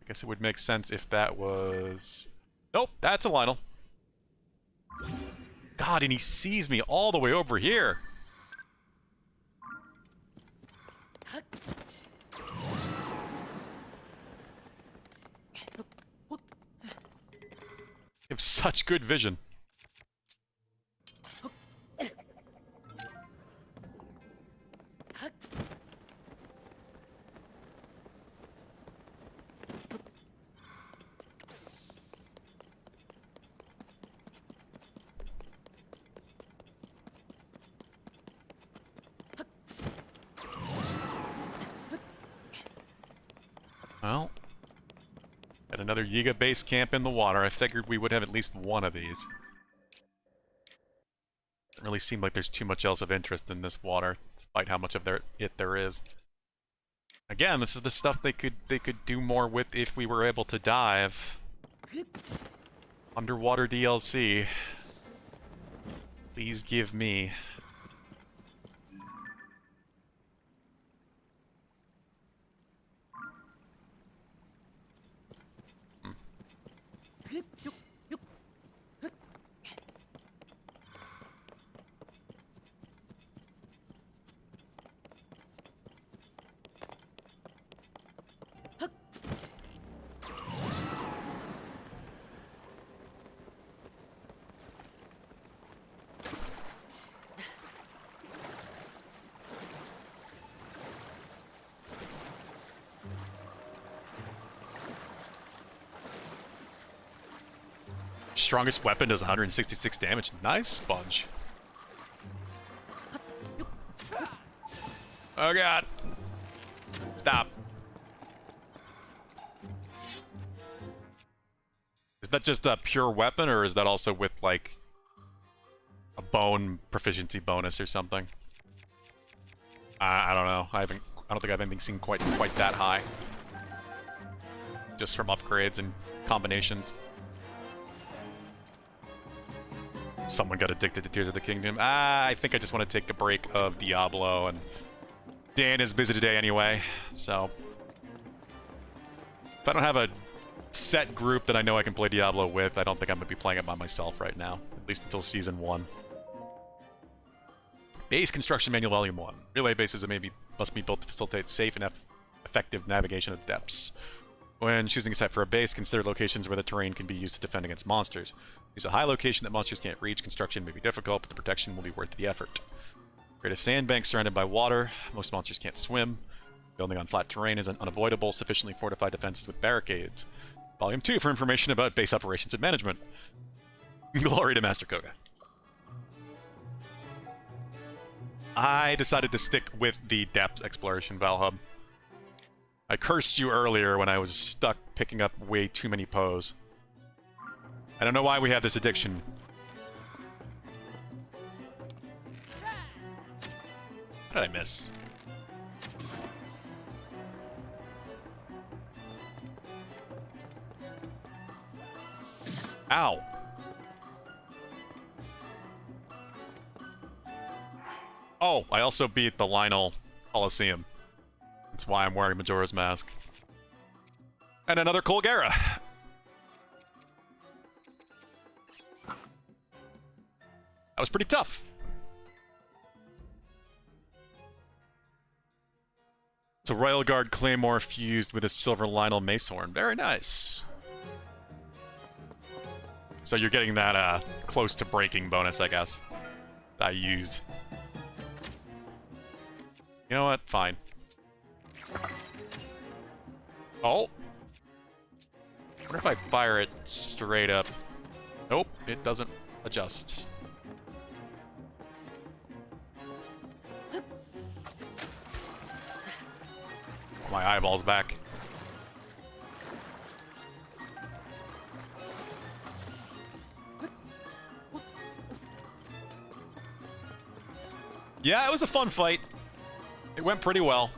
Speaker 1: I guess it would make sense if that was... Nope, that's a Lionel. God, and he sees me all the way over here. You have such good vision. Well, got another Yiga base camp in the water. I figured we would have at least one of these. Doesn't really seem like there's too much else of interest in this water, despite how much of it there is. Again, this is the stuff they could do more with if we were able to dive. Underwater DLC. Please give me. Strongest weapon does 166 damage. Nice, Sponge. Oh god. Stop. Is that just a pure weapon, or is that also with, like, a bone proficiency bonus or something? I don't know. I don't think I've anything seen quite that high. Just from upgrades and combinations. Someone got addicted to Tears of the Kingdom. I think I just want to take a break of Diablo, and Dan is busy today anyway, so if I don't have a set group that I know I can play Diablo with, I don't think I'm going to be playing it by myself right now, at least until Season 1. Base Construction Manual Volume 1. Relay bases must be built to facilitate safe and effective navigation of the depths. When choosing a site for a base, consider locations where the terrain can be used to defend against monsters. Use a high location that monsters can't reach. Construction may be difficult, but the protection will be worth the effort. Create a sandbank surrounded by water. Most monsters can't swim. Building on flat terrain is unavoidable. Sufficiently fortified defenses with barricades. Volume 2 for information about base operations and management. Glory to Master Koga. I decided to stick with the depth exploration Valhub. I cursed you earlier when I was stuck picking up way too many Poes. I don't know why we have this addiction. How did I miss? Ow. Oh, I also beat the Lionel Coliseum. That's why I'm wearing Majora's Mask. And another Colgera. That was pretty tough. It's a Royal Guard Claymore fused with a Silver Lionel Macehorn. Very nice. So you're getting that close to breaking bonus, I guess, that I used. You know what? Fine. Oh. I wonder if I fire it straight up. Nope, it doesn't adjust. My eyeball's back. Yeah, it was a fun fight. It went pretty well.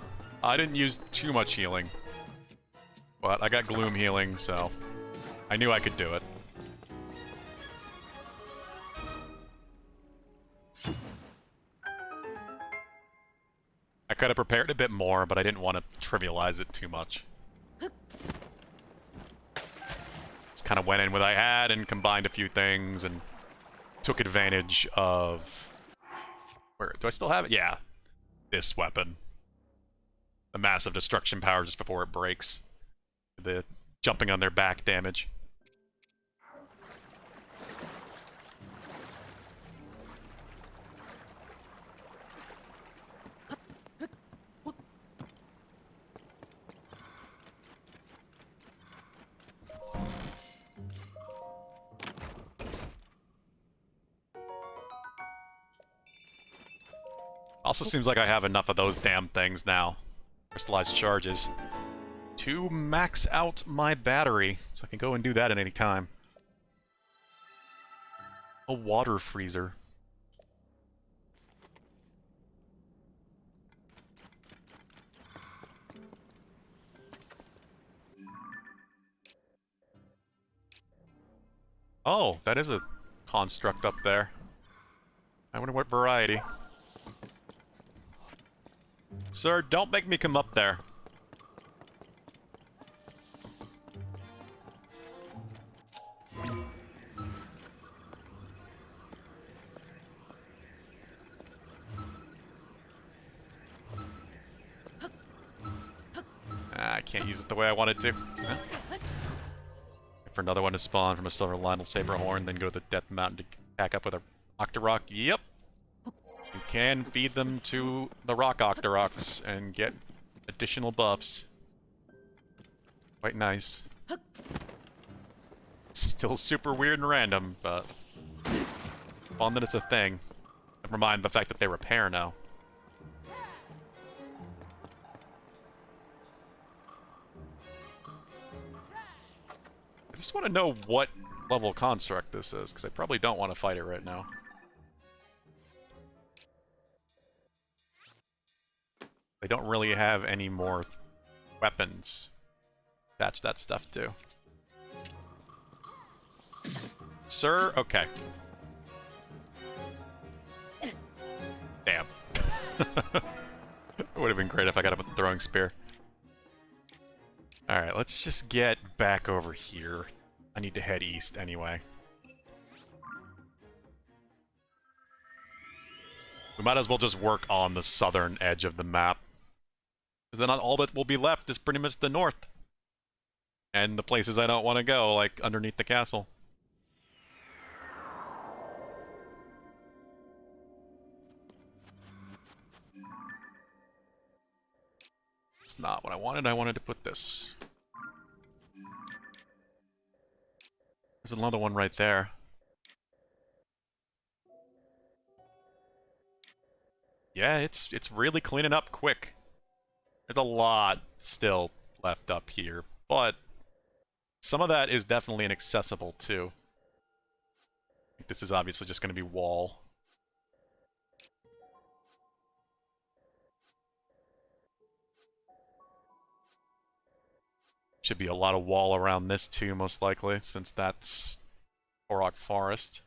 Speaker 1: I didn't use too much healing. But I got Gloom healing, so I knew I could do it. I could have prepared a bit more, but I didn't want to trivialize it too much. Just kind of went in with what I had and combined a few things and took advantage of... Where? Do I still have it? Yeah. This weapon. The massive destruction power just before it breaks. The jumping on their back damage. Also seems like I have enough of those damn things now. Crystallized charges. To max out my battery, so I can go and do that at any time. A water freezer. Oh, that is a construct up there. I wonder what variety. Sir, don't make me come up there. I can't use it the way I wanted to. Huh? Wait for another one to spawn from a Silver Lionel Saber Horn, then go to the Death Mountain to back up with a Octorok. Yep. You can feed them to the Rock Octoroks and get additional buffs. Quite nice. Still super weird and random, but fun that it's a thing. Never mind the fact that they repair now. I just want to know what level construct this is, because I probably don't want to fight it right now. They don't really have any more weapons. Attach that stuff to. Sir? Okay. Damn. It would have been great if I got him with the throwing spear. Alright, let's just get back over here. I need to head east anyway. We might as well just work on the southern edge of the map. Because then all that will be left is pretty much the north. And the places I don't want to go, like underneath the castle. It's not what I wanted. I wanted to put this. There's another one right there. Yeah, it's really cleaning up quick. There's a lot still left up here, but some of that is definitely inaccessible too. This is obviously just going to be wall. Should be a lot of wall around this too, most likely, since that's Korok Forest.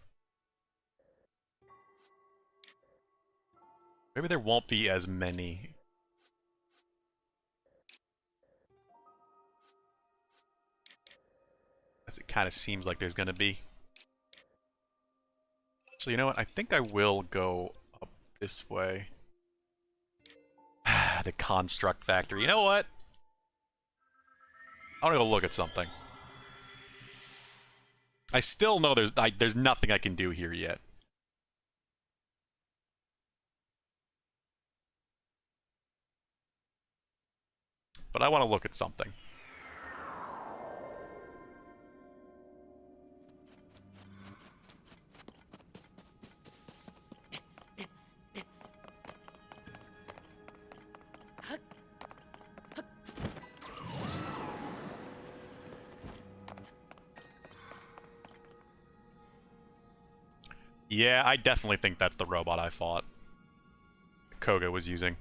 Speaker 1: Maybe there won't be as many. As it kind of seems like there's going to be. So you know what? I think I will go up this way. The Construct Factory. You know what? I want to go look at something. I still know there's nothing I can do here yet. But I want to look at something. Yeah, I definitely think that's the robot I fought. Koga was using.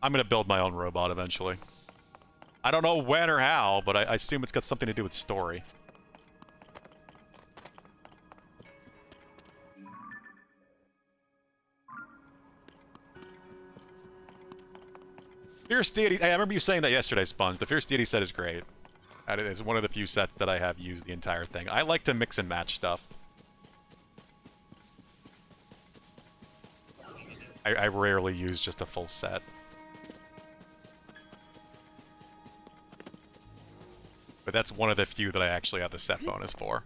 Speaker 1: I'm gonna build my own robot eventually. I don't know when or how, but I assume it's got something to do with story. Fierce Deity, hey, I remember you saying that yesterday, Sponge. The Fierce Deity set is great. That is one of the few sets that I have used the entire thing. I like to mix and match stuff. I rarely use just a full set. But that's one of the few that I actually have the set bonus for.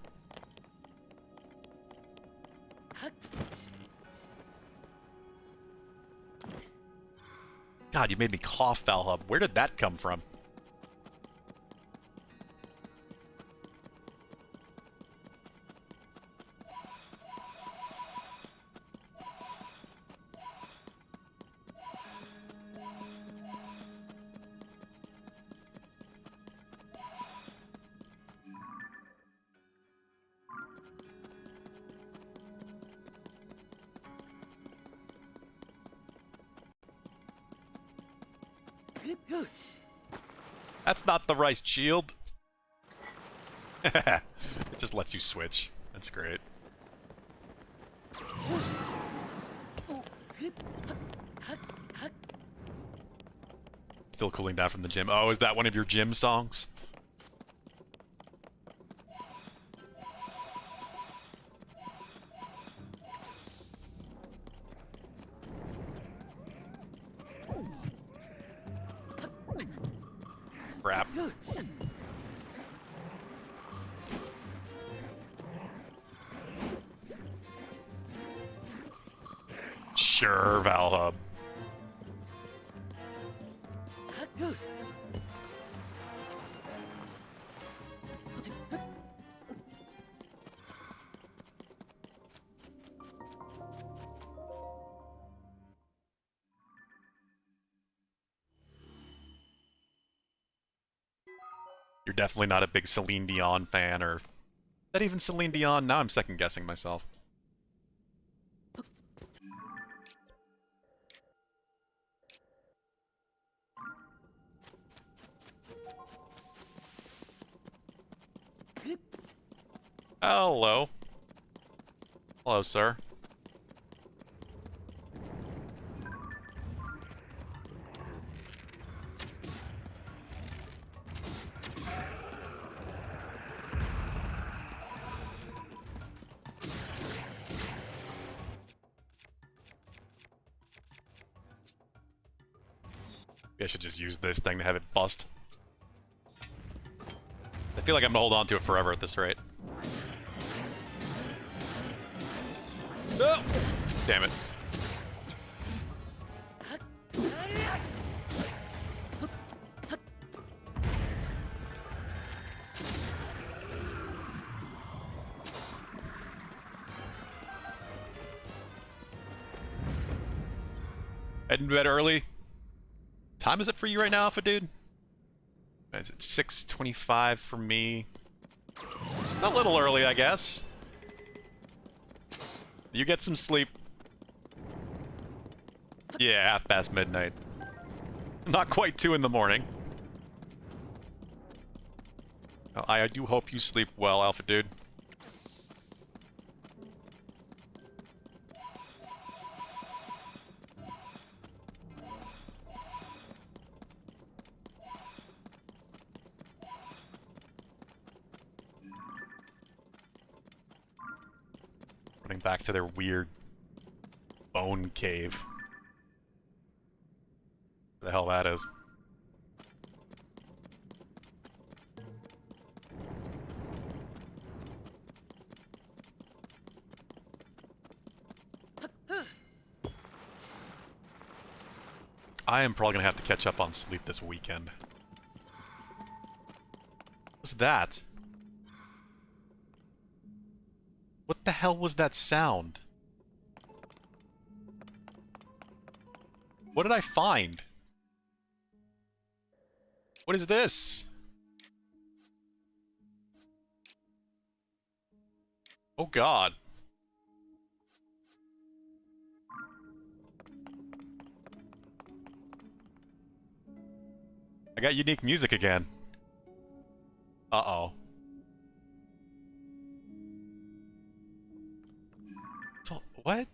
Speaker 1: God, you made me cough, Valhub. Where did that come from? That's not the right shield. It just lets you switch. That's great. Still cooling down from the gym. Oh, is that one of your gym songs? Crap. Sure, Valhub. You're definitely not a big Celine Dion fan, or... Is that even Celine Dion? Now I'm second-guessing myself. Hello. Hello, sir. Maybe I should just use this thing to have it bust. I feel like I'm gonna hold on to it forever at this rate. Oh! Damn it. Heading to bed early. Time is it for you right now, Alpha Dude? Is it 6:25 for me? It's a little early, I guess. You get some sleep. Yeah, midnight. Not quite 2 in the morning. I do hope you sleep well, Alpha Dude. Running back to their weird bone cave. What the hell that is. I am probably gonna have to catch up on sleep this weekend. What's that? What the hell was that sound? What did I find? What is this? Oh God. I got unique music again. Uh-oh. So, what?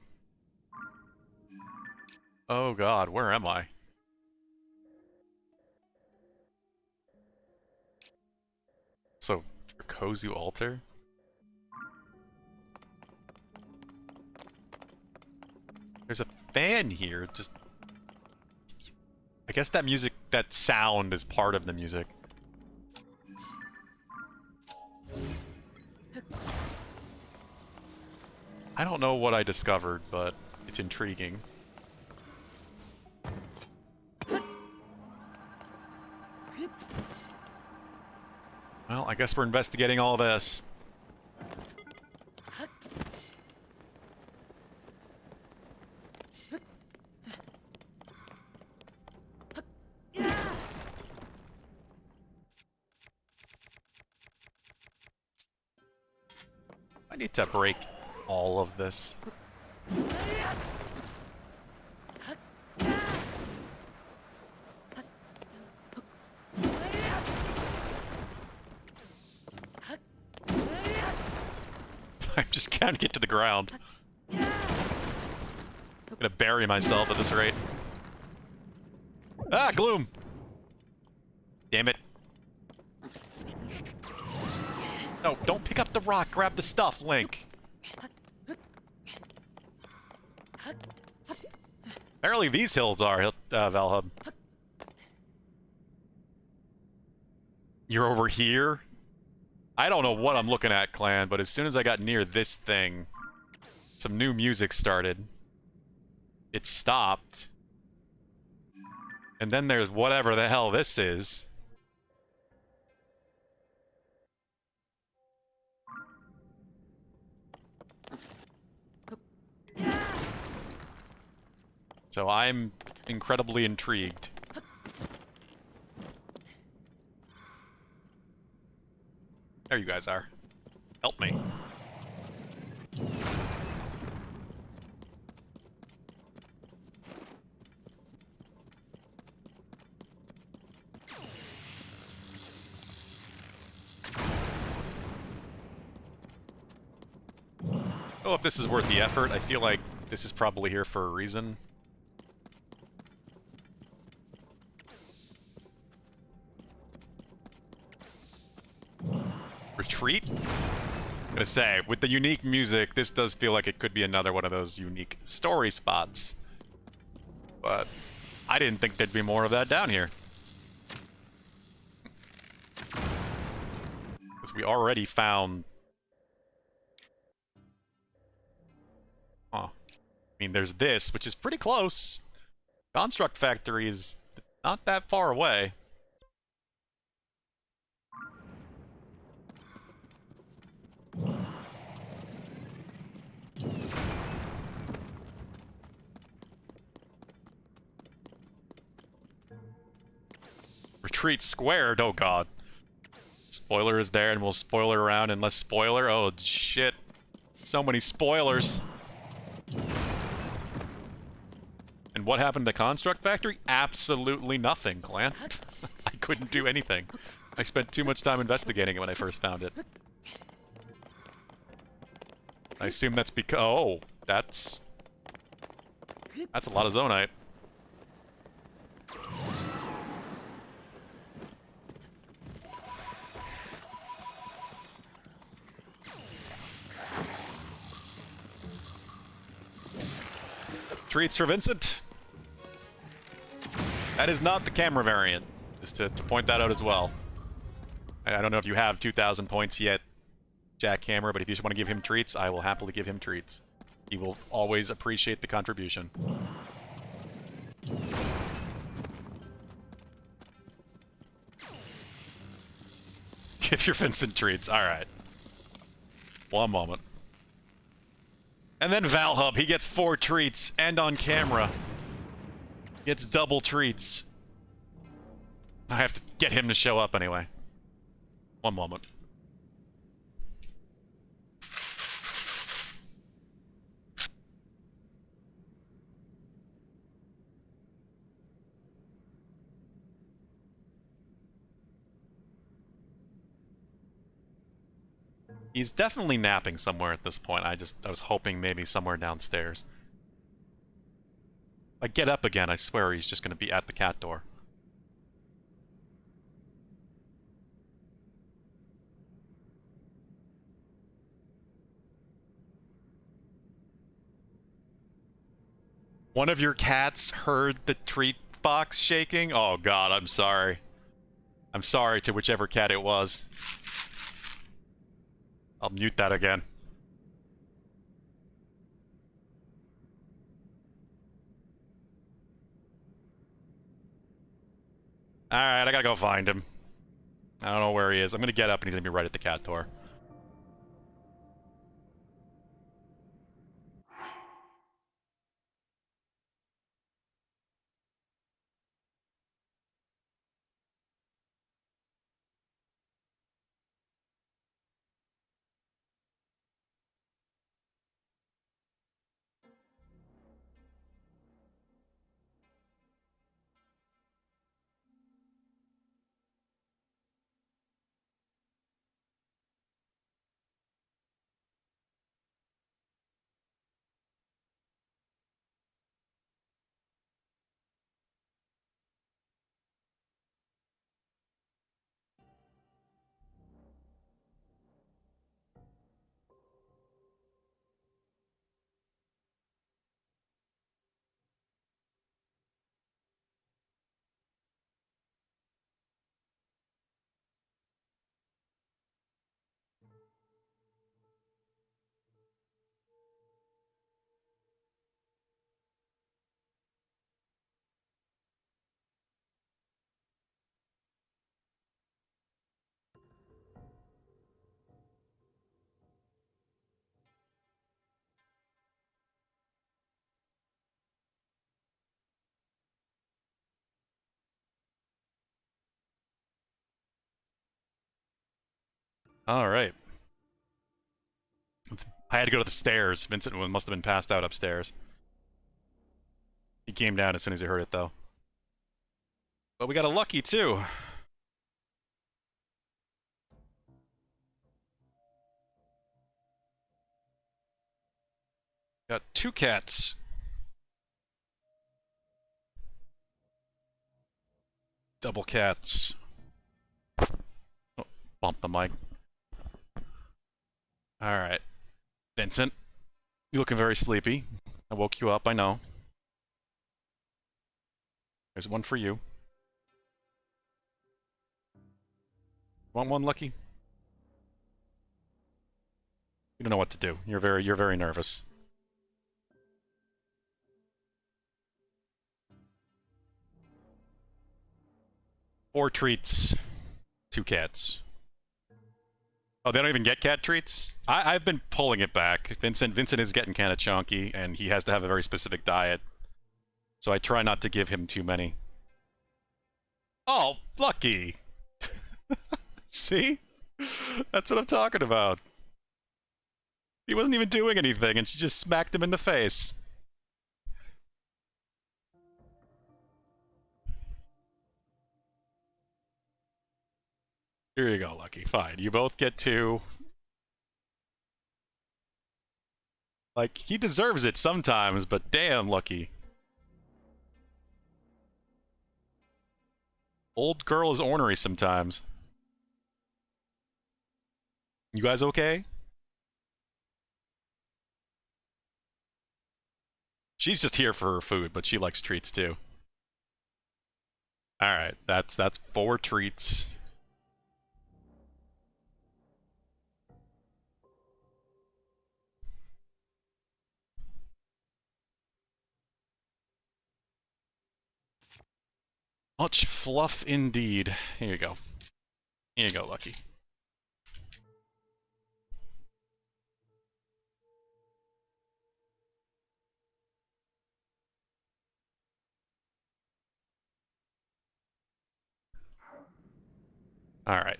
Speaker 1: Oh God, where am I? So, Kozu altar? There's a fan here, just... I guess that music, that sound is part of the music. I don't know what I discovered, but it's intriguing. Well, I guess we're investigating all this. I need to break all of this. I'm just trying to get to the ground. I'm gonna bury myself at this rate. Ah, gloom! Damn it. No, don't pick up the rock, grab the stuff, Link. Apparently these hills are, Valhub. You're over here? I don't know what I'm looking at, clan, but as soon as I got near this thing, some new music started. It stopped. And then there's whatever the hell this is. So I'm incredibly intrigued. There you guys are. Help me. Oh, if this is worth the effort, I feel like this is probably here for a reason. Retreat? I'm gonna say, with the unique music, this does feel like it could be another one of those unique story spots. But I didn't think there'd be more of that down here. Because we already found... Huh. I mean, there's this, which is pretty close. Construct Factory is not that far away. Retreat squared, oh god. Spoiler is there, and we'll spoiler around, and less spoiler. Oh, shit. So many spoilers. And what happened to the Construct Factory? Absolutely nothing, Clan. I couldn't do anything. I spent too much time investigating it when I first found it. I assume that's because... Oh, that's a lot of Zonite. Treats for Vincent. That is not the camera variant. Just to point that out as well. I don't know if you have 2,000 points yet, Jackhammer, but if you just want to give him treats, I will happily give him treats. He will always appreciate the contribution. Give your Vincent treats. Alright. One moment. And then Valhub, he gets 4 treats, and on camera. Gets double treats. I have to get him to show up anyway. One moment. He's definitely napping somewhere at this point. I was hoping maybe somewhere downstairs. If I get up again, I swear he's just going to be at the cat door. One of your cats heard the treat box shaking? Oh god, I'm sorry. I'm sorry to whichever cat it was. I'll mute that again. Alright, I gotta go find him. I don't know where he is. I'm gonna get up and he's gonna be right at the cat door. All right. I had to go to the stairs. Vincent must have been passed out upstairs. He came down as soon as he heard it, though. But we got a lucky, too. Got 2 cats. Double cats. Oh, bump the mic. Alright. Vincent, you're looking very sleepy. I woke you up, I know. There's one for you. Want one, Lucky? You don't know what to do. You're very nervous. Four treats. 2 cats. Oh, they don't even get cat treats? I've been pulling it back. Vincent is getting kind of chunky, and he has to have a very specific diet. So I try not to give him too many. Oh, Lucky! See? That's what I'm talking about. He wasn't even doing anything, and she just smacked him in the face. Here you go, Lucky. Fine. You both get 2. Like, he deserves it sometimes, but damn, Lucky. Old girl is ornery sometimes. You guys okay? She's just here for her food, but she likes treats too. Alright, that's 4 treats. Much fluff indeed. Here you go. Here you go, Lucky. Alright.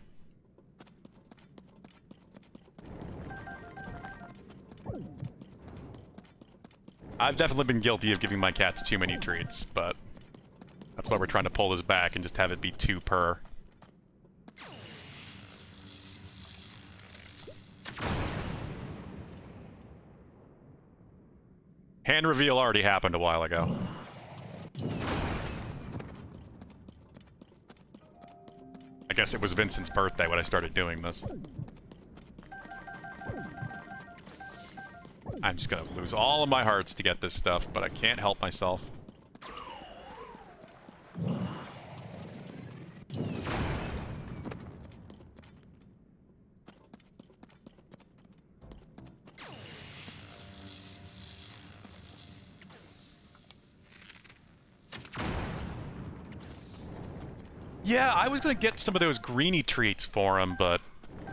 Speaker 1: I've definitely been guilty of giving my cats too many treats, but that's why we're trying to pull this back and just have it be 2 per. Hand reveal already happened a while ago. I guess it was Vincent's birthday when I started doing this. I'm just gonna lose all of my hearts to get this stuff, but I can't help myself. Yeah, I was gonna get some of those greeny treats for him, but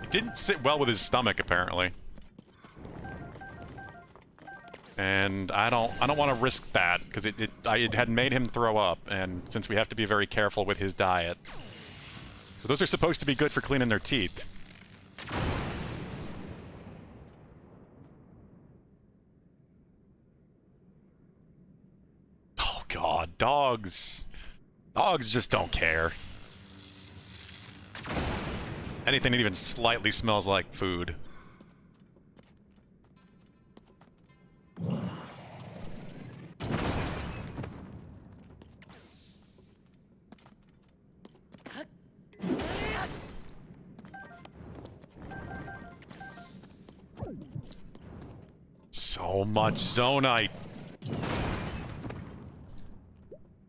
Speaker 1: it didn't sit well with his stomach, apparently. And I don't want to risk that, because it had made him throw up, and since we have to be very careful with his diet. So those are supposed to be good for cleaning their teeth. Oh god, dogs. Dogs just don't care. Anything that even slightly smells like food. So much zonite.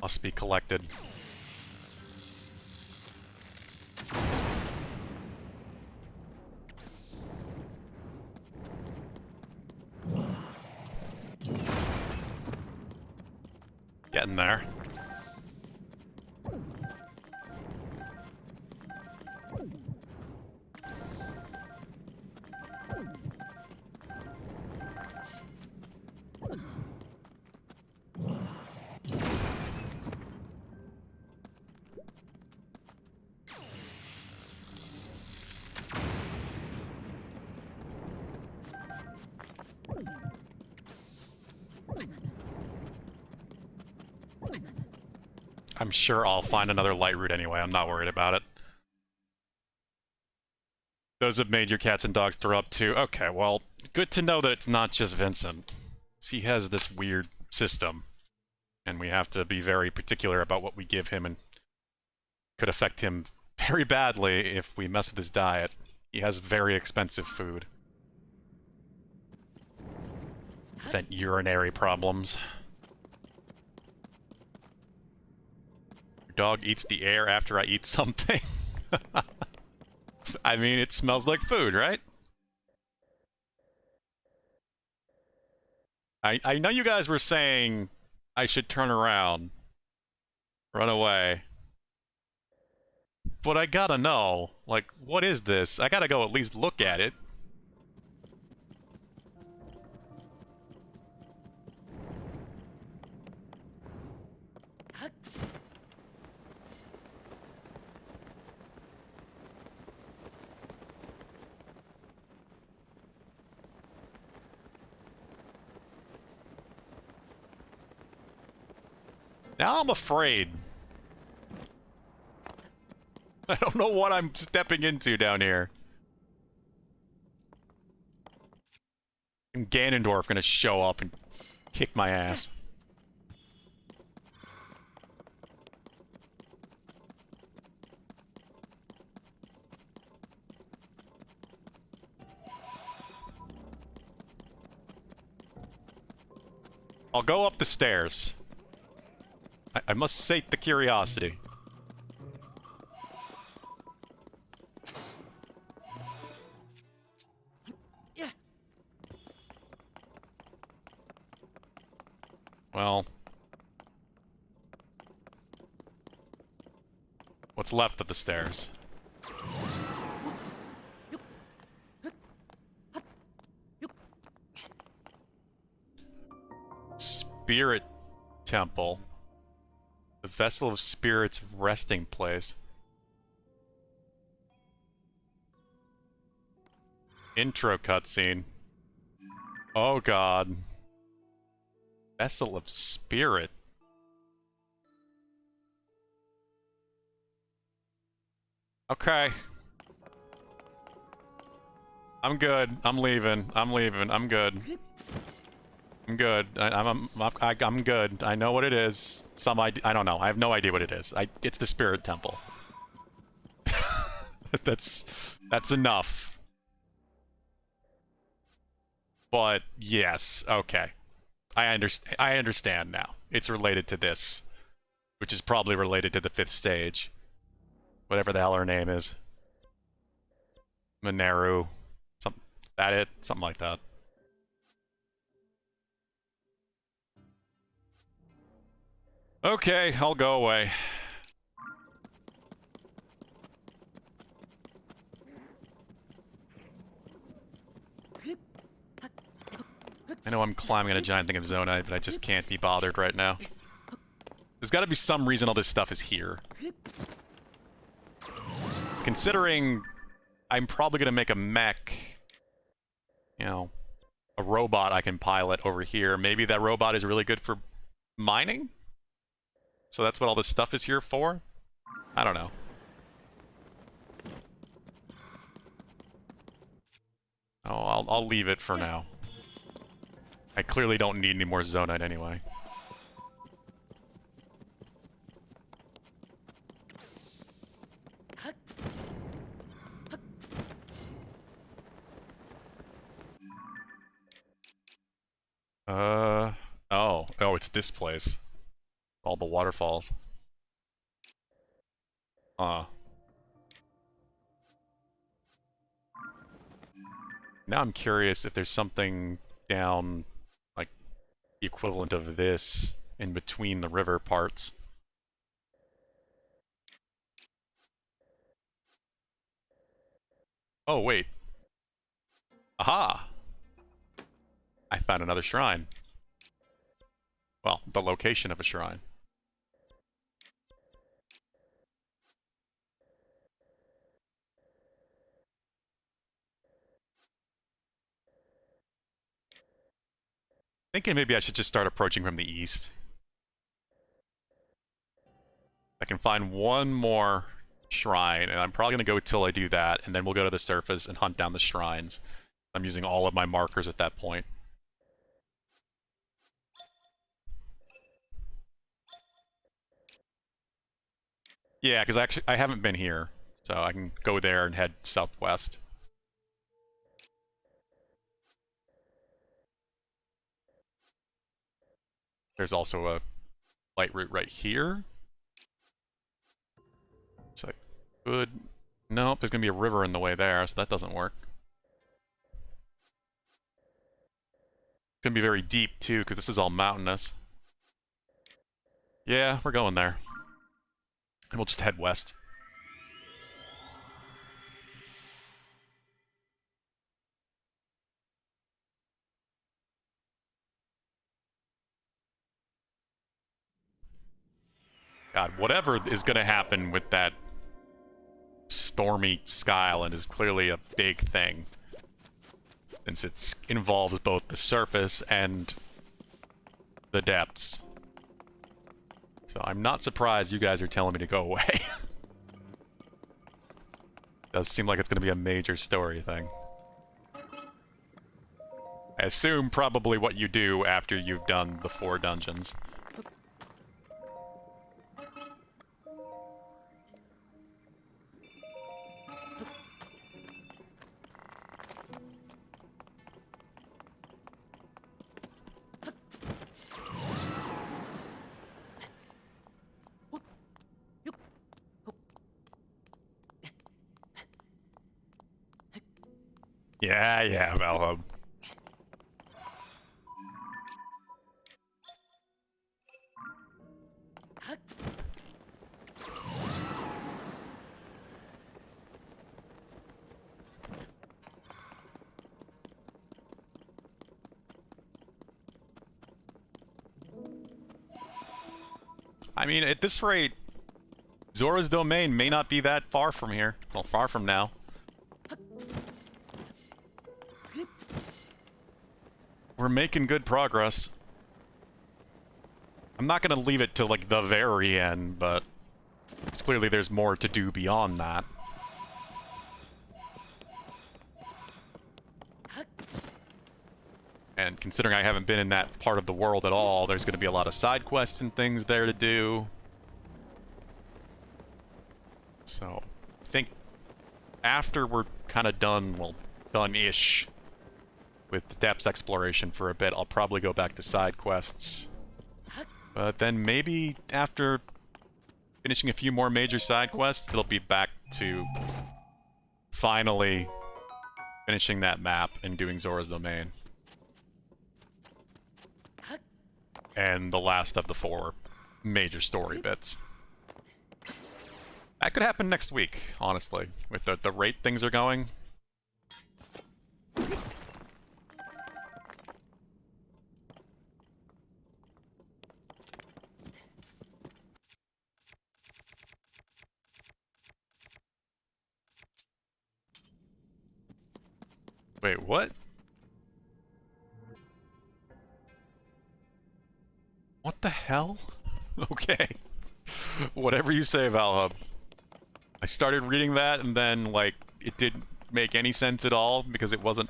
Speaker 1: Must be collected. Getting there. I'm sure I'll find another light route anyway. I'm not worried about it. Those have made your cats and dogs throw up too. Okay, well, good to know that it's not just Vincent. He has this weird system, and we have to be very particular about what we give him, and could affect him very badly if we mess with his diet. He has very expensive food. Prevent urinary problems. Your dog eats the air after I eat something. I mean, it smells like food, right? I know you guys were saying I should turn around, run away. But I gotta know, like, what is this? I gotta go at least look at it. Now I'm afraid. I don't know what I'm stepping into down here. And Ganondorf gonna show up and kick my ass. I'll go up the stairs. I must sate the curiosity. Well, what's left of the stairs? Spirit Temple. The Vessel of Spirits resting place. Intro cutscene. Oh god. Vessel of Spirit. Okay. I'm good. I'm leaving. I'm leaving. I'm good. I'm good. I'm good. I know what it is. I don't know. I have no idea what it is. It's the Spirit Temple. that's enough. But yes, okay. I understand now. It's related to this, which is probably related to the 5th stage. Whatever the hell her name is. Mineru. Is that it? Something like that. Okay, I'll go away. I know I'm climbing on a giant thing of Zonite, but I just can't be bothered right now. There's gotta be some reason all this stuff is here. Considering I'm probably gonna make a mech, you know, a robot I can pilot over here. Maybe that robot is really good for mining? So that's what all this stuff is here for? I don't know. Oh, I'll leave it for now. I clearly don't need any more Zonite anyway. Oh, it's this place. All the waterfalls. Now I'm curious if there's something down, like, the equivalent of this in between the river parts. Oh, wait. Aha! I found another shrine. Well, the location of a shrine. Thinking maybe I should just start approaching from the east. I can find one more shrine, and I'm probably going to go till I do that, and then we'll go to the surface and hunt down the shrines. I'm using all of my markers at that point. Yeah, because actually I haven't been here, so I can go there and head southwest. There's also a light route right here. So good. Nope, there's gonna be a river in the way there, so that doesn't work. It's gonna be very deep too, because this is all mountainous. Yeah, we're going there. And we'll just head west. God, whatever is gonna happen with that stormy sky island is clearly a big thing. Since it involves both the surface and the depths. So I'm not surprised you guys are telling me to go away. Does seem like it's going to be a major story thing. I assume probably what you do after you've done the 4 dungeons. Yeah, Valhub. I mean, at this rate, Zora's Domain may not be that far from here. Well, far from now. We're making good progress. I'm not gonna leave it to, like, the very end, but clearly there's more to do beyond that. And considering I haven't been in that part of the world at all, there's gonna be a lot of side quests and things there to do. So, I think after we're kind of done, well, done-ish with the depths exploration for a bit, I'll probably go back to side quests. But then maybe after finishing a few more major side quests, it'll be back to finally finishing that map and doing Zora's Domain. And the last of the 4 major story bits. That could happen next week, honestly, with the rate things are going. Wait, what? What the hell? Okay. Whatever you say, Valhub. I started reading that and then, like, it didn't make any sense at all because it wasn't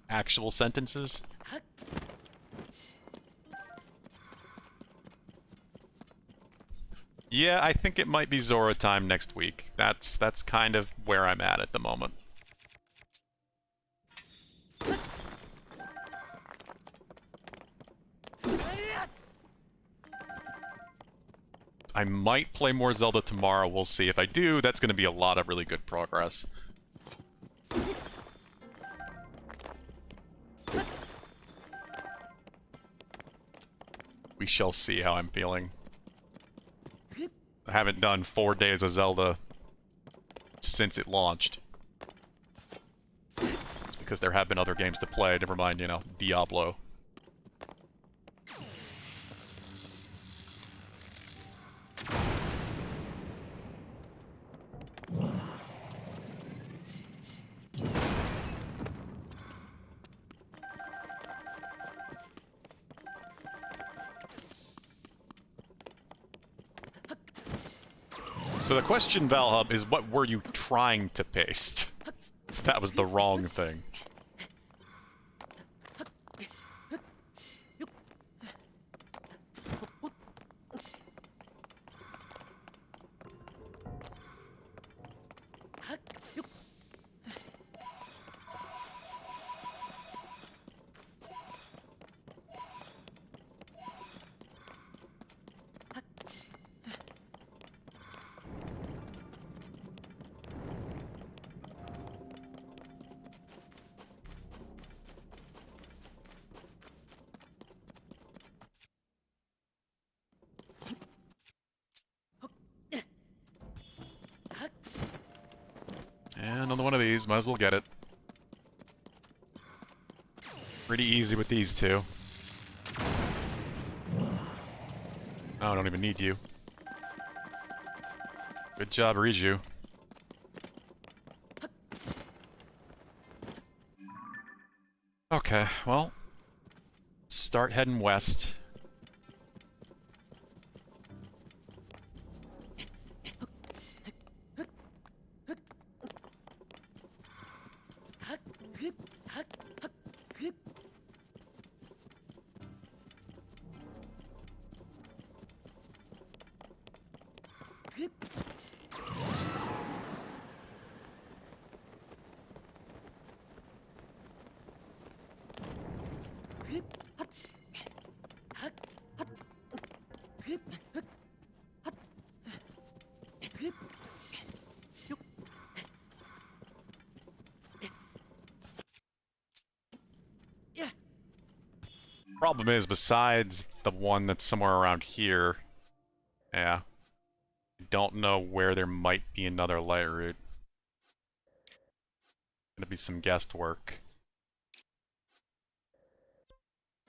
Speaker 1: actual sentences. Yeah, I think it might be Zora time next week. That's kind of where I'm at the moment. I might play more Zelda tomorrow, we'll see. If I do, that's going to be a lot of really good progress. We shall see how I'm feeling. I haven't done 4 days of Zelda since it launched. It's because there have been other games to play, never mind, you know, Diablo. So the question, Valhub, is what were you trying to paste? That was the wrong thing. And another one of these, might as well get it. Pretty easy with these two. Oh, I don't even need you. Good job, Riju. Okay, well, start heading west. Problem is, besides the one that's somewhere around here, yeah, I don't know where there might be another light route. Gonna be some guesswork.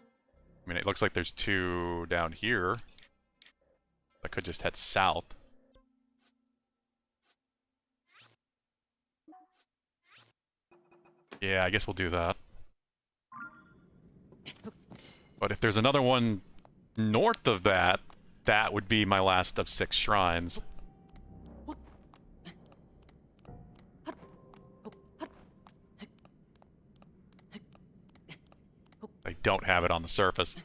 Speaker 1: I mean, it looks like there's two down here. I could just head south. Yeah, I guess we'll do that. But if there's another one north of that, that would be my last of 6 shrines. I don't have it on the surface.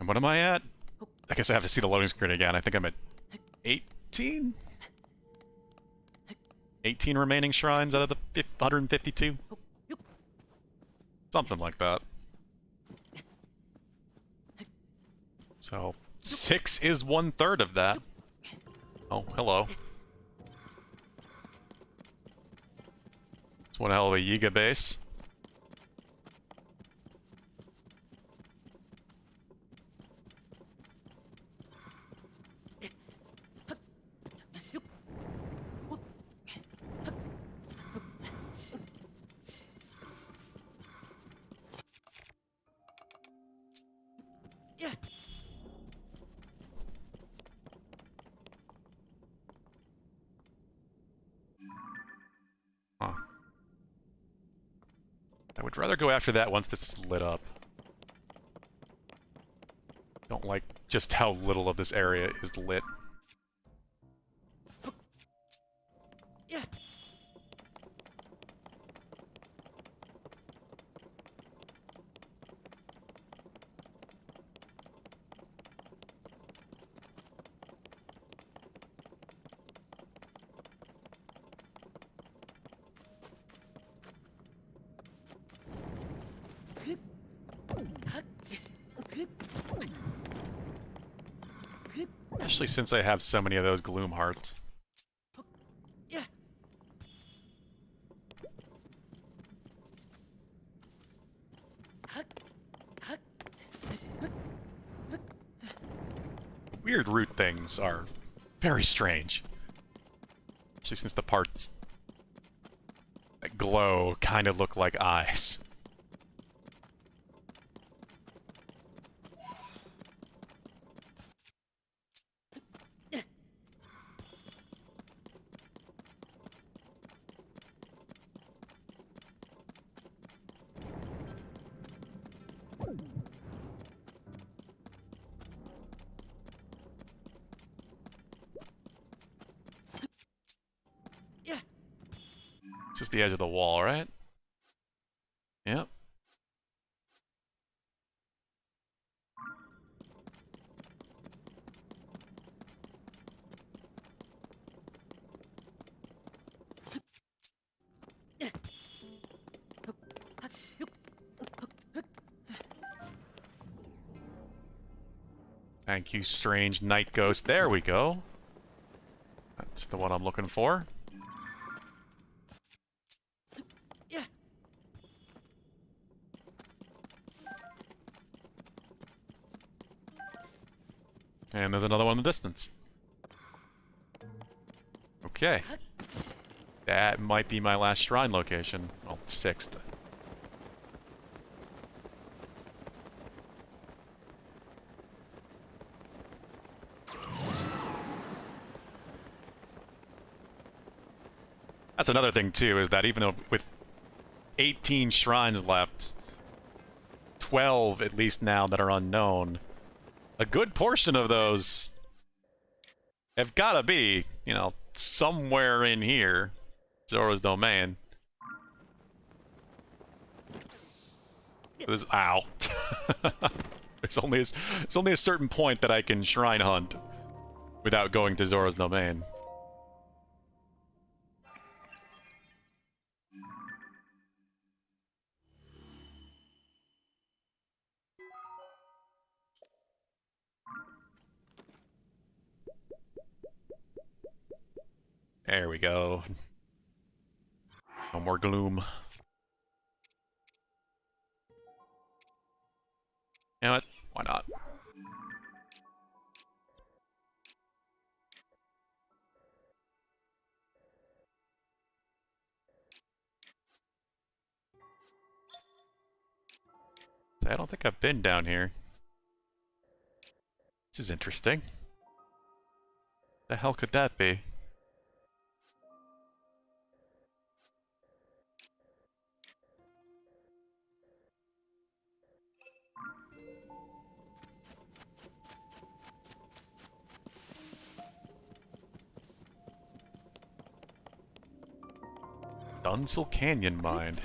Speaker 1: And what am I at? I guess I have to see the loading screen again. I think I'm at 18? 18 remaining shrines out of the 152? Something like that. So, 6 is 1/3 of that. Oh, hello. It's one hell of a Yiga base. Huh. I would rather go after that once this is lit up. Don't like just how little of this area is lit. Especially since I have so many of those gloom hearts. Weird root things are very strange. Especially since the parts that glow kind of look like eyes. Just the edge of the wall, right? Yep. Thank you, strange night ghost. There we go. That's the one I'm looking for. And there's another one in the distance. Okay. That might be my last shrine location. Well, 6th. That's another thing, too, is that even though with 18 shrines left, 12 at least now that are unknown, a good portion of those have gotta be, you know, somewhere in here. Zora's Domain. Ow. It's only a certain point that I can shrine hunt without going to Zora's Domain. There we go. No more gloom. You know what? Why not? I don't think I've been down here. This is interesting. The hell could that be? Dunsel Canyon Mine.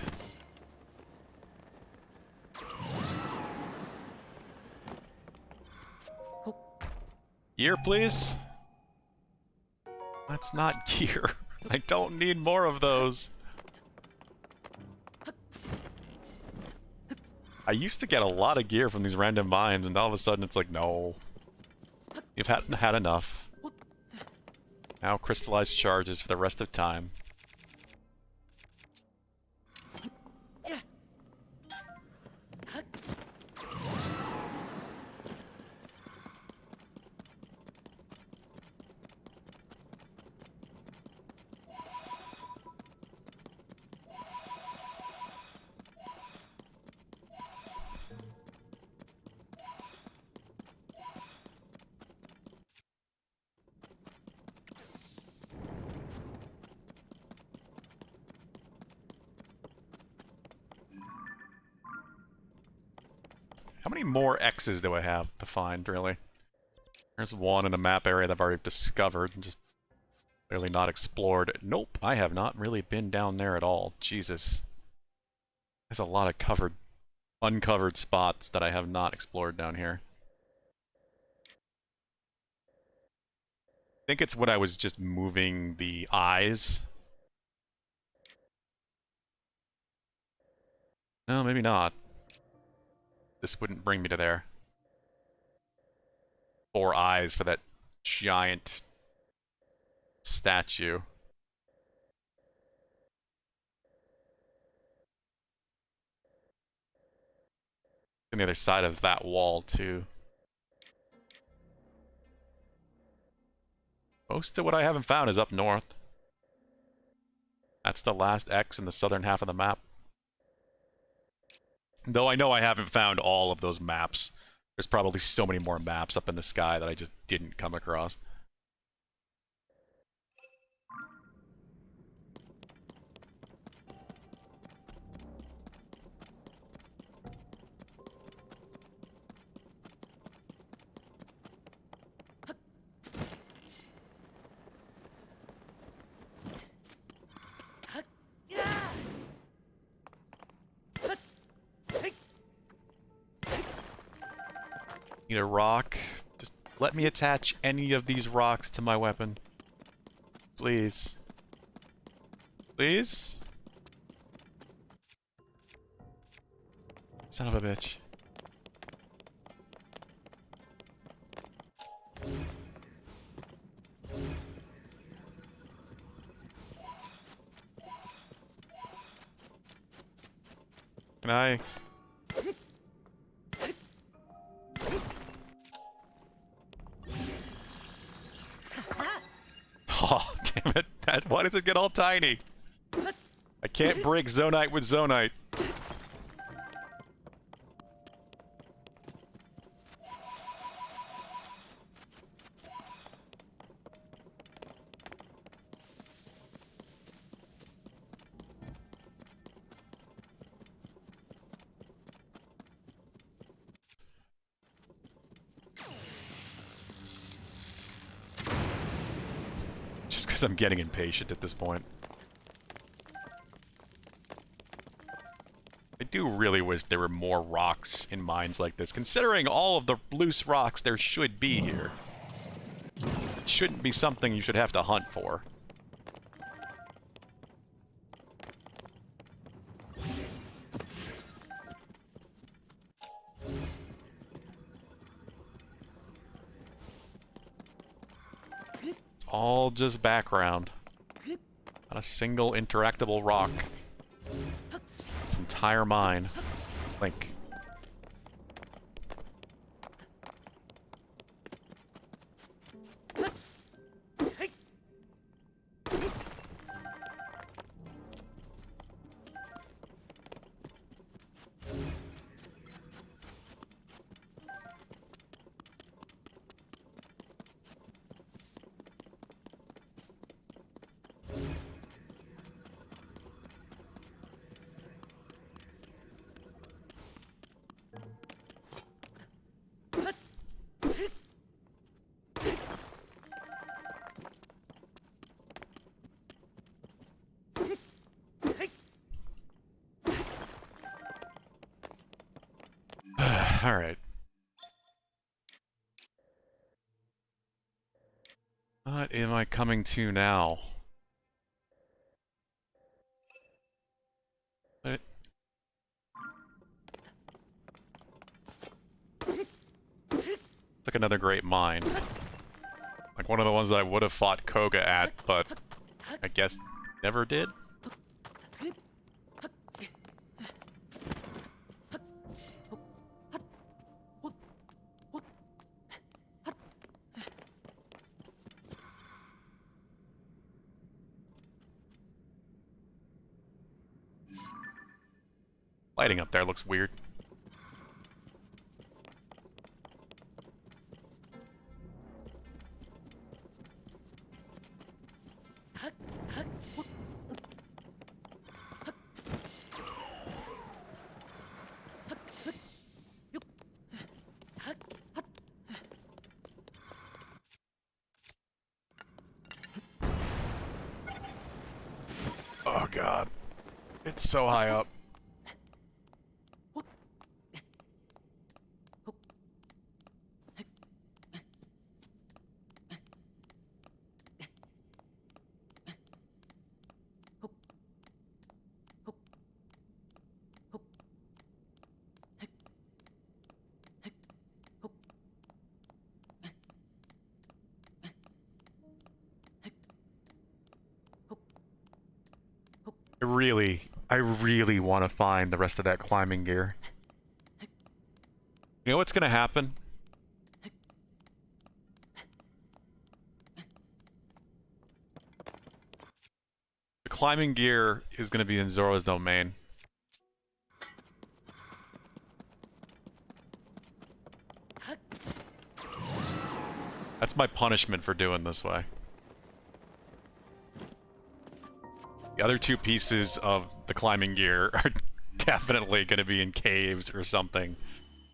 Speaker 1: Gear, please? That's not gear. I don't need more of those. I used to get a lot of gear from these random mines, and all of a sudden it's like, no. You've had enough. Now crystallized charges for the rest of time. How many more X's do I have to find, really? There's one in a map area that I've already discovered and just clearly not explored. Nope, I have not really been down there at all. Jesus. There's a lot of uncovered spots that I have not explored down here. I think it's when I was just moving the eyes. No, maybe not. This wouldn't bring me to there. 4 eyes for that giant statue. On the other side of that wall, too. Most of what I haven't found is up north. That's the last X in the southern half of the map. Though I know I haven't found all of those maps. There's probably so many more maps up in the sky that I just didn't come across. Need a rock. Just let me attach any of these rocks to my weapon. Please. Please? Son of a bitch. Can I? Oh, damn it. Why does it get all tiny? I can't break Zonite with Zonite. Just because I'm getting impatient at this point. I do really wish there were more rocks in mines like this, considering all of the loose rocks there should be here. It shouldn't be something you should have to hunt for. It's all just background. Not a single interactable rock. This entire mine. Link. Alright. What am I coming to now? What? It's like another great mine. Like one of the ones that I would have fought Koga at, but I guess never did? Lighting up there looks weird. Oh god. It's so high up. I really want to find the rest of that climbing gear. You know what's gonna happen? The climbing gear is gonna be in Zora's domain. That's my punishment for doing this way. The other two pieces of the climbing gear are definitely going to be in caves or something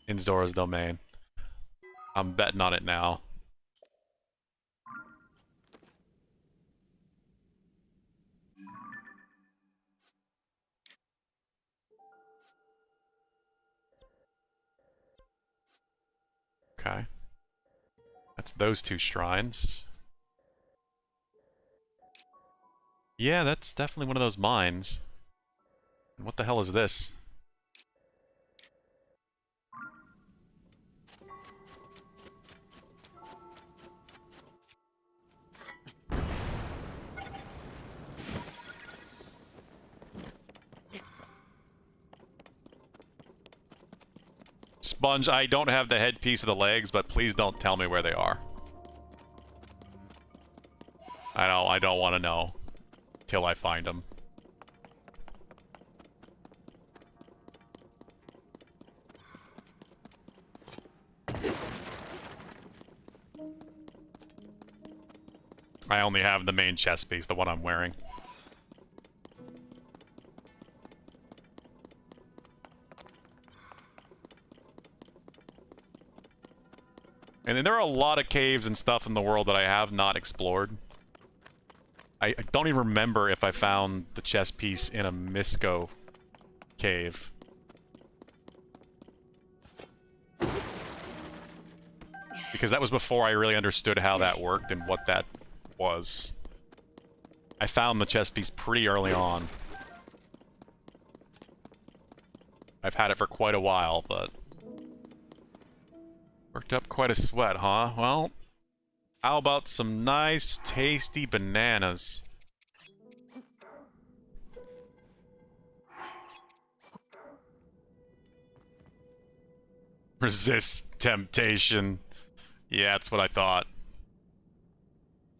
Speaker 1: in Zora's domain. I'm betting on it now. Okay. That's those two shrines. Yeah, that's definitely one of those mines. And what the hell is this? Sponge, I don't have the headpiece of the legs, but please don't tell me where they are. I don't want to know till I find them. I only have the main chest piece, the one I'm wearing. And then there are a lot of caves and stuff in the world that I have not explored. I don't even remember if I found the chest piece in a Misco cave. Because that was before I really understood how that worked and what that was. I found the chest piece pretty early on. I've had it for quite a while, but... worked up quite a sweat, huh? Well, how about some nice, tasty bananas? Resist temptation. Yeah, that's what I thought.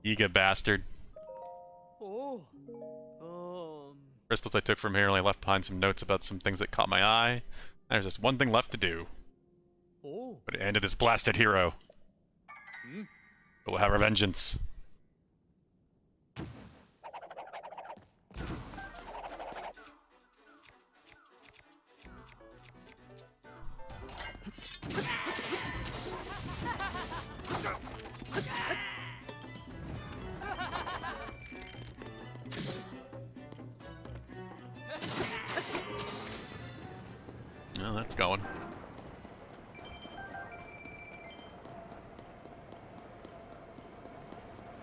Speaker 1: Eaga bastard.
Speaker 2: Oh.
Speaker 1: Crystals I took from here only left behind some notes about some things that caught my eye. There's just one thing left to do.
Speaker 2: Oh.
Speaker 1: But it ended this blasted hero. But we'll have our vengeance. Well, that's going.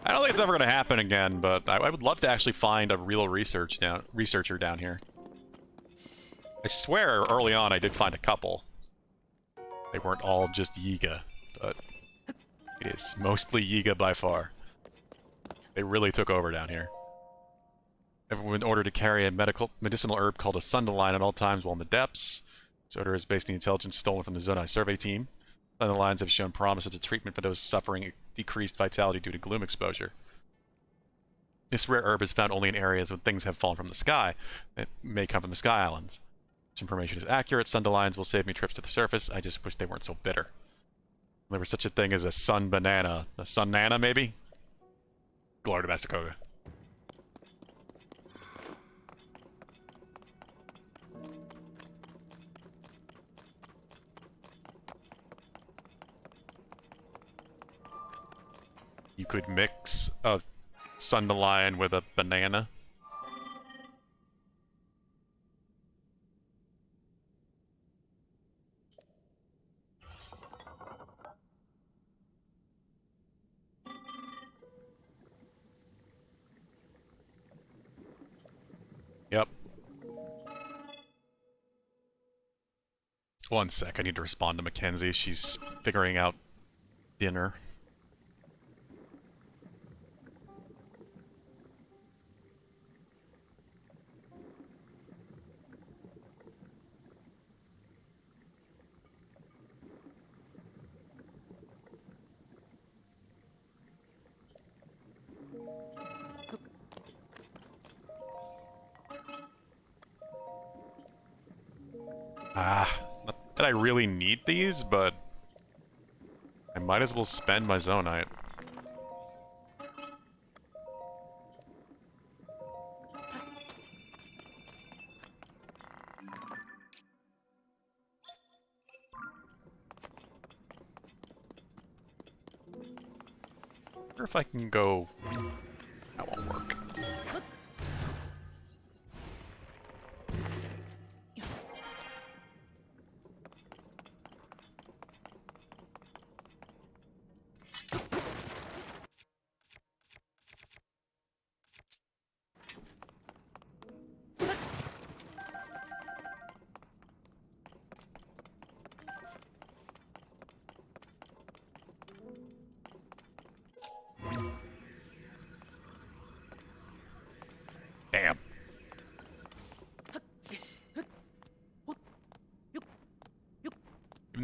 Speaker 1: I don't think it's ever going to happen again, but I would love to actually find a real researcher down here. I swear early on I did find a couple. They weren't all just Yiga, but it is mostly Yiga by far. They really took over down here. Everyone in order to carry a medicinal herb called a sundaline at all times while in the depths. This odor is based on the intelligence stolen from the Zonai survey team. Sundalines have shown promise as a treatment for those suffering decreased vitality due to gloom exposure. This rare herb is found only in areas when things have fallen from the sky. It may come from the Sky Islands. This information is accurate. Sundalines will save me trips to the surface. I just wish they weren't so bitter. There was such a thing as a sun banana. A sun nana, maybe? Glory to Master Koga. You could mix a Sundalion with a banana. Yep. One sec, I need to respond to Mackenzie. She's figuring out dinner. Not that I really need these, but I might as well spend my Zonite. I wonder if I can go... That won't work.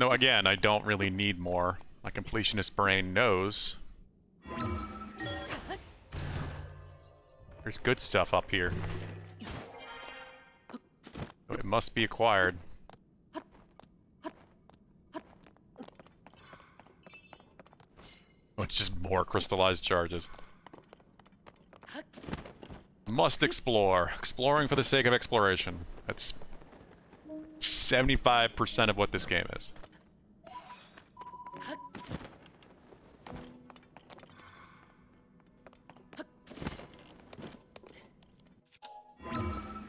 Speaker 1: No, again, I don't really need more. My completionist brain knows. There's good stuff up here. So it must be acquired. Oh, it's just more crystallized charges. Must explore. Exploring for the sake of exploration. That's 75% of what this game is.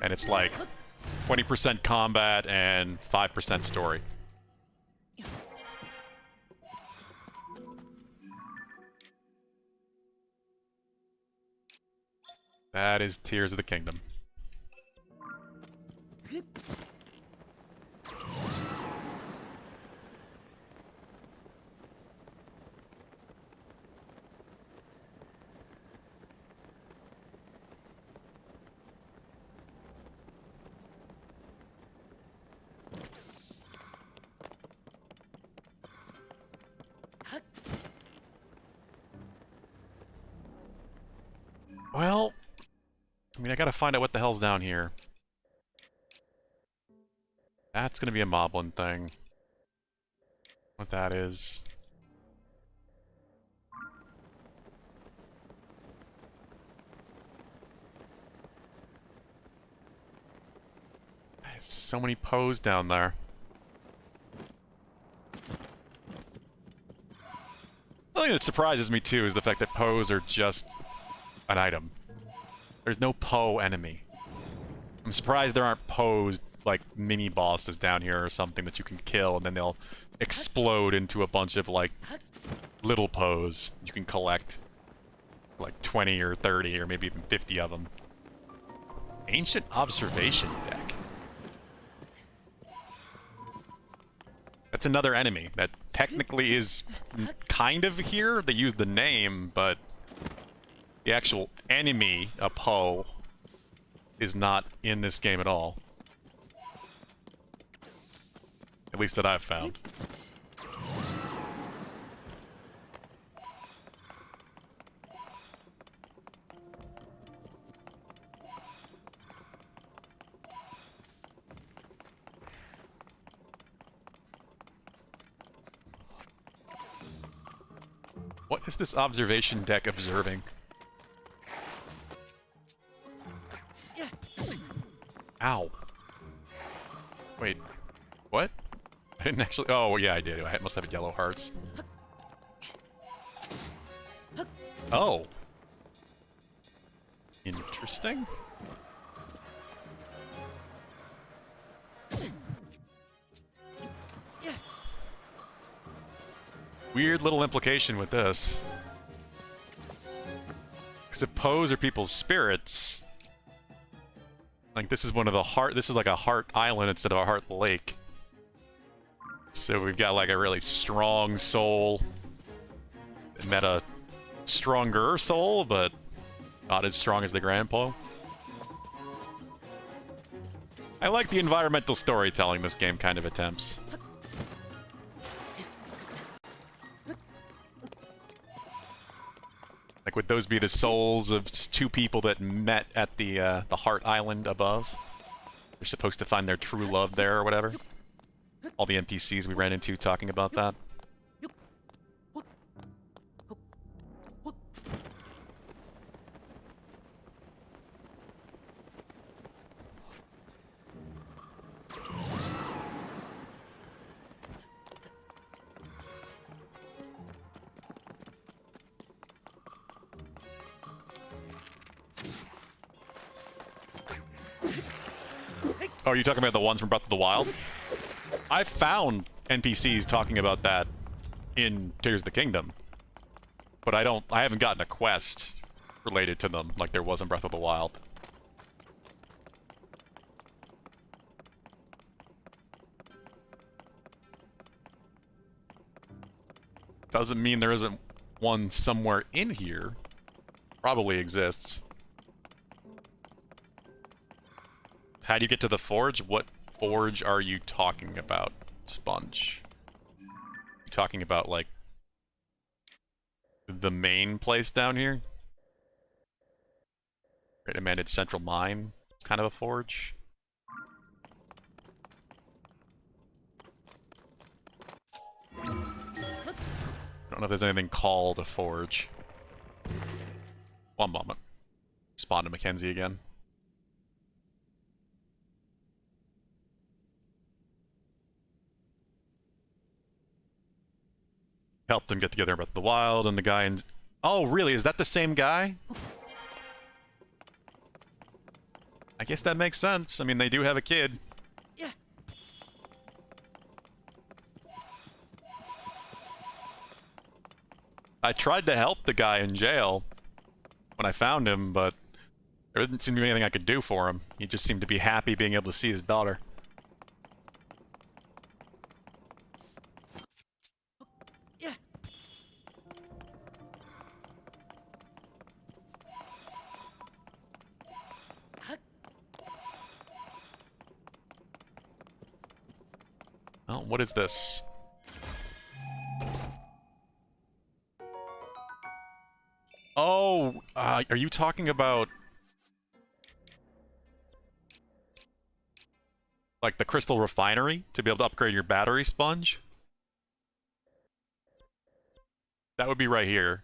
Speaker 1: And it's like 20% combat and 5% story. That is Tears of the Kingdom. Well, I mean, I gotta find out what the hell's down here. That's gonna be a moblin thing. What that is. There's so many Poes down there. The thing that surprises me too is the fact that Poes are just an item. There's no Poe enemy. I'm surprised there aren't Poes, like, mini-bosses down here or something that you can kill, and then they'll explode into a bunch of, like, little Poes you can collect. Like 20 or 30 or maybe even 50 of them. Ancient Observation Deck. That's another enemy that technically is kind of here. They use the name, but the actual enemy, a Poe, is not in this game at all. At least that I've found. What is this observation deck observing? Ow. Wait. What? I didn't actually... Oh, yeah, I did. I must have yellow hearts. Oh. Interesting. Weird little implication with this. Because if Poes are people's spirits... Like, this is one of the heart... This is like a heart island instead of a heart lake. So we've got, like, a really strong soul. Met a stronger soul, but not as strong as the Grand Poe. I like the environmental storytelling this game kind of attempts. Like, would those be the souls of two people that met at the Heart Island above? They're supposed to find their true love there or whatever. All the NPCs we ran into talking about that. Oh, are you talking about the ones from Breath of the Wild? I found NPCs talking about that in Tears of the Kingdom. But I haven't gotten a quest related to them like there was in Breath of the Wild. Doesn't mean there isn't one somewhere in here. Probably exists. How do you get to the forge? What forge are you talking about, Sponge? talking about, like, the main place down here? Recommended Central Mine. It's kind of a forge. I don't know if there's anything called a forge. One moment. Spawn to Mackenzie again. Helped them get together in Breath of the Wild, and the guy in... Oh, really? Is that the same guy? I guess that makes sense. I mean, they do have a kid.
Speaker 2: Yeah.
Speaker 1: I tried to help the guy in jail when I found him, but there didn't seem to be anything I could do for him. He just seemed to be happy being able to see his daughter.
Speaker 2: Yeah.
Speaker 1: Oh, what is this? Oh, are you talking about... like the crystal refinery to be able to upgrade your battery sponge? That would be right here.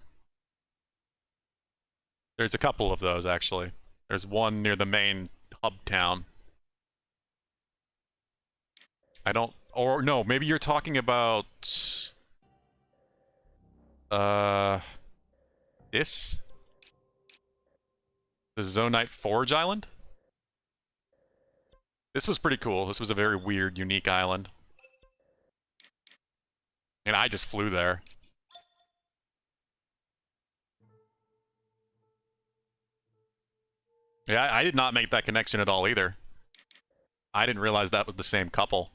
Speaker 1: There's a couple of those, actually. There's one near the main hub town. I don't... Or, no, maybe you're talking about... This? The Zonite Forge Island? This was pretty cool. This was a very weird, unique island. And I just flew there. Yeah, I did not make that connection at all either. I didn't realize that was the same couple.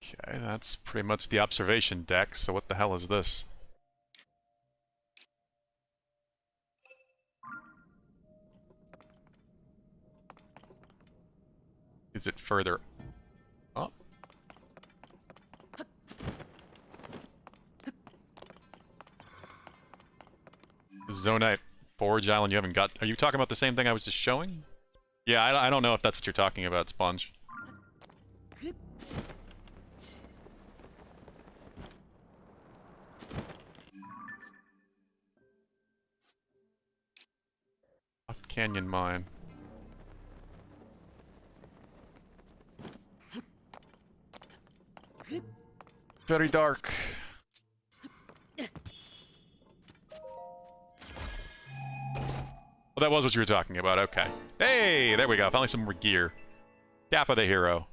Speaker 1: Okay, that's pretty much the observation deck, so what the hell is this? Is it further up? Zonite Forge Island, you haven't got... Are you talking about the same thing I was just showing? Yeah, I don't know if that's what you're talking about, Sponge. Off Canyon Mine. Very dark. Well, that was what you were talking about, okay. Hey, there we go, finally some more gear. Kappa the hero.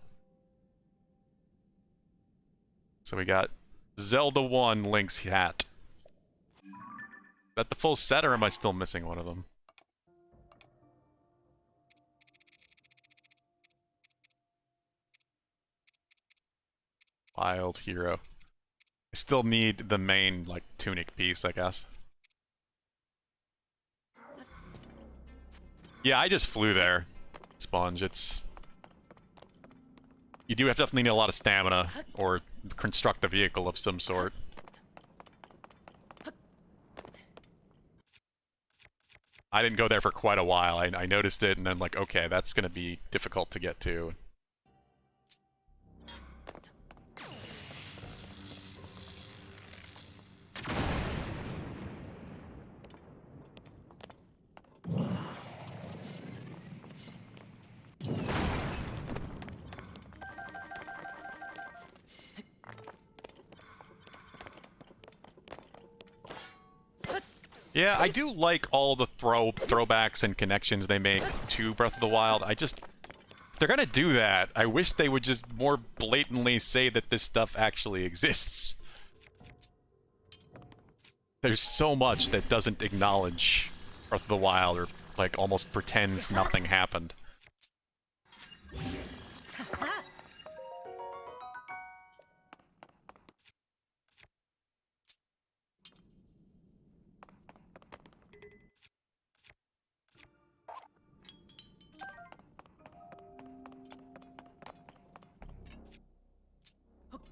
Speaker 1: So we got Zelda 1 Link's hat. Is that the full set, or am I still missing one of them? Wild hero. I still need the main, like, tunic piece, I guess. Yeah, I just flew there, Sponge. It's... You do have to definitely need a lot of stamina, or construct a vehicle of some sort. I didn't go there for quite a while. I noticed it, and then like, okay, that's gonna be difficult to get to. Yeah, I do like all the throwbacks and connections they make to Breath of the Wild. If they're gonna do that, I wish they would just more blatantly say that this stuff actually exists. There's so much that doesn't acknowledge Breath of the Wild, or like almost pretends nothing happened.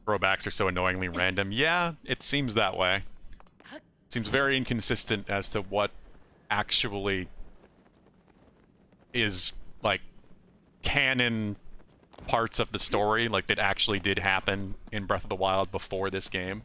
Speaker 1: Throwbacks are so annoyingly random. Yeah, it seems that way. It seems very inconsistent as to what actually is, like, canon parts of the story, like, that actually did happen in Breath of the Wild before this game.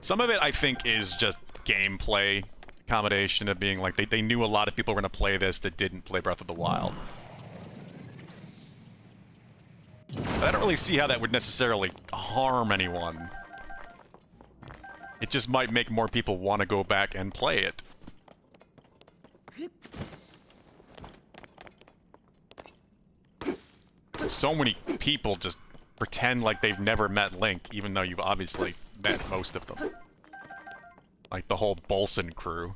Speaker 1: Some of it, I think, is just gameplay accommodation of being like, they knew a lot of people were going to play this that didn't play Breath of the Wild. But I don't really see how that would necessarily harm anyone. It just might make more people want to go back and play it. So many people just pretend like they've never met Link, even though you've obviously met most of them. Like the whole Bolson crew.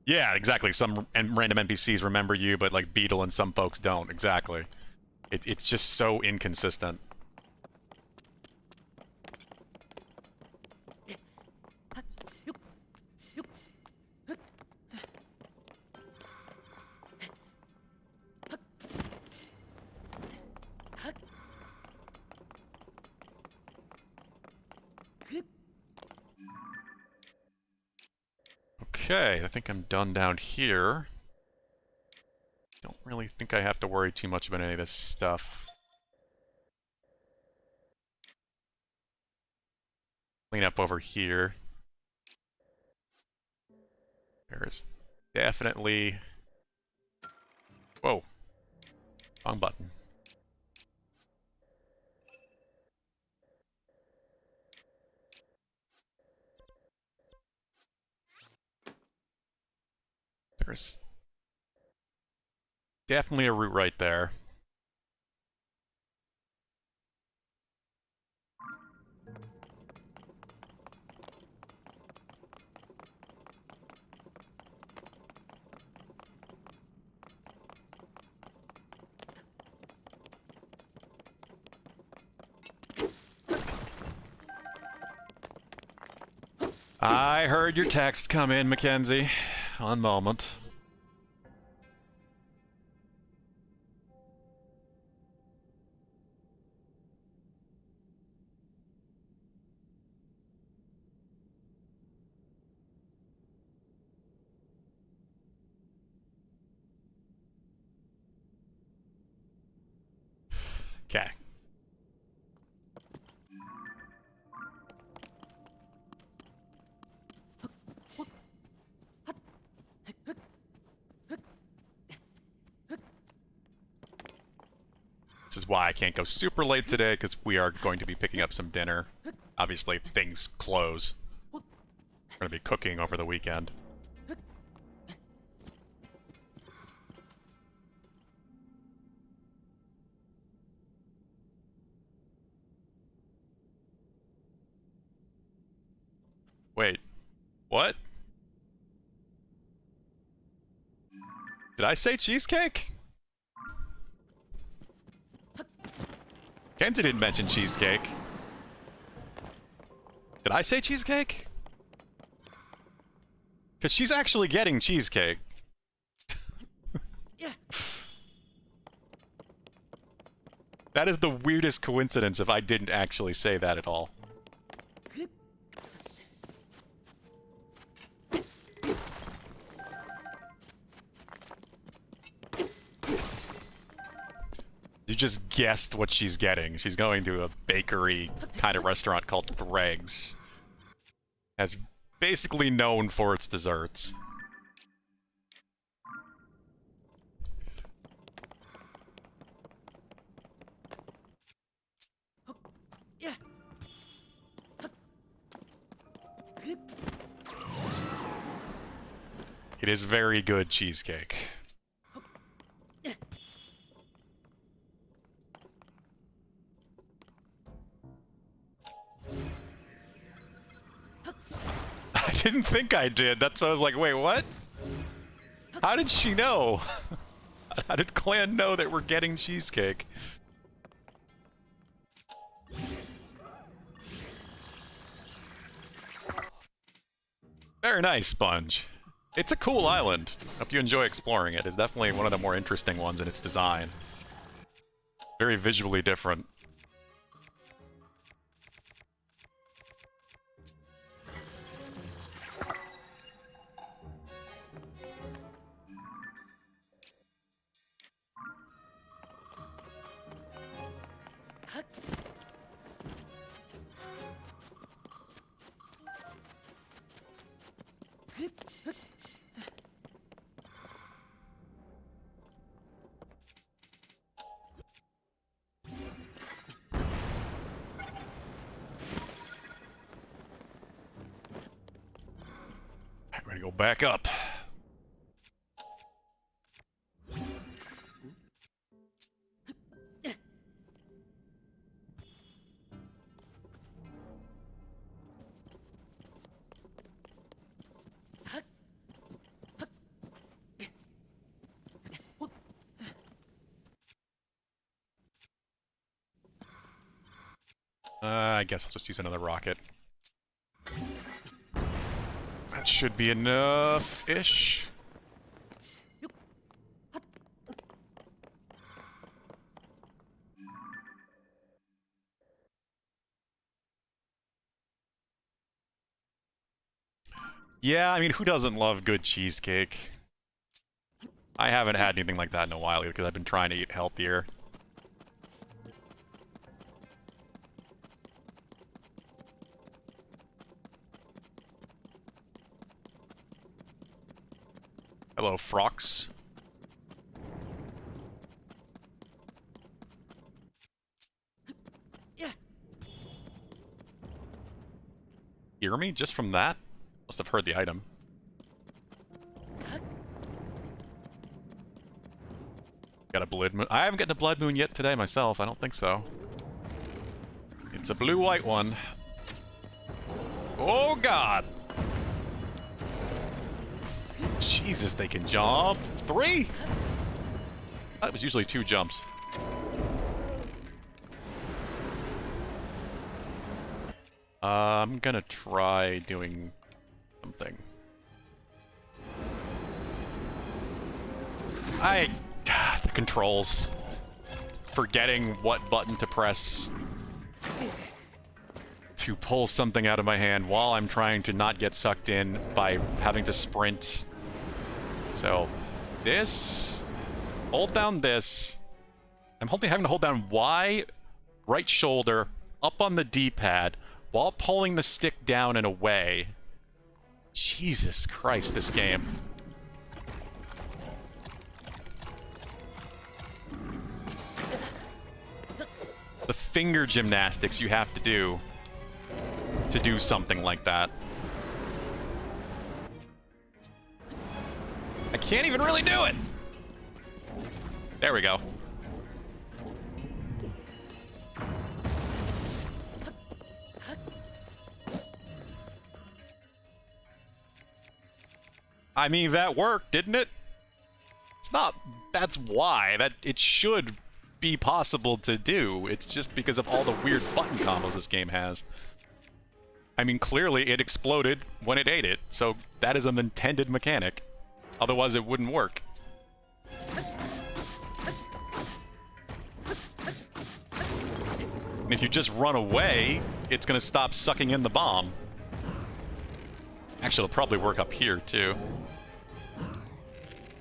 Speaker 1: Yeah, exactly. Some random NPCs remember you, but like Beetle and some folks don't. Exactly. It's just so inconsistent. Okay, I think I'm done down here. Don't really think I have to worry too much about any of this stuff. Clean up over here. There's definitely... Whoa. Wrong button. There's definitely a route right there. I heard your text come in, Mackenzie. One moment. Okay. This is why I can't go super late today, because we are going to be picking up some dinner. Obviously, things close. We're going to be cooking over the weekend. Wait. What? Did I say cheesecake? Kenzie didn't mention cheesecake. Did I say cheesecake? Because she's actually getting cheesecake.
Speaker 2: Yeah.
Speaker 1: That is the weirdest coincidence if I didn't actually say that at all. You just guessed what she's getting. She's going to a bakery kind of restaurant called Greg's. That's basically known for its desserts. It is very good cheesecake. I didn't think I did. That's why I was like, wait, what? How did she know? How did Clan know that we're getting cheesecake? Very nice, Sponge. It's a cool island. Hope you enjoy exploring it. It's definitely one of the more interesting ones in its design. Very visually different. We're gonna go back up. I guess I'll just use another rocket. That should be enough-ish. Yeah, I mean, who doesn't love good cheesecake? I haven't had anything like that in a while because I've been trying to eat healthier. Hello, Frox.
Speaker 2: Yeah.
Speaker 1: Hear me just from that? Must have heard the item. Got a blood moon. I haven't gotten a blood moon yet today myself. I don't think so. It's a blue-white one. Oh God! Jesus, they can jump. 3? That was usually 2 jumps. I'm gonna try doing something. The controls. Forgetting what button to press to pull something out of my hand while I'm trying to not get sucked in by having to sprint. So, this... Hold down this. I'm having to hold down Y, right shoulder, up on the D-pad, while pulling the stick down and away. Jesus Christ, this game. The finger gymnastics you have to do something like that. I can't even really do it! There we go. I mean, that worked, didn't it? It's not... That's why. It should be possible to do. It's just because of all the weird button combos this game has. I mean, clearly it exploded when it ate it, so that is an intended mechanic. Otherwise, it wouldn't work. And if you just run away, it's gonna stop sucking in the bomb. Actually, it'll probably work up here, too.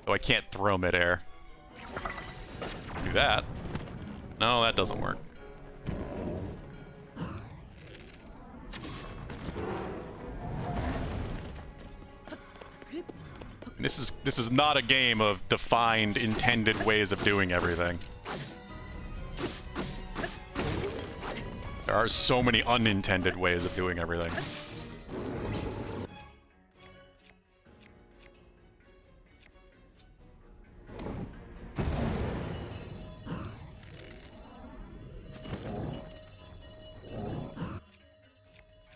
Speaker 1: Though I can't throw midair. Do that. No, that doesn't work. This is not a game of defined, intended ways of doing everything. There are so many unintended ways of doing everything.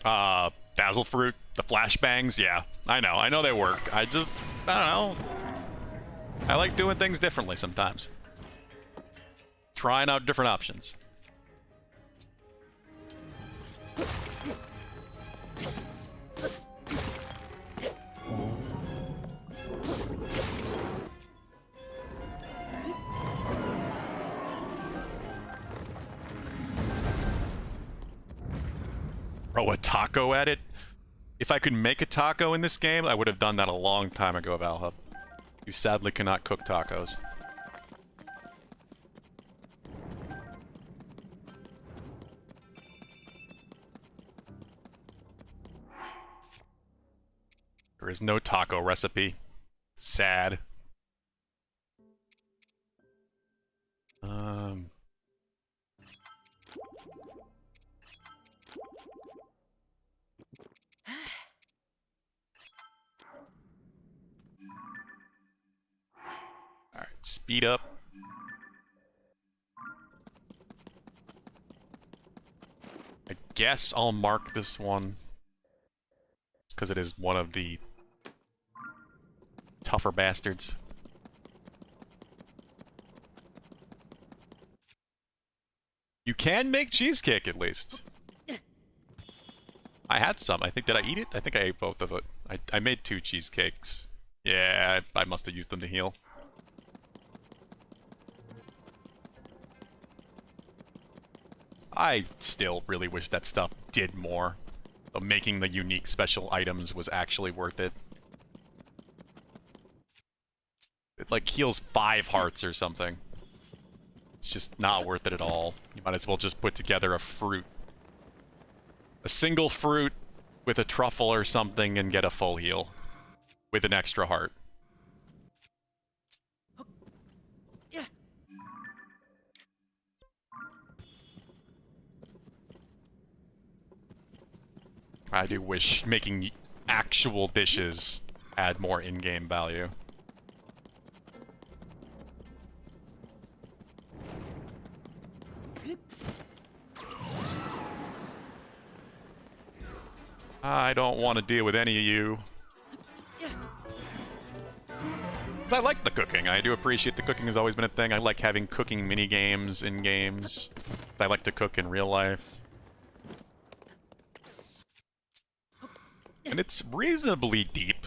Speaker 1: Basil fruit, the flashbangs, yeah. I know they work. I don't know. I like doing things differently sometimes. Trying out different options. Throw a taco at it? If I could make a taco in this game, I would have done that a long time ago, Valhub. You sadly cannot cook tacos. There is no taco recipe. Sad. Alright, speed up. I guess I'll mark this one because it is one of the tougher bastards. You can make cheesecake at least. I had some. I think, did I eat it? I think I ate both of it. I made 2 cheesecakes. Yeah, I must have used them to heal. I still really wish that stuff did more. But making the unique special items was actually worth it. It like heals 5 hearts or something. It's just not worth it at all. You might as well just put together a fruit. A single fruit with a truffle or something and get a full heal. With an extra heart.
Speaker 2: Yeah.
Speaker 1: I do wish making actual dishes had more in-game value. I don't want to deal with any of you.
Speaker 2: Yeah.
Speaker 1: 'Cause I like the cooking. I do appreciate the cooking has always been a thing. I like having cooking mini-games in games. I like to cook in real life. And it's reasonably deep.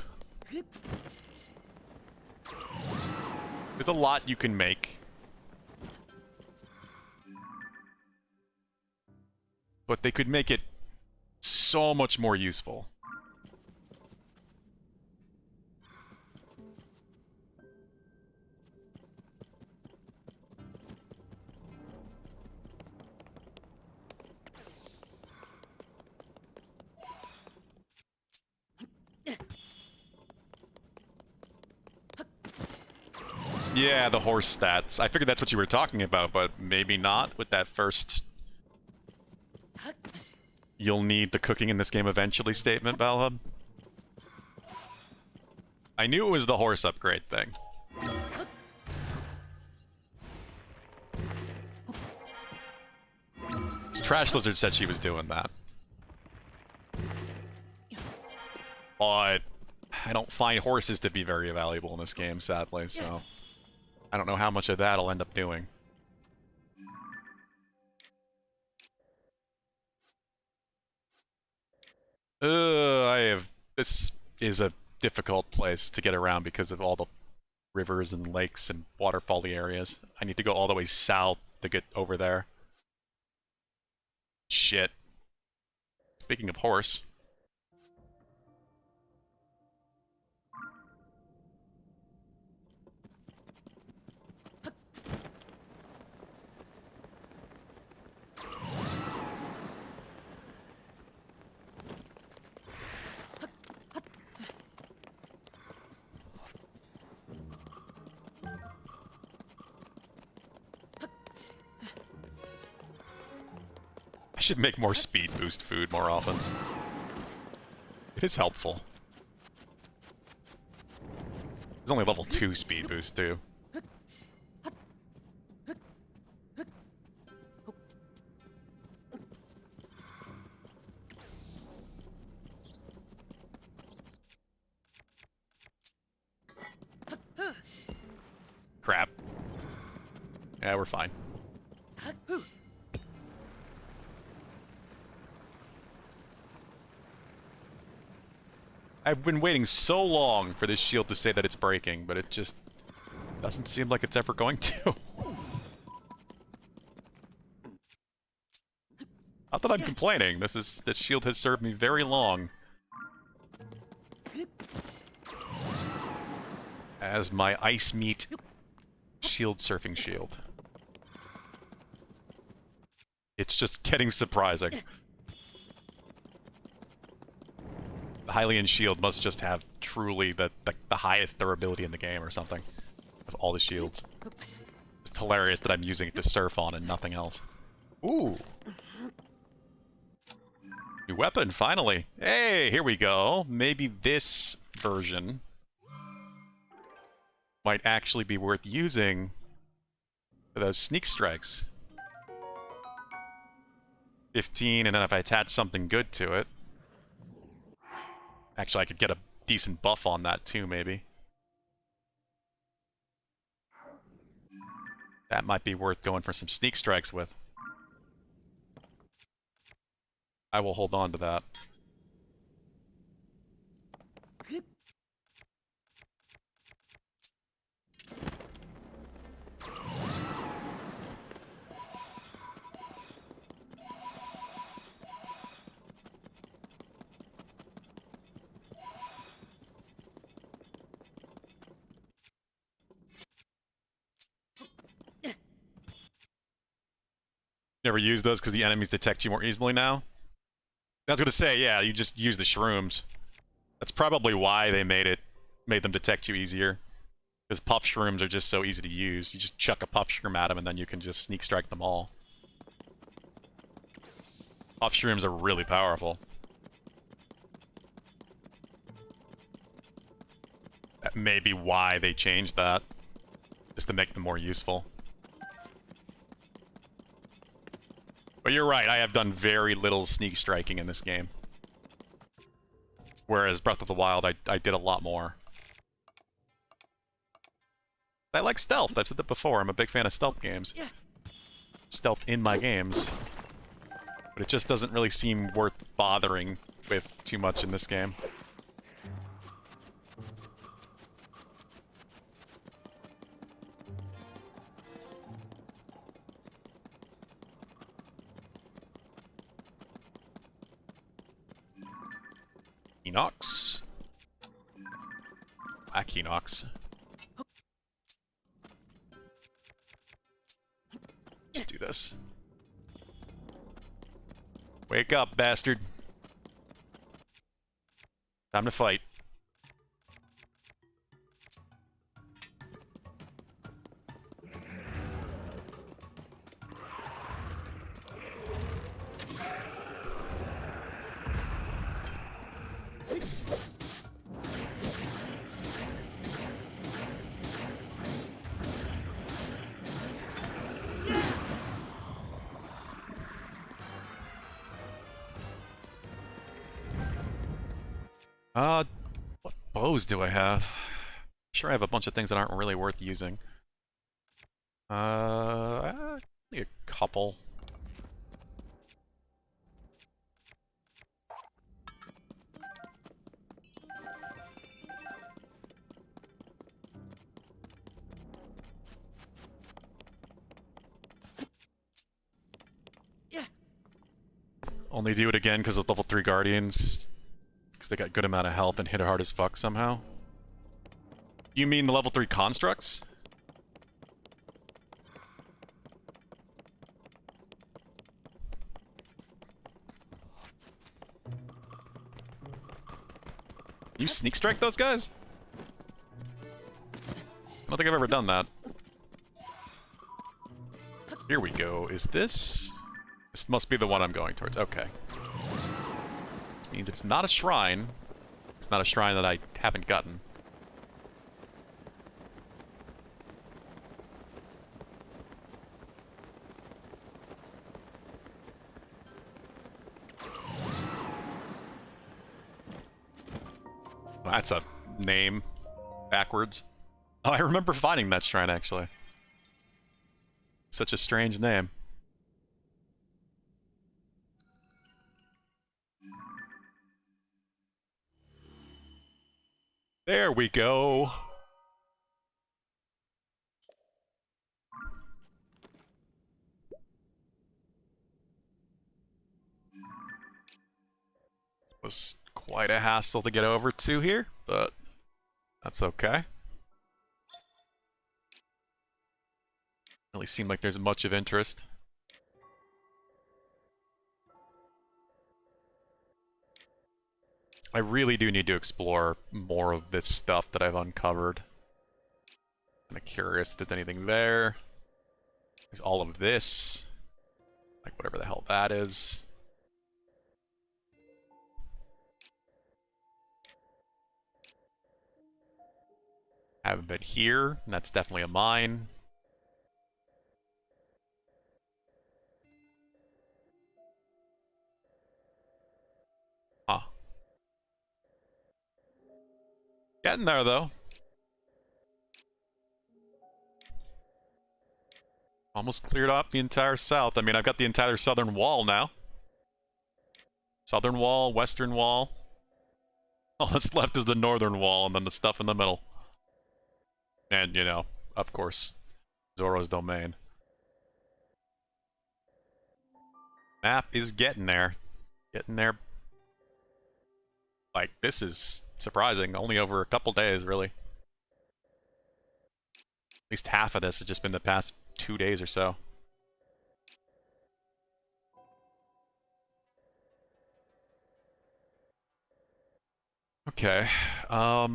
Speaker 1: There's a lot you can make. But they could make it so much more useful. Yeah, the horse stats. I figured that's what you were talking about, but maybe not with that first... You'll need the cooking in this game eventually statement, Valhub. I knew it was the horse upgrade thing. Trash Lizard said she was doing that. But I don't find horses to be very valuable in this game, sadly, so... I don't know how much of that I'll end up doing. This is a difficult place to get around because of all the rivers and lakes and waterfall-y areas. I need to go all the way south to get over there. Shit. Speaking of horse. I should make more speed boost food more often. It is helpful. There's only level 2 speed boost too. Crap. Yeah, we're fine. I've been waiting so long for this shield to say that it's breaking, but it just doesn't seem like it's ever going to. Not that I'm complaining. This shield has served me very long as my ice meat shield surfing shield. It's just getting surprising. The Hylian shield must just have truly the highest durability in the game or something of all the shields. It's hilarious that I'm using it to surf on and nothing else. Ooh. New weapon, finally. Hey, here we go. Maybe this version might actually be worth using for those sneak strikes. 15, and then if I attach something good to it... Actually, I could get a decent buff on that too, maybe. That might be worth going for some sneak strikes with. I will hold on to that. Never use those because the enemies detect you more easily now? I was gonna say, yeah, you just use the shrooms. That's probably why they made them detect you easier. Because puff shrooms are just so easy to use. You just chuck a puff shroom at them and then you can just sneak strike them all. Puff shrooms are really powerful. That may be why they changed that. Just to make them more useful. But you're right, I have done very little sneak striking in this game. Whereas Breath of the Wild, I did a lot more. I like stealth, I've said that before, I'm a big fan of stealth games. Stealth in my games. But it just doesn't really seem worth bothering with too much in this game. Enox. Black Enox. Let's do this. Wake up, bastard. Time to fight. What bows do I have? Sure, I have a bunch of things that aren't really worth using. Only a couple.
Speaker 2: Yeah.
Speaker 1: Only do it again because those level 3 guardians. Because they got good amount of health and hit hard as fuck somehow. You mean the level 3 constructs? You sneak strike those guys? I don't think I've ever done that. Here we go. Is this... This must be the one I'm going towards. Okay. Means it's not a shrine. It's not a shrine that I haven't gotten. That's a name backwards. Oh, I remember finding that shrine, actually. Such a strange name. There we go. Was quite a hassle to get over to here, but that's okay. Really seemed like there's much of interest. I really do need to explore more of this stuff that I've uncovered. I'm kind of curious if there's anything there. There's all of this. Like whatever the hell that is. Haven't been here, and that's definitely a mine. Huh. Getting there, though. Almost cleared off the entire south. I mean, I've got the entire southern wall now. Southern wall, western wall. All that's left is the northern wall, and then the stuff in the middle. And, you know, of course, Zoro's domain. Map is getting there. Getting there. Like, this is surprising. Only over a couple days, really. At least half of this has just been the past 2 days or so. Okay. I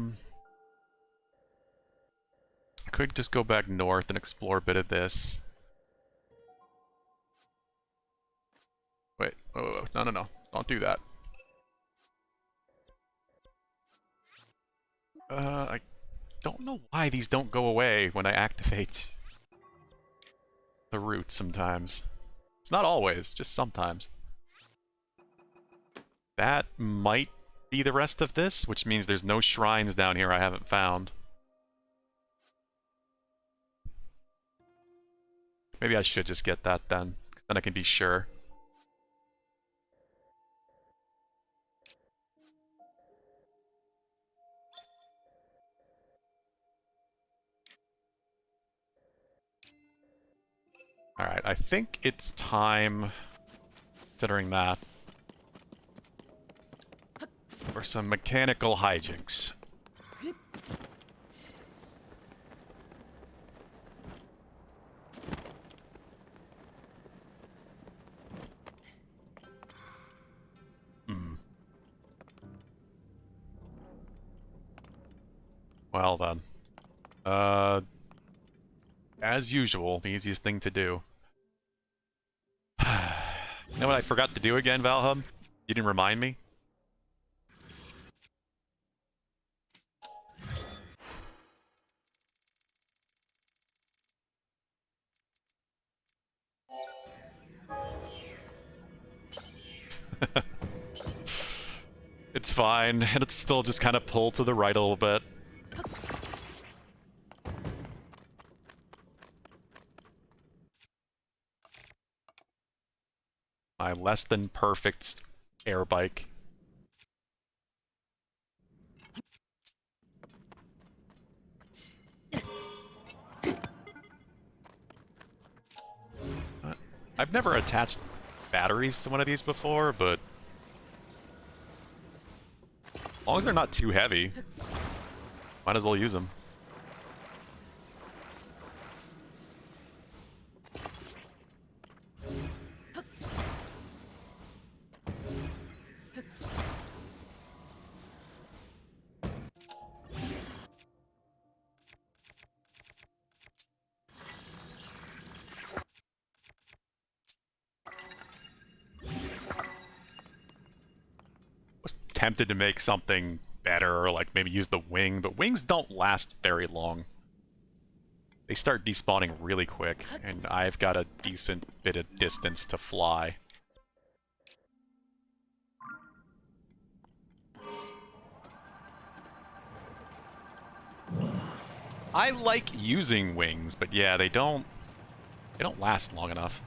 Speaker 1: could just go back north and explore a bit of this. Wait. Oh, no, no, no. Don't do that. I don't know why these don't go away when I activate the route sometimes. It's not always, just sometimes. That might be the rest of this, which means there's no shrines down here I haven't found. Maybe I should just get that then. Then I can be sure. Alright, I think it's time, considering that, for some mechanical hijinks. Hmm. Well then. As usual, the easiest thing to do. You know what I forgot to do again, Valhub? You didn't remind me? It's fine, and it's still just kind of pulled to the right a little bit. My less than perfect air bike. I've never attached batteries to one of these before, but as long as they're not too heavy, might as well use them. Was tempted to make something better, or like maybe use the wing, but wings don't last very long. They start despawning really quick, and I've got a decent bit of distance to fly. I like using wings, but yeah, they don't last long enough.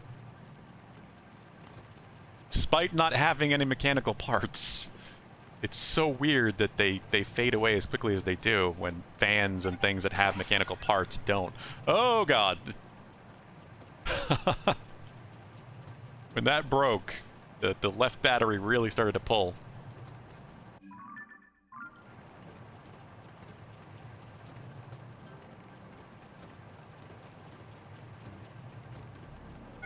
Speaker 1: Despite not having any mechanical parts. It's so weird that they fade away as quickly as they do when fans and things that have mechanical parts don't. Oh god. When that broke, the left battery really started to pull.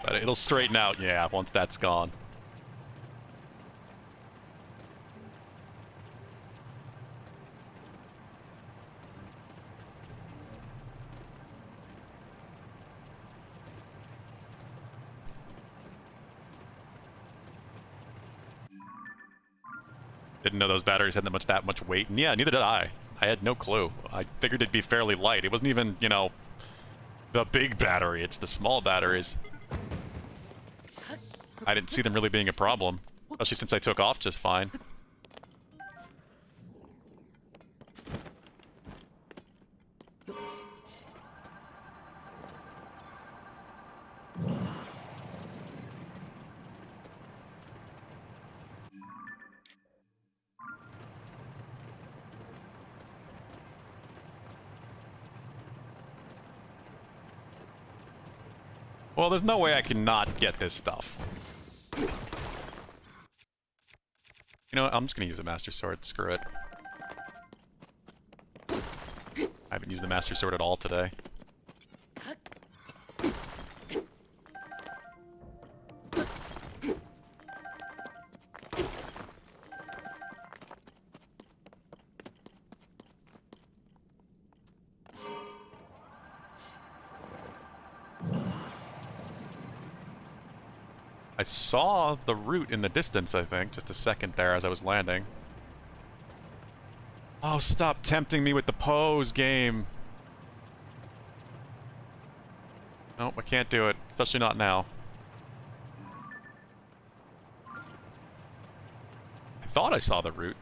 Speaker 1: But it'll straighten out, yeah, once that's gone. Didn't know those batteries had that much weight, and yeah, neither did I. I had no clue. I figured it'd be fairly light. It wasn't even, you know, the big battery. It's the small batteries. I didn't see them really being a problem, especially since I took off just fine. Well, there's no way I can not get this stuff. You know what? I'm just gonna use the Master Sword. Screw it. I haven't used the Master Sword at all today. I saw the route in the distance, I think, just a second there as I was landing. Oh, stop tempting me with the pose game. Nope, I can't do it, especially not now. I thought I saw the route.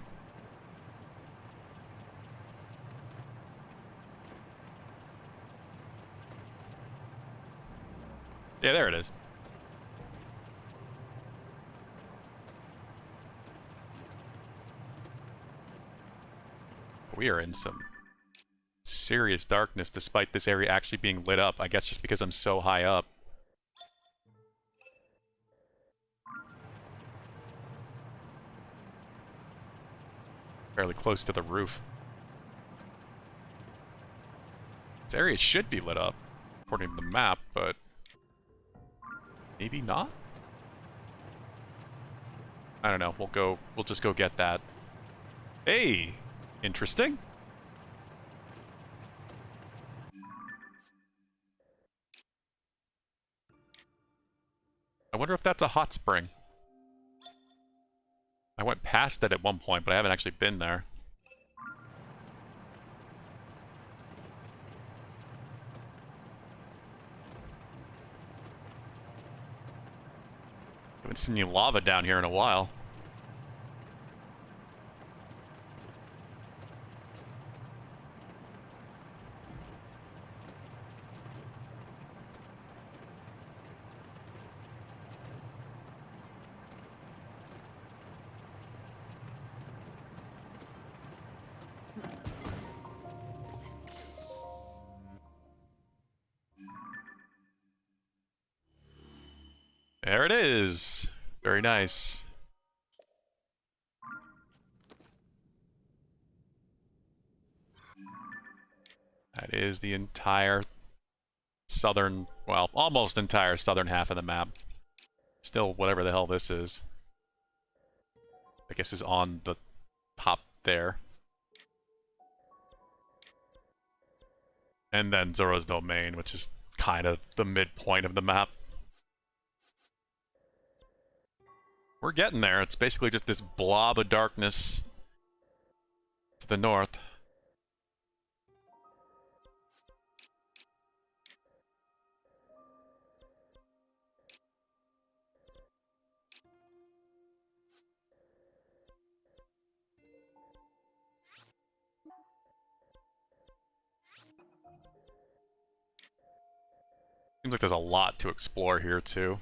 Speaker 1: Yeah, there it is. We are in some serious darkness despite this area actually being lit up. I guess just because I'm so high up. Fairly close to the roof. This area should be lit up, according to the map, but maybe not? I don't know. We'll just go get that. Hey! Interesting. I wonder if that's a hot spring. I went past it at one point, but I haven't actually been there. Haven't seen any lava down here in a while. There it is. Very nice. That is the entire southern, well, almost entire southern half of the map. Still, whatever the hell this is. I guess is on the top there. And then Zoro's Domain, which is kind of the midpoint of the map. We're getting there. It's basically just this blob of darkness to the north. Seems like there's a lot to explore here, too.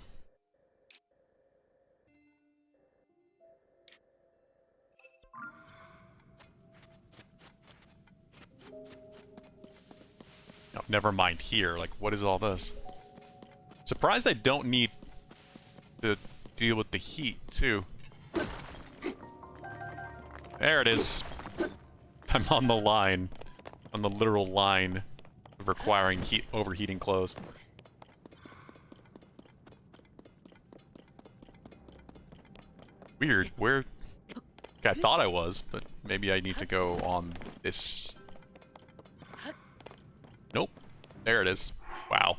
Speaker 1: No, never mind here. Like, what is all this? Surprised I don't need to deal with the heat, too. There it is. I'm on the line. On the literal line of requiring overheating clothes. Weird. Where... I thought I was, but maybe I need to go on this... Nope. There it is. Wow.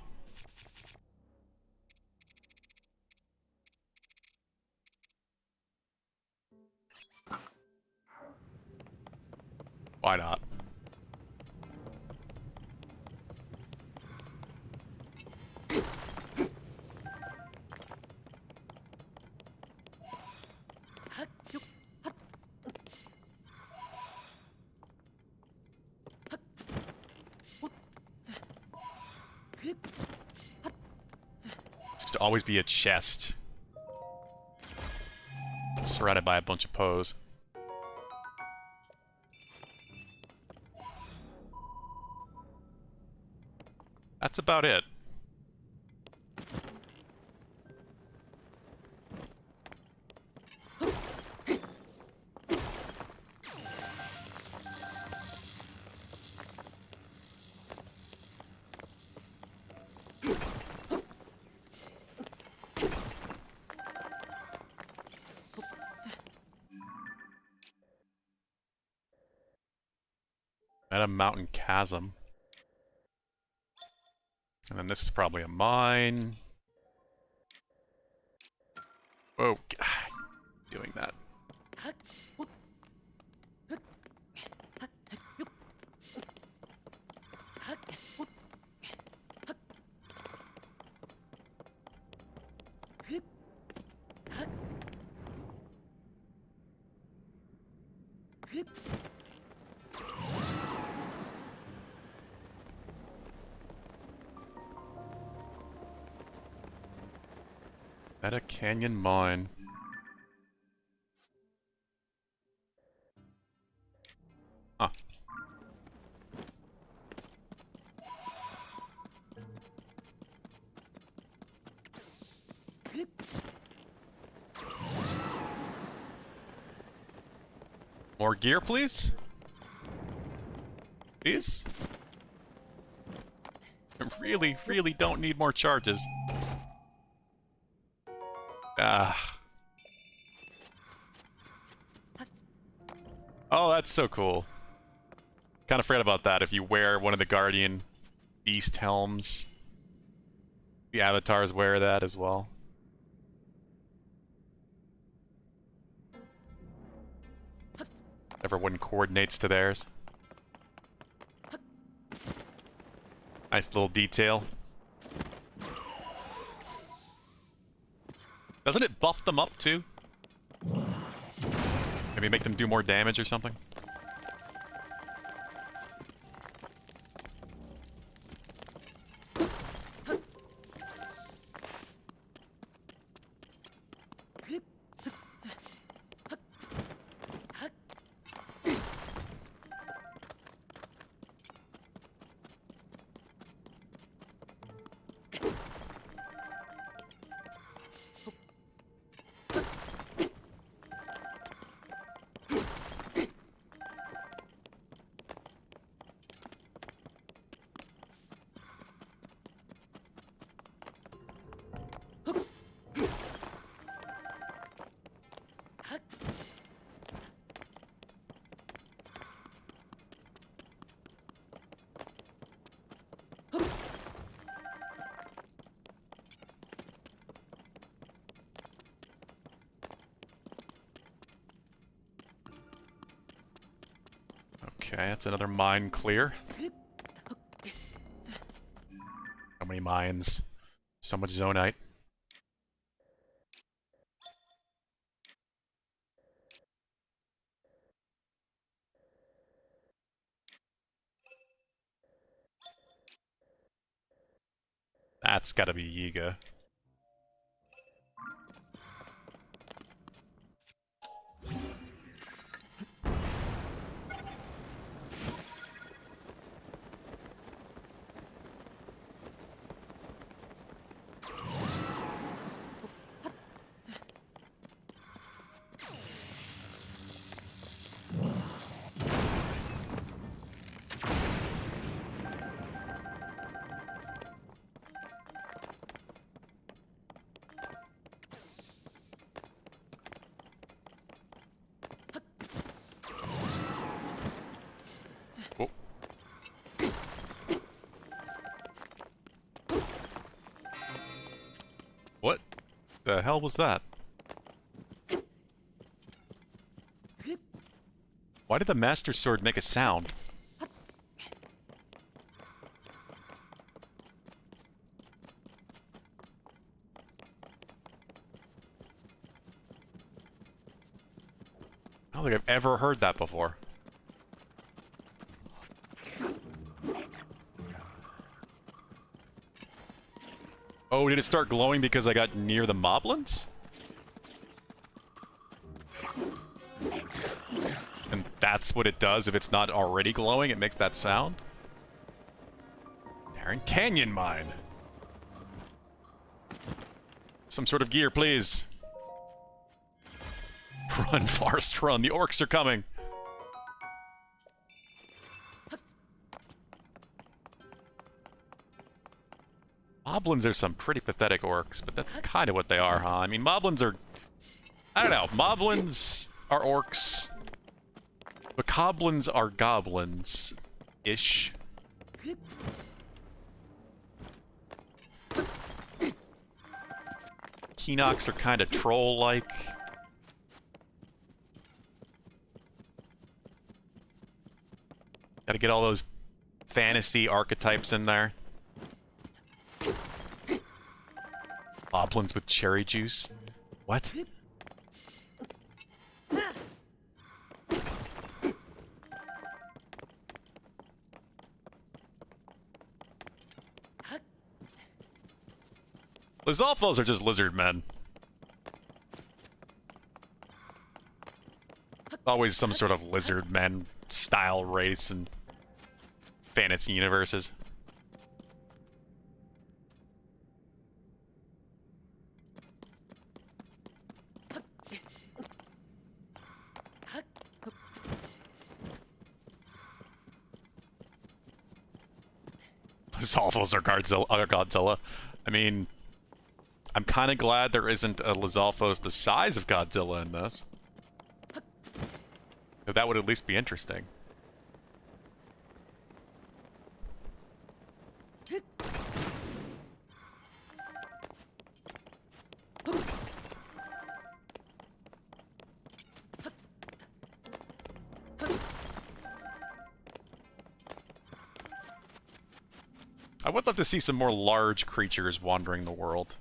Speaker 1: Why not? Seems to always be a chest surrounded by a bunch of Poes. That's about it. At a mountain chasm. And then this is probably a mine. Whoa. Doing that. At a canyon mine. Huh. More gear, please? Please? I really, really don't need more charges. Ah. Oh, that's so cool. Kind of forgot about that. If you wear one of the Guardian Beast helms, the avatars wear that as well. Everyone coordinates to theirs. Nice little detail. Doesn't it buff them up too? Maybe make them do more damage or something? Okay, that's another mine clear. How many mines? So much zonite. That's gotta be Yiga. Oh. What the hell was that? Why did the Master Sword make a sound? I don't think I've ever heard that before. Oh, did it start glowing because I got near the moblins? And that's what it does if it's not already glowing, it makes that sound? Barren Canyon Mine! Some sort of gear, please. Run, Forrest, run. The orcs are coming. Moblins are some pretty pathetic orcs, but that's kind of what they are, huh? I mean, moblins are... I don't know. Moblins are orcs. Bokoblins are goblins-ish. Keenoks are kind of troll-like. Gotta get all those fantasy archetypes in there. Moblins with cherry juice? What? Lizalfos are just lizard men. Always some sort of lizard men style race in fantasy universes. Lizalfos are Godzilla. I mean, I'm kind of glad there isn't a Lizalfos the size of Godzilla in this. That would at least be interesting. I would love to see some more large creatures wandering the world.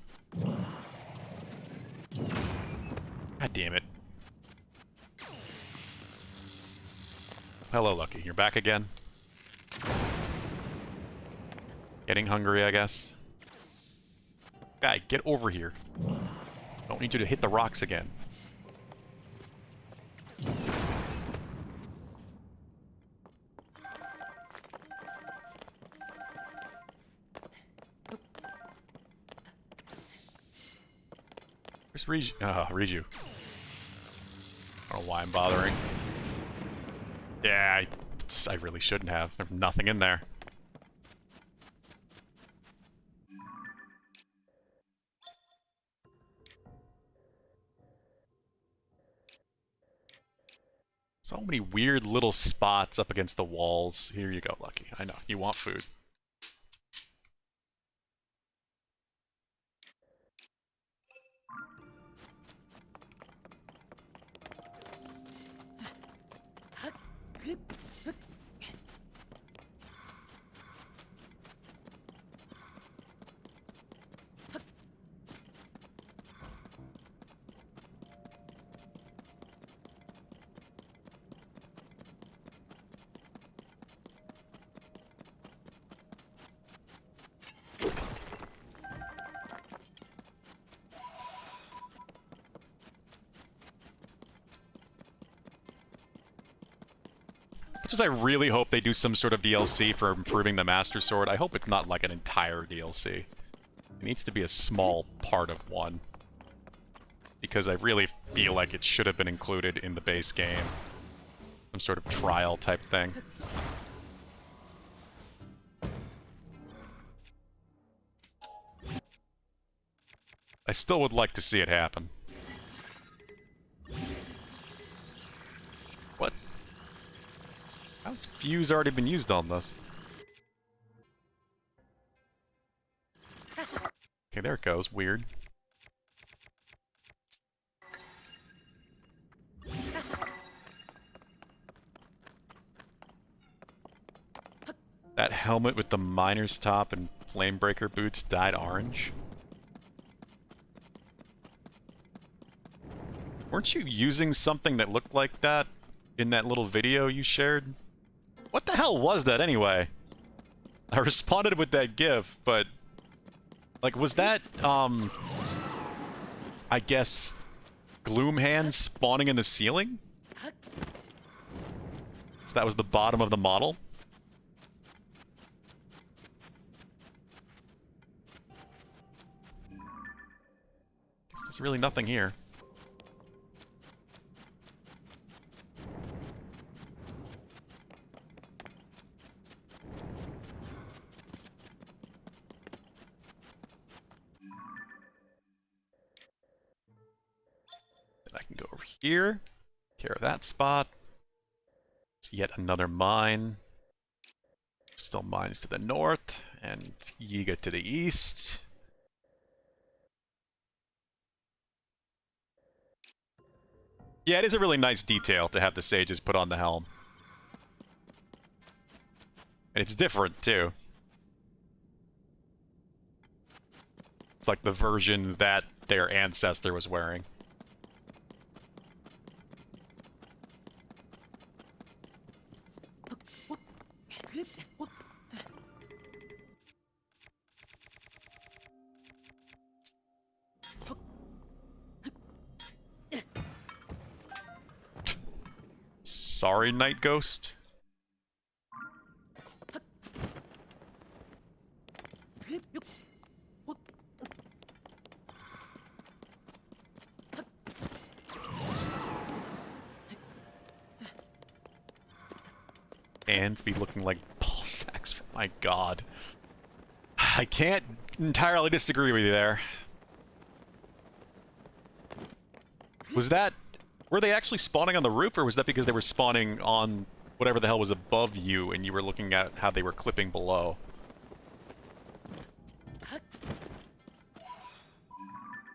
Speaker 1: God damn it. Hello, Lucky. You're back again? Getting hungry, I guess. Guy, get over here. Don't need you to hit the rocks again. Where's Riju? Riju. I don't know why I'm bothering. Yeah, I really shouldn't have. There's nothing in there. So many weird little spots up against the walls. Here you go, Lucky. I know. You want food. Much as I really hope they do some sort of DLC for improving the Master Sword, I hope it's not like an entire DLC. It needs to be a small part of one. Because I really feel like it should have been included in the base game. Some sort of trial type thing. I still would like to see it happen. What? How's Fuse already been used on this? Okay, there it goes. Weird. That helmet with the miner's top and flamebreaker boots dyed orange? Weren't you using something that looked like that in that little video you shared? What the hell was that anyway? I responded with that gif, but... like, was that, I guess, gloom hands spawning in the ceiling? So that was the bottom of the model? Guess there's really nothing here. I can go over here, care of that spot. It's yet another mine. Still mines to the north, and Yiga to the east. Yeah, it is a really nice detail to have the sages put on the helm. And it's different, too. It's like the version that their ancestor was wearing. Sorry, Night Ghost. Hands be looking like ball sacks. My god. I can't entirely disagree with you there. Was that... were they actually spawning on the roof, or was that because they were spawning on whatever the hell was above you and you were looking at how they were clipping below?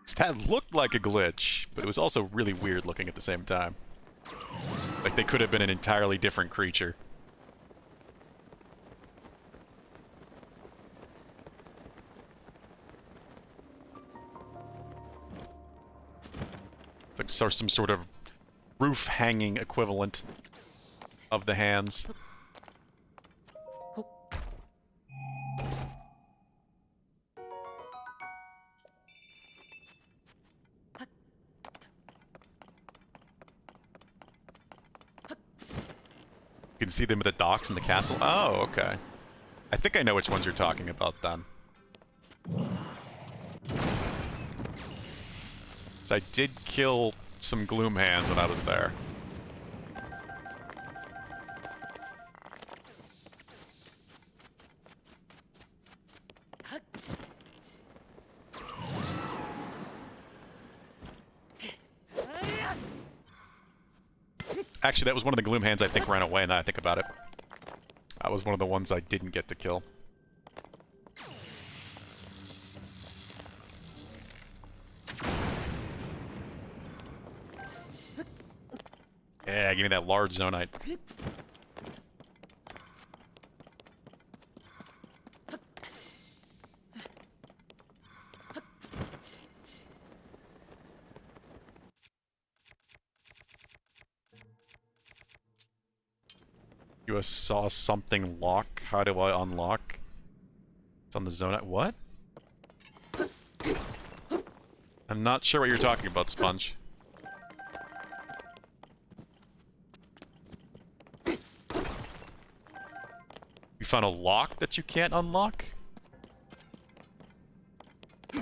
Speaker 1: 'Cause that looked like a glitch, but it was also really weird looking at the same time. Like they could have been an entirely different creature. Like some sort of roof hanging equivalent of the hands. You can see them at the docks in the castle. Oh, okay. I think I know which ones you're talking about then. So I did kill some gloom hands when I was there. Actually, that was one of the gloom hands I think ran away, now I think about it. That was one of the ones I didn't get to kill. Yeah, give me that large zonite. You saw something lock? How do I unlock? It's on the zonite. What? I'm not sure what you're talking about, Sponge. You found a lock that you can't unlock? I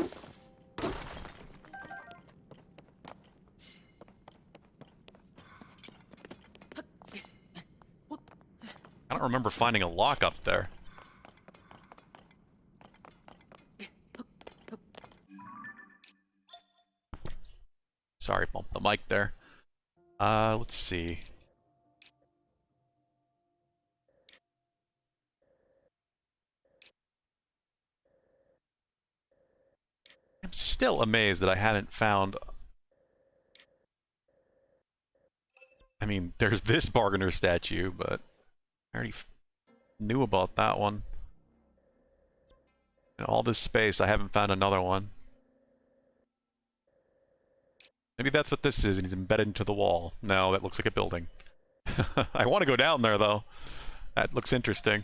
Speaker 1: don't remember finding a lock up there. Sorry, bumped the mic there. Let's see. I'm still amazed that I haven't found... I mean, there's this bargainer statue, but I already knew about that one. In all this space, I haven't found another one. Maybe that's what this is, and he's embedded into the wall. No, that looks like a building. I want to go down there, though. That looks interesting.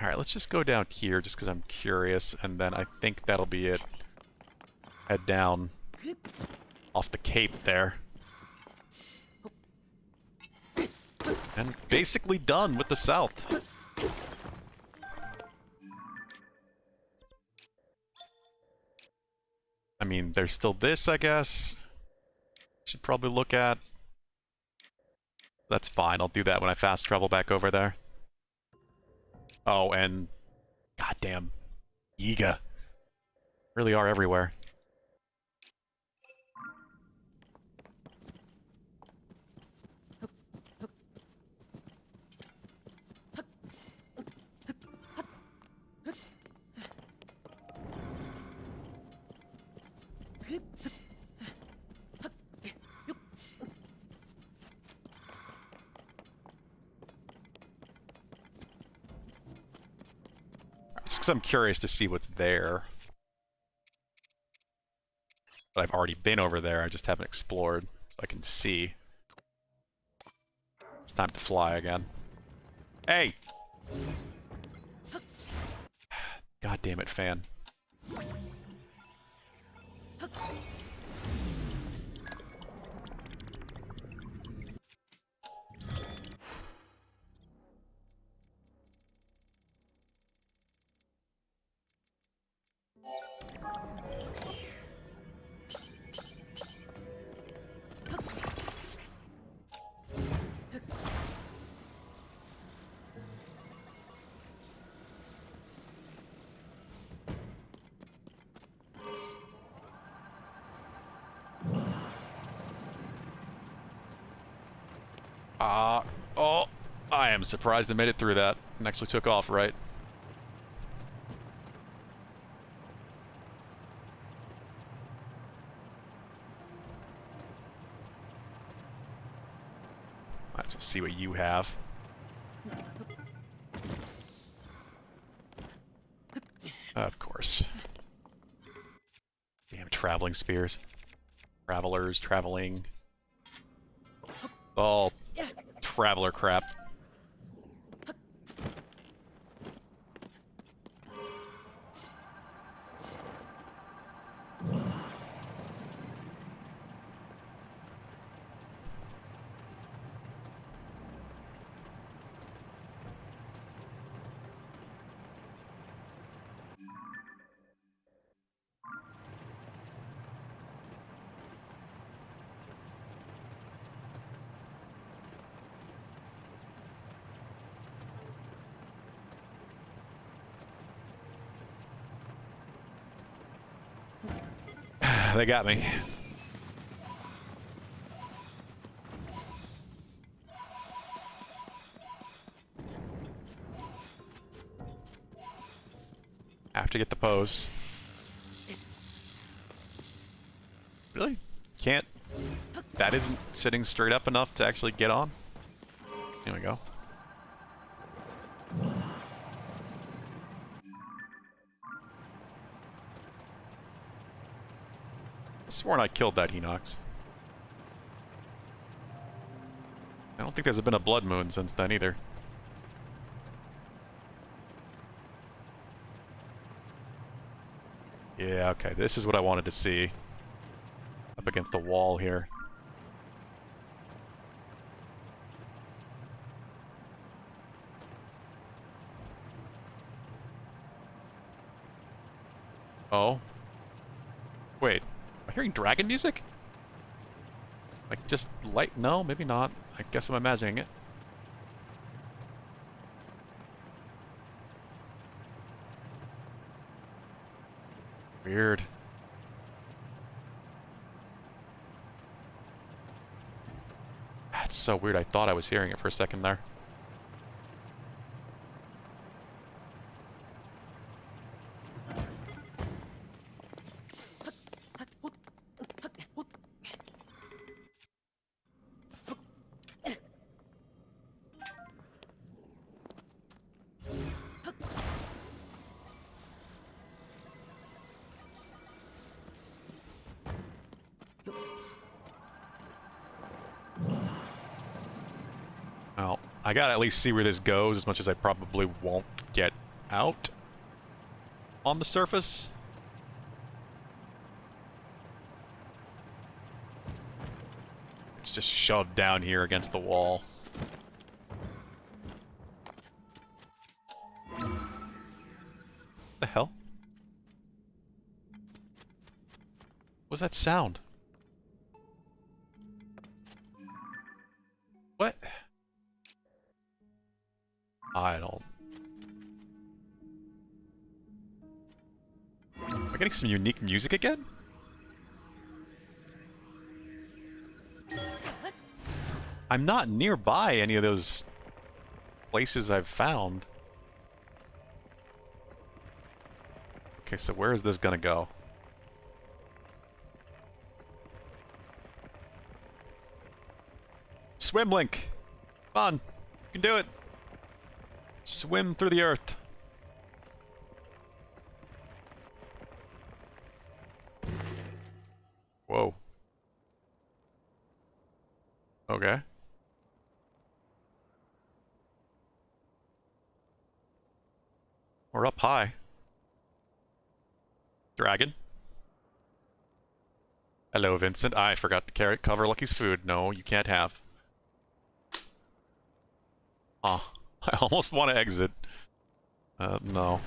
Speaker 1: Alright, let's just go down here, just because I'm curious, and then I think that'll be it. Head down off the cape there. And basically done with the south. I mean, there's still this, I guess. Should probably look at. That's fine, I'll do that when I fast travel back over there. Oh, and goddamn Yiga. Really are everywhere. Just because I'm curious to see what's there. But I've already been over there, I just haven't explored, so I can see. It's time to fly again. Hey! God damn it, fan. Oh, I am surprised I made it through that and actually took off right. Let's see what you have. Of course. Damn traveling spears. Travelers, traveling. All traveler crap. They got me. Have to get the pose. Really? Can't? That isn't sitting straight up enough to actually get on? Here we go. I sworn I killed that Hinox. I don't think there's been a blood moon since then either. Yeah, okay, this is what I wanted to see. Up against the wall here. Oh. Wait, am I hearing dragon music? Like, just light? No, maybe not. I guess I'm imagining it. Weird. That's so weird. I thought I was hearing it for a second there. Well, I gotta at least see where this goes, as much as I probably won't get out on the surface. It's just shoved down here against the wall. The hell? What's that sound? What? I don't... Am I getting some unique music again? I'm not nearby any of those places I've found. Okay, so where is this gonna go? Swim link! Come on, you can do it! Swim through the earth. Whoa. Okay. We're up high. Dragon. Hello, Vincent. I forgot to cover Lucky's food. No, you can't have. Ah, I almost want to exit. No.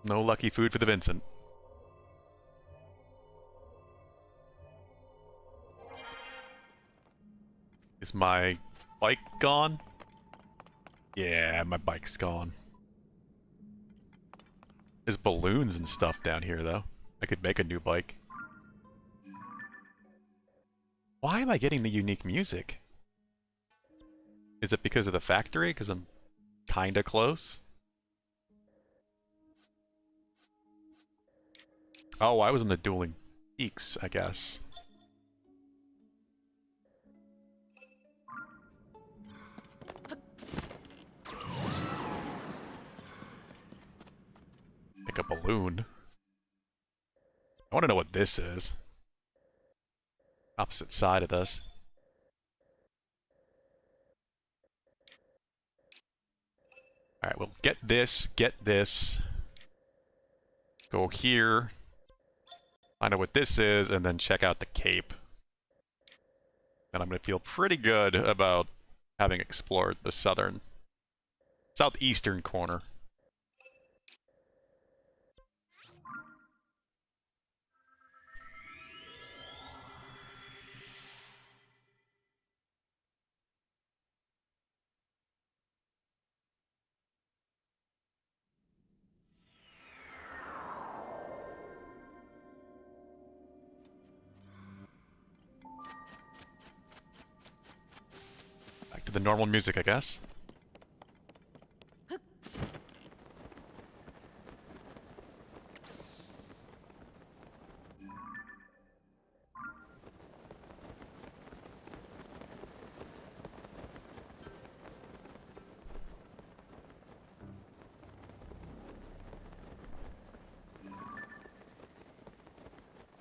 Speaker 1: No lucky food for the Vincent. Is my bike gone? Yeah, my bike's gone. There's balloons and stuff down here, though. I could make a new bike. Why am I getting the unique music? Is it because of the factory? Because I'm kinda close? Oh, I was in the dueling peaks, I guess. Make a balloon. I want to know what this is. Opposite side of this. Alright, we'll get this, go here, find out what this is, and then check out the cape. And I'm going to feel pretty good about having explored the southeastern corner. Back to the normal music, I guess.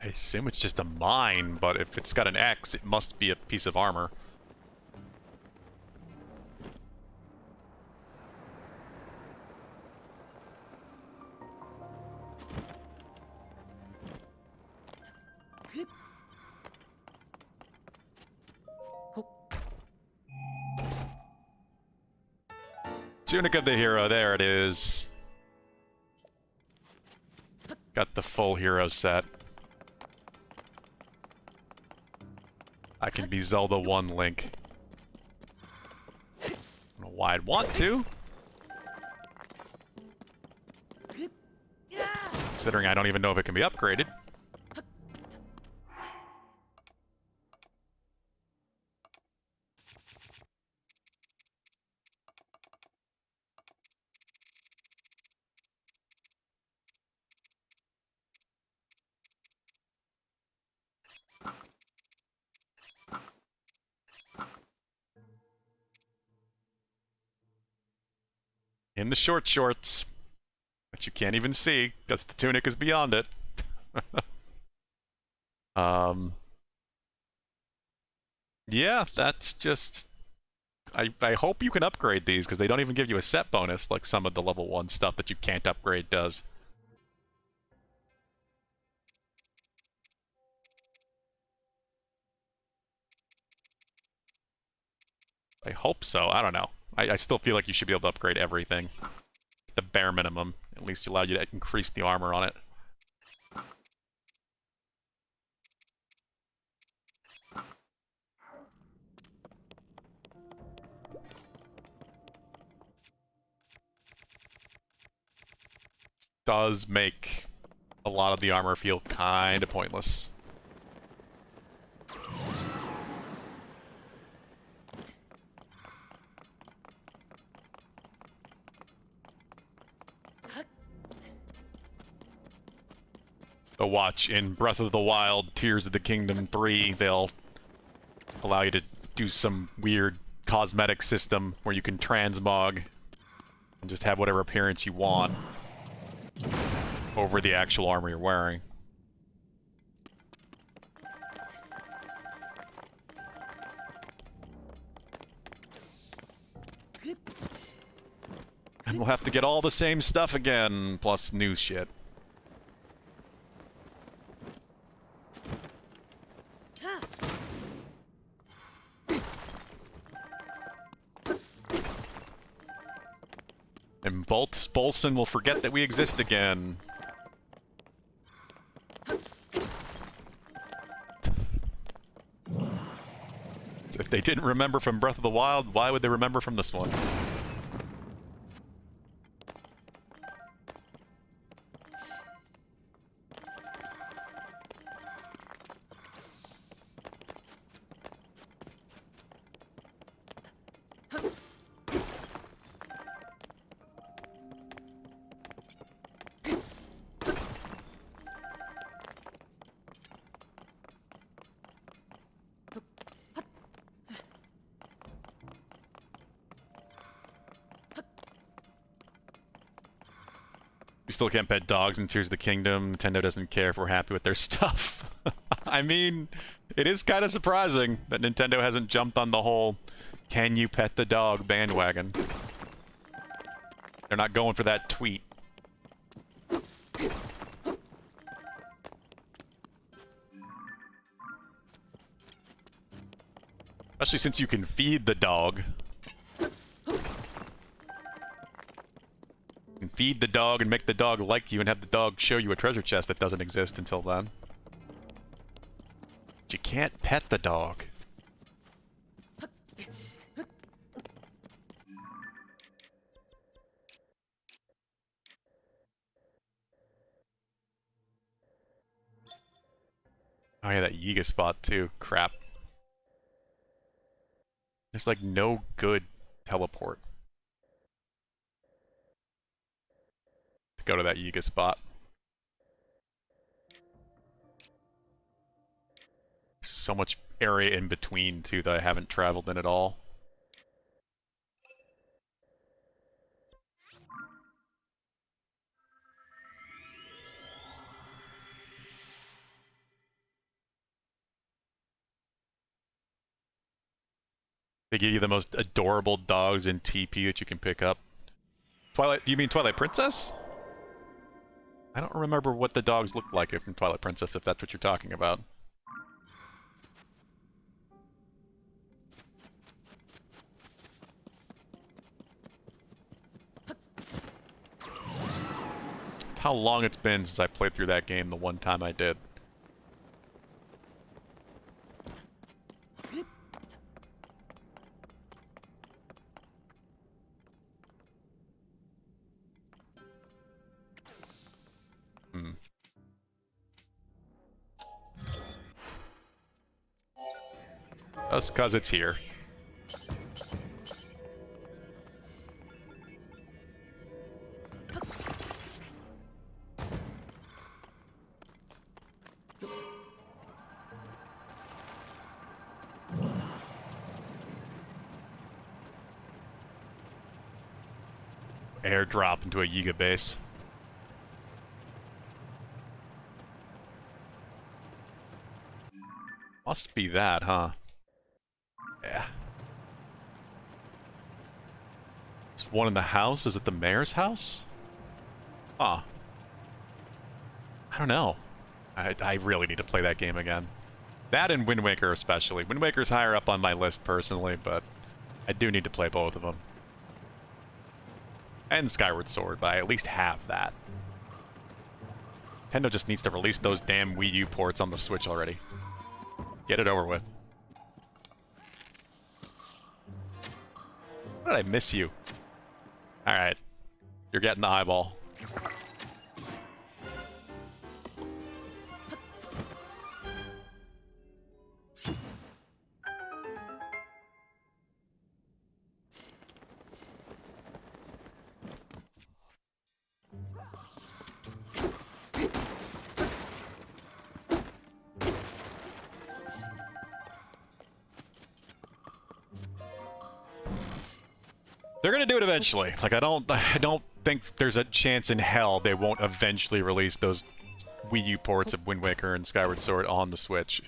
Speaker 1: I assume it's just a mine, but if it's got an X, it must be a piece of armor. Tunic of the Hero, there it is. Got the full hero set. I can be Zelda 1 Link. I don't know why I'd want to. Considering I don't even know if it can be upgraded. In the short shorts. That you can't even see, because the tunic is beyond it. Yeah, that's just... I hope you can upgrade these, because they don't even give you a set bonus like some of the level 1 stuff that you can't upgrade does. I hope so, I don't know. I still feel like you should be able to upgrade everything. The bare minimum. At least allow you to increase the armor on it. Does make a lot of the armor feel kinda pointless. So watch, in Breath of the Wild, Tears of the Kingdom 3, they'll allow you to do some weird cosmetic system where you can transmog and just have whatever appearance you want over the actual armor you're wearing. And we'll have to get all the same stuff again, plus new shit. And Bolson will forget that we exist again. So if they didn't remember from Breath of the Wild, why would they remember from this one? We still can't pet dogs in Tears of the Kingdom. Nintendo doesn't care if we're happy with their stuff. I mean, it is kind of surprising that Nintendo hasn't jumped on the whole "can you pet the dog" bandwagon. They're not going for that tweet. Especially since you can feed the dog. You can feed the dog and make the dog like you and have the dog show you a treasure chest that doesn't exist until then. But you can't pet the dog. Oh yeah, that Yiga spot too. Crap. There's like no good teleport to go to that Yiga spot. There's so much area in between too that I haven't traveled in at all. They give you the most adorable dogs in TP that you can pick up. Twilight, you mean Twilight Princess? I don't remember what the dogs look like in Twilight Princess, if that's what you're talking about. how long it's been since I played through that game the one time I did. That's because it's here. Airdrop into a Yiga base. Must be that, huh? Yeah. There's one in the house? Is it the mayor's house? Huh. I don't know. I really need to play that game again. That and Wind Waker especially. Wind Waker's higher up on my list personally, but I do need to play both of them. And Skyward Sword, but I at least have that. Nintendo just needs to release those damn Wii U ports on the Switch already. Get it over with. How did I miss you? Alright. You're getting the eyeball. They're gonna do it eventually. Like I don't think there's a chance in hell they won't eventually release those Wii U ports of Wind Waker and Skyward Sword on the Switch.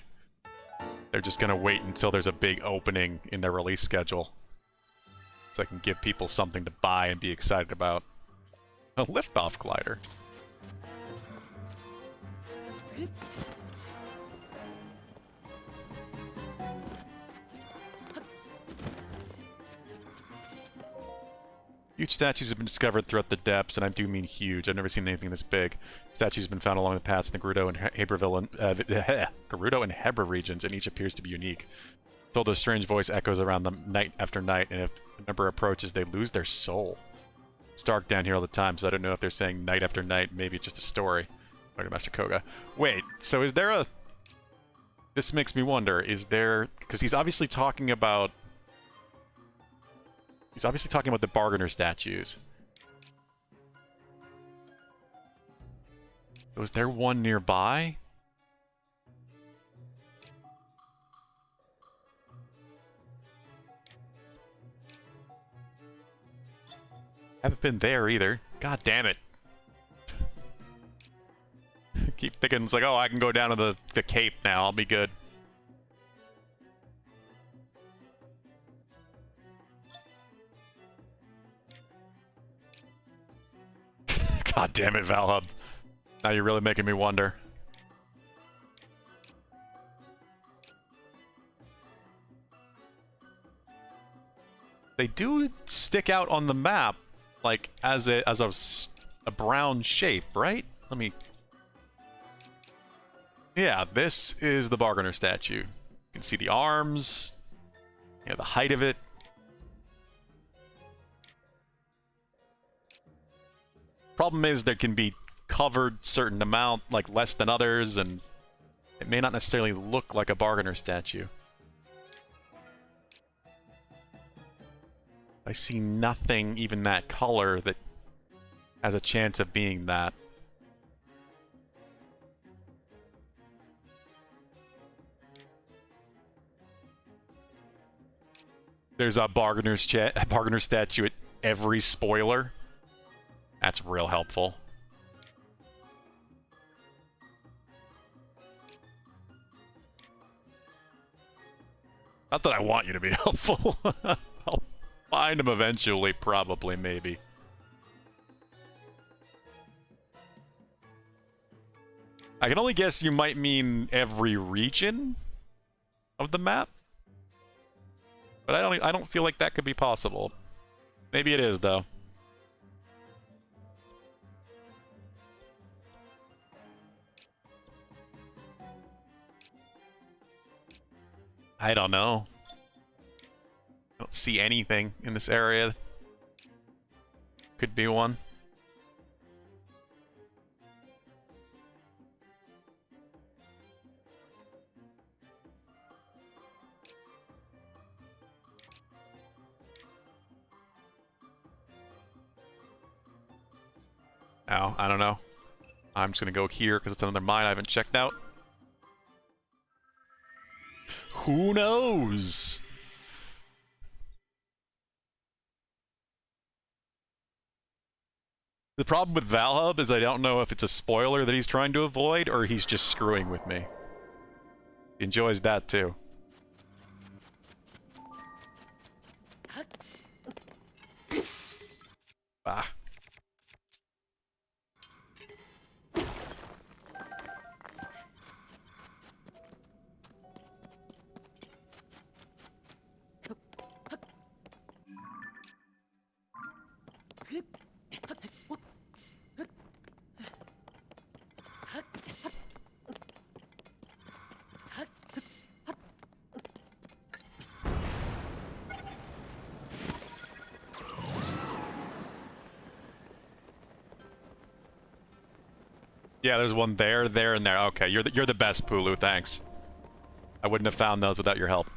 Speaker 1: They're just gonna wait until there's a big opening in their release schedule, so I can give people something to buy and be excited about. A liftoff glider. Huge statues have been discovered throughout the depths, and I do mean huge. I've never seen anything this big. Statues have been found along the paths in the Gerudo and Gerudo and Hebra regions, and each appears to be unique. Told a strange voice echoes around them night after night, and if the number approaches, they lose their soul. It's dark down here all the time, so I don't know if they're saying night after night. Maybe it's just a story. Or Master Koga. Wait, so is there a... This makes me wonder, is there... Because he's obviously talking about... He's obviously talking about the bargainer statues. Was there one nearby? Haven't been there either. God damn it. Keep thinking it's like, oh, I can go down to the Cape now. I'll be good. God damn it, Valhub. Now you're really making me wonder. They do stick out on the map, like, as a brown shape, right? Let me... Yeah, this is the bargainer statue. You can see the arms, you know, the height of it. Problem is there can be covered certain amount, like less than others, and it may not necessarily look like a bargainer statue. I see nothing even that color that has a chance of being that. There's a bargainer statue at every spoiler. That's real helpful. Not that I want you to be helpful. I'll find them eventually, probably, maybe. I can only guess you might mean every region of the map. But I don't feel like that could be possible. Maybe it is, though. I don't know. I don't see anything in this area. Could be one. Oh, I don't know. I'm just gonna go here because it's another mine I haven't checked out. Who knows? The problem with Valhub is I don't know if it's a spoiler that he's trying to avoid or he's just screwing with me. He enjoys that too. Ah. Yeah, there's one there, there, and there. Okay, you're the best, Pulu. Thanks. I wouldn't have found those without your help.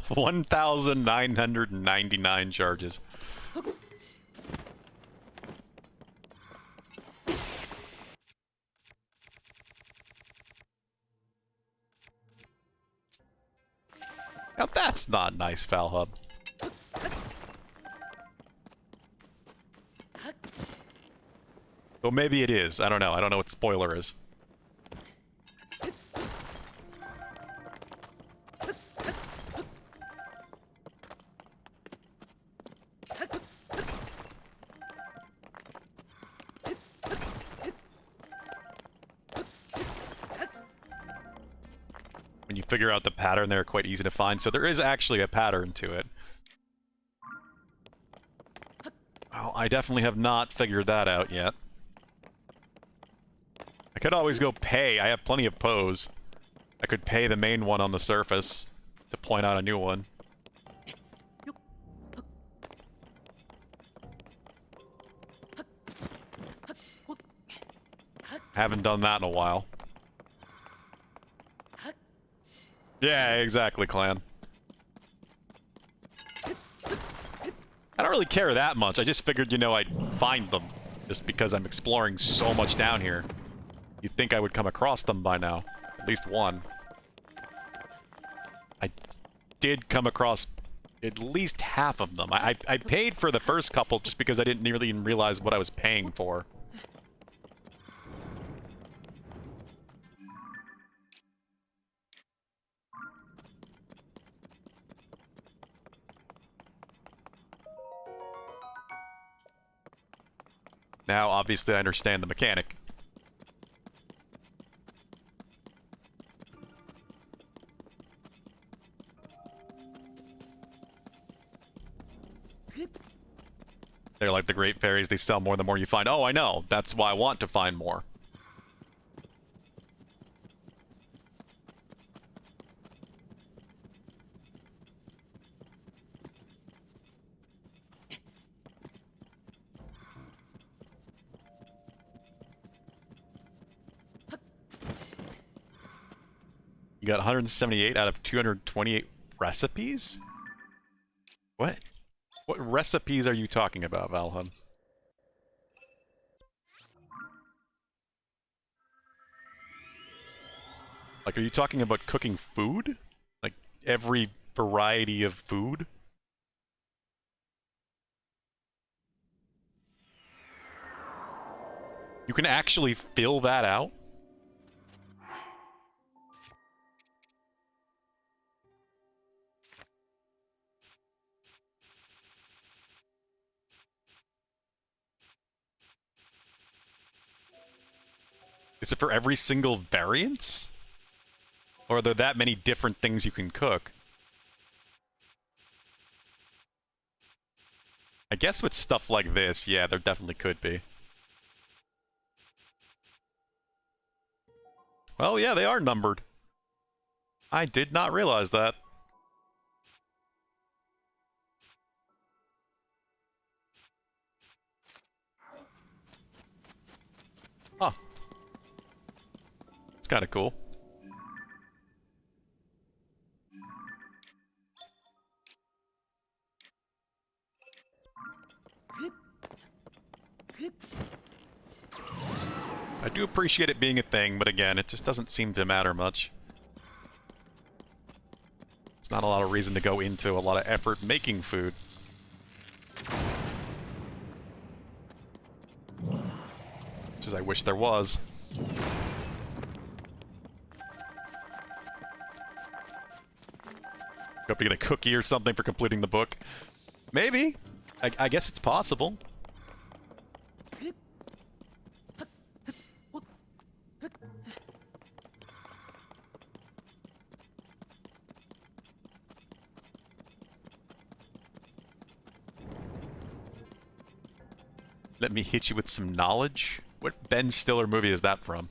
Speaker 1: $1,999 charges. Now that's not nice, Valhub. Well, maybe it is. I don't know. I don't know what spoiler is. When you figure out the pattern, they're quite easy to find. So there is actually a pattern to it. Oh, I definitely have not figured that out yet. I could always go pay. I have plenty of pose. I could pay the main one on the surface to point out a new one. Haven't done that in a while. Yeah, exactly, clan. I don't really care that much. I just figured, you know, I'd find them. Just because I'm exploring so much down here. You'd think I would come across them by now. At least one. I did come across at least half of them. I paid for the first couple just because I didn't really even realize what I was paying for. Now, obviously, I understand the mechanic. They're like the great fairies, they sell more the more you find. Oh, I know. That's why I want to find more. You got 178 out of 228 recipes? What? What recipes are you talking about, Valhub? Like, are you talking about cooking food? Like, every variety of food? You can actually fill that out? Is it for every single variance? Or are there that many different things you can cook? I guess with stuff like this, yeah, there definitely could be. Well, yeah, they are numbered. I did not realize that. Huh. It's kind of cool. I do appreciate it being a thing, but again, it just doesn't seem to matter much. There's not a lot of reason to go into a lot of effort making food. Which is I wish there was. Hope you get a cookie or something for completing the book. Maybe. I guess it's possible. Let me hit you with some knowledge. What Ben Stiller movie is that from?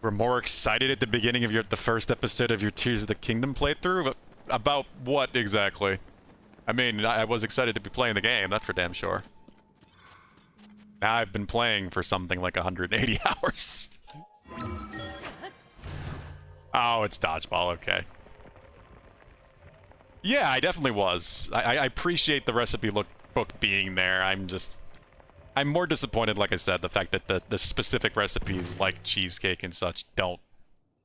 Speaker 1: We're more excited at the beginning of the first episode of your Tears of the Kingdom playthrough? But about what exactly? I mean, I was excited to be playing the game, that's for damn sure. Now I've been playing for something like 180 hours. Oh, it's dodgeball, okay. Yeah, I definitely was. I appreciate the recipe book being there. I'm more disappointed, like I said, the fact that the specific recipes like cheesecake and such don't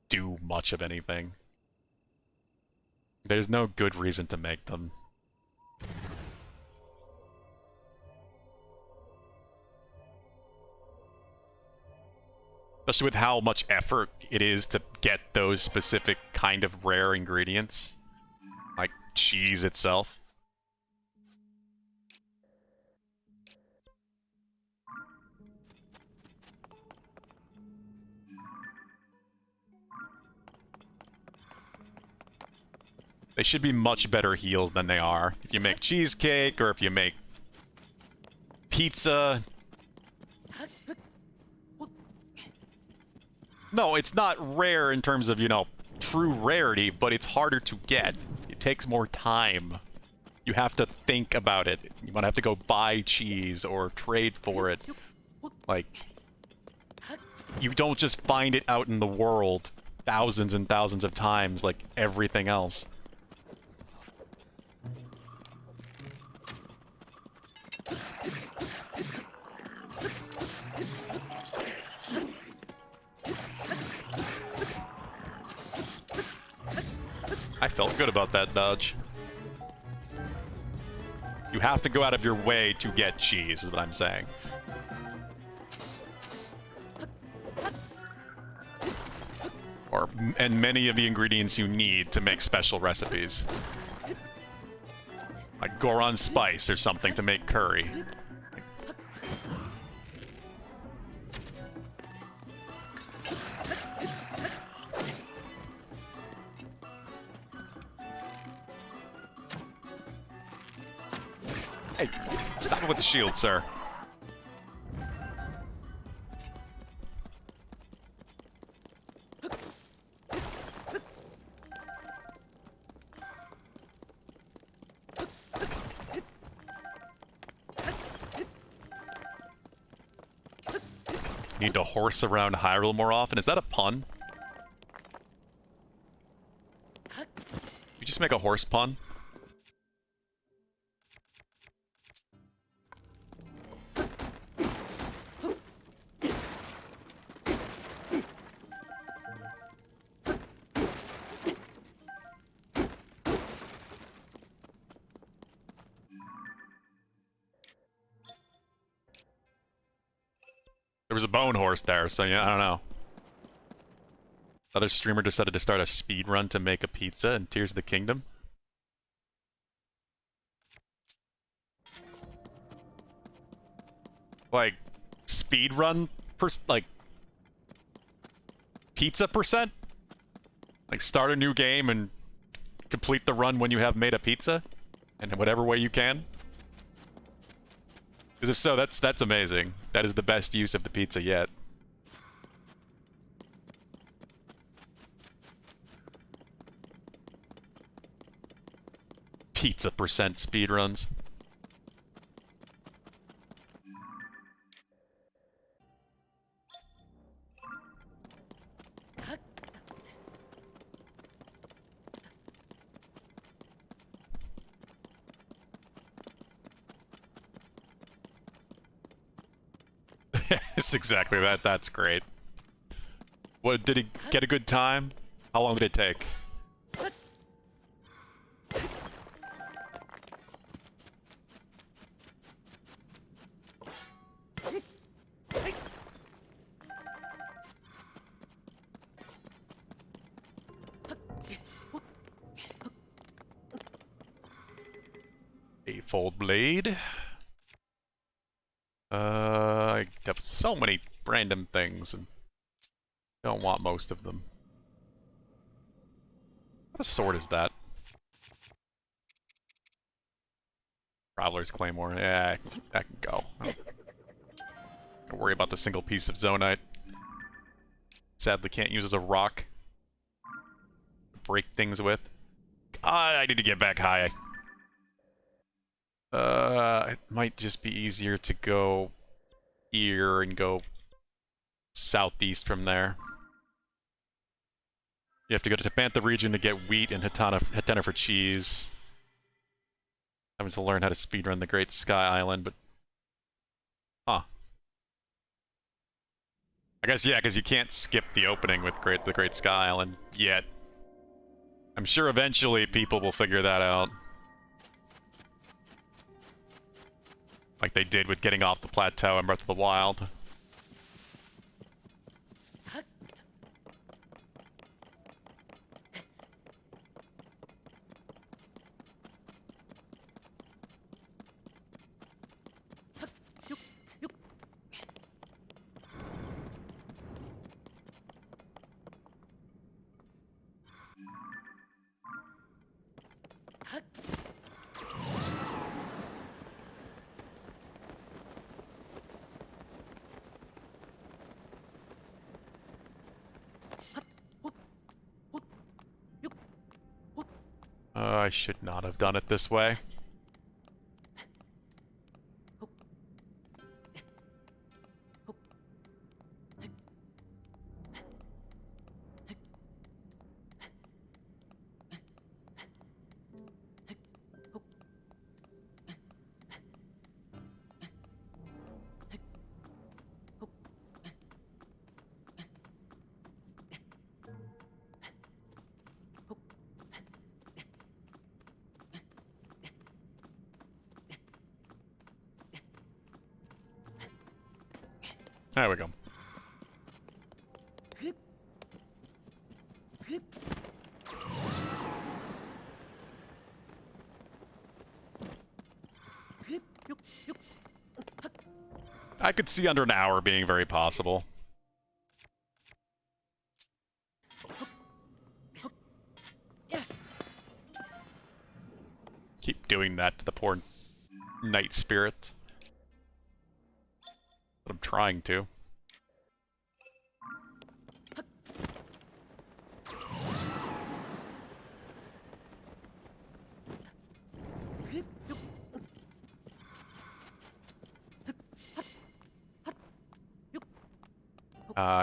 Speaker 1: do much of anything. There's no good reason to make them. Especially with how much effort it is to get those specific kind of rare ingredients. Like cheese itself. They should be much better heals than they are. If you make cheesecake, or if you make pizza... No, it's not rare in terms of, you know, true rarity, but it's harder to get. It takes more time. You have to think about it. You might have to go buy cheese or trade for it. Like, you don't just find it out in the world thousands and thousands of times like everything else. I felt good about that dodge. You have to go out of your way to get cheese, is what I'm saying. And many of the ingredients you need to make special recipes. Like Goron spice or something to make curry. Hey, stop it with the shield, sir. Need to horse around Hyrule more often. Is that a pun? You just make a horse pun? There was a bone horse there, so yeah, I don't know. Another streamer decided to start a speed run to make a pizza in Tears of the Kingdom. Like, speed run, like, pizza percent? Like, start a new game and complete the run when you have made a pizza? And in whatever way you can? Because if so, that's amazing. That is the best use of the pizza yet. Pizza percent speedruns. It's exactly that. That's great. What, did he get a good time? How long did it take? Eightfold blade. I have so many random things and don't want most of them. What sword is that? Traveler's Claymore. Yeah, that can go. Don't worry about the single piece of Zonite. Sadly can't use as a rock to break things with. God, I need to get back high. It might just be easier to go here and go southeast from there. You have to go to Tabantha region to get wheat and Hatena for cheese. Having to learn how to speedrun the Great Sky Island, but... Huh. I guess, yeah, because you can't skip the opening with the Great Sky Island yet. I'm sure eventually people will figure that out. Like they did with getting off the plateau in Breath of the Wild. I should not have done it this way. There we go. I could see under an hour being very possible. Keep doing that to the poor night spirit. But I'm trying to.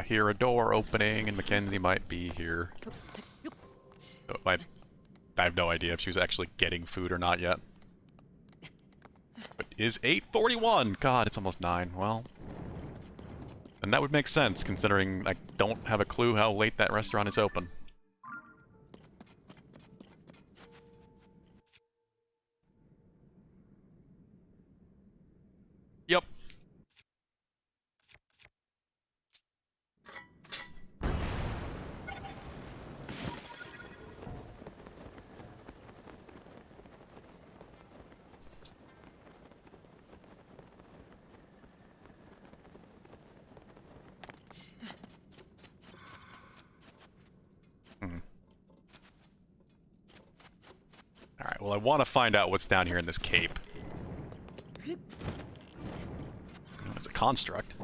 Speaker 1: Hear a door opening, and Mackenzie might be here. So I have no idea if she was actually getting food or not yet. But is 8:41? God, it's almost 9. Well, and that would make sense, considering I don't have a clue how late that restaurant is open. Yep. Well, I want to find out what's down here in this cape. It's a construct.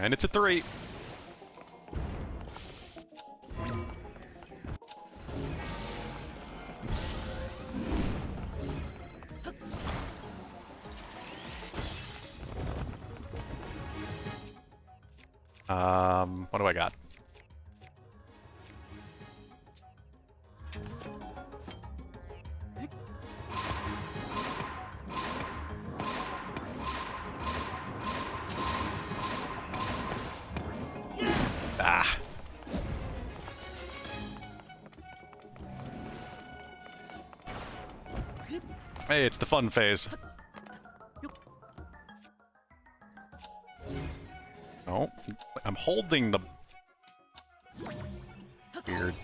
Speaker 1: And it's a 3. What do I got? Ah. Hey, it's the fun phase. Oh, I'm holding the weird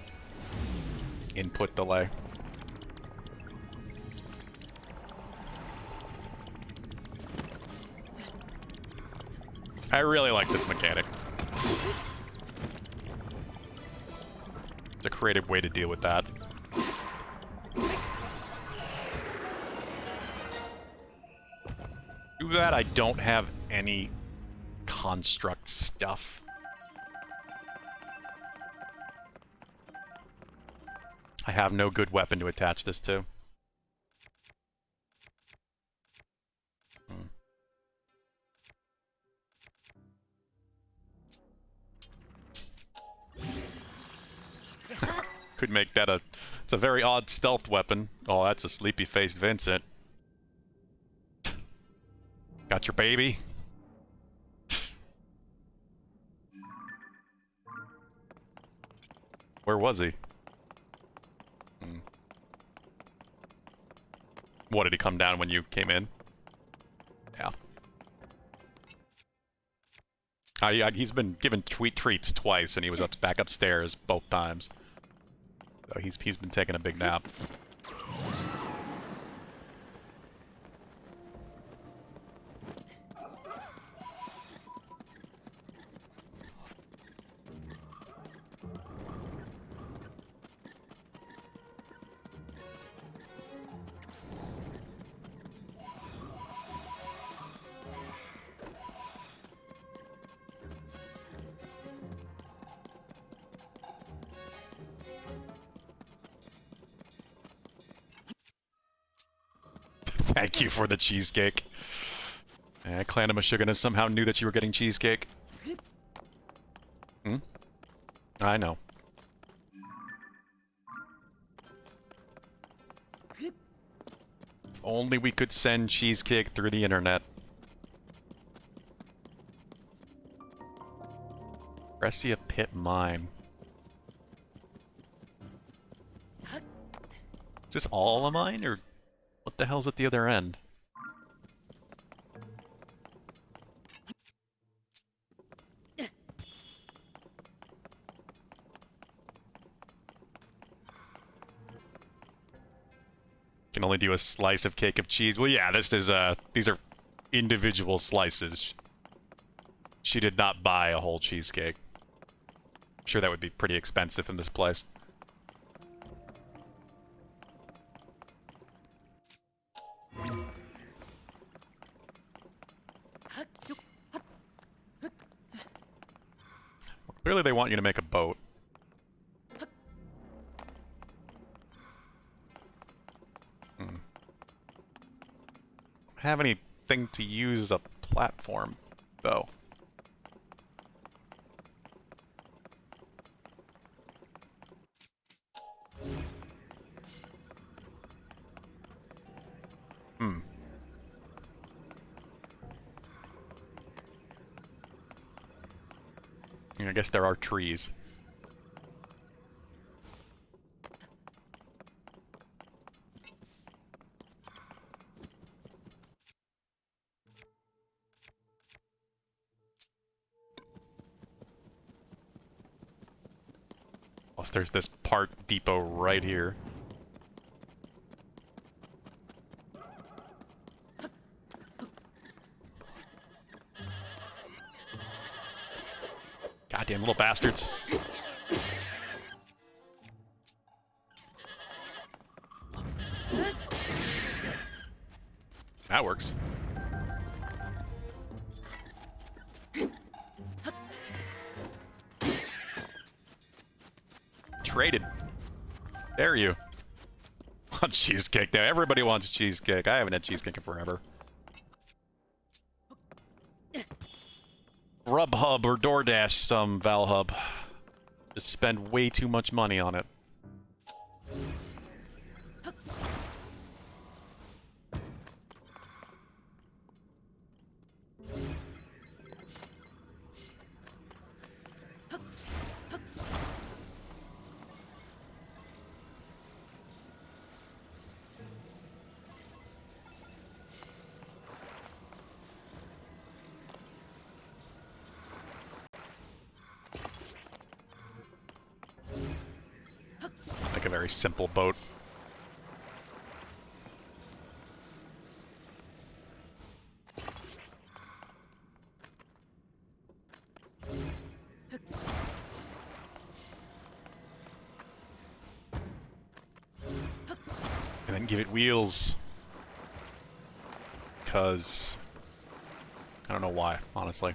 Speaker 1: input delay. I really like this mechanic. It's a creative way to deal with that. Too bad I don't have any construct stuff. I have no good weapon to attach this to. Could make that a... It's a very odd stealth weapon. Oh, that's a sleepy-faced Vincent. Got your baby? Where was he? What, did he come down when you came in? Yeah. He's been given treats twice, and he was back upstairs both times. So he's been taking a big nap. Thank you for the cheesecake. Clan of Meshuggah somehow knew that you were getting cheesecake. Hmm? I know. If only we could send cheesecake through the internet. Brescia Pit Mine. Is this all a mine, or what the hell's at the other end? Can only do a slice of cake of cheese. Well, yeah, this is these are individual slices. She did not buy a whole cheesecake. I'm sure that would be pretty expensive in this place. Clearly they want you to make a boat. Don't have anything to use a platform, though. I guess there are trees. Plus there's this part depot right here. Goddamn little bastards. That works. Traded. Dare you. Want cheesecake now. Everybody wants cheesecake. I haven't had cheesecake in forever. Grubhub or DoorDash some Valhub. Just spend way too much money on it. Like a very simple boat. And then give it wheels. Because I don't know why, honestly.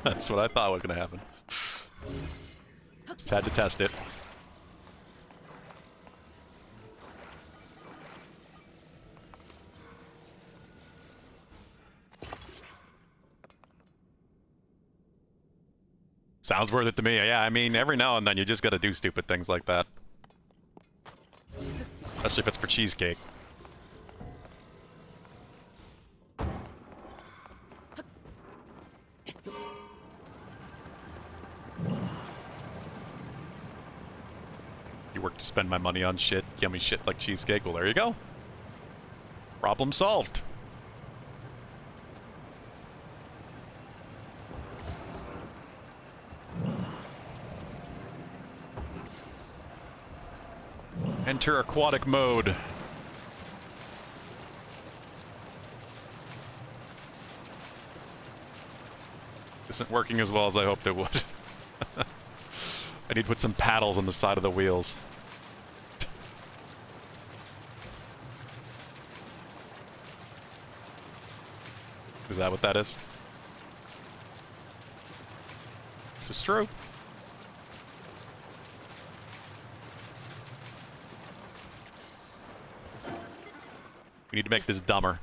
Speaker 1: That's what I thought was going to happen. Just had to test it. Sounds worth it to me. Yeah, I mean, every now and then you just gotta do stupid things like that. Especially if it's for cheesecake. You work to spend my money on shit, yummy shit like cheesecake. Well, there you go. Problem solved. Enter aquatic mode. Isn't working as well as I hoped it would. I need to put some paddles on the side of the wheels. Is that what that is? This is true. We need to make this dumber.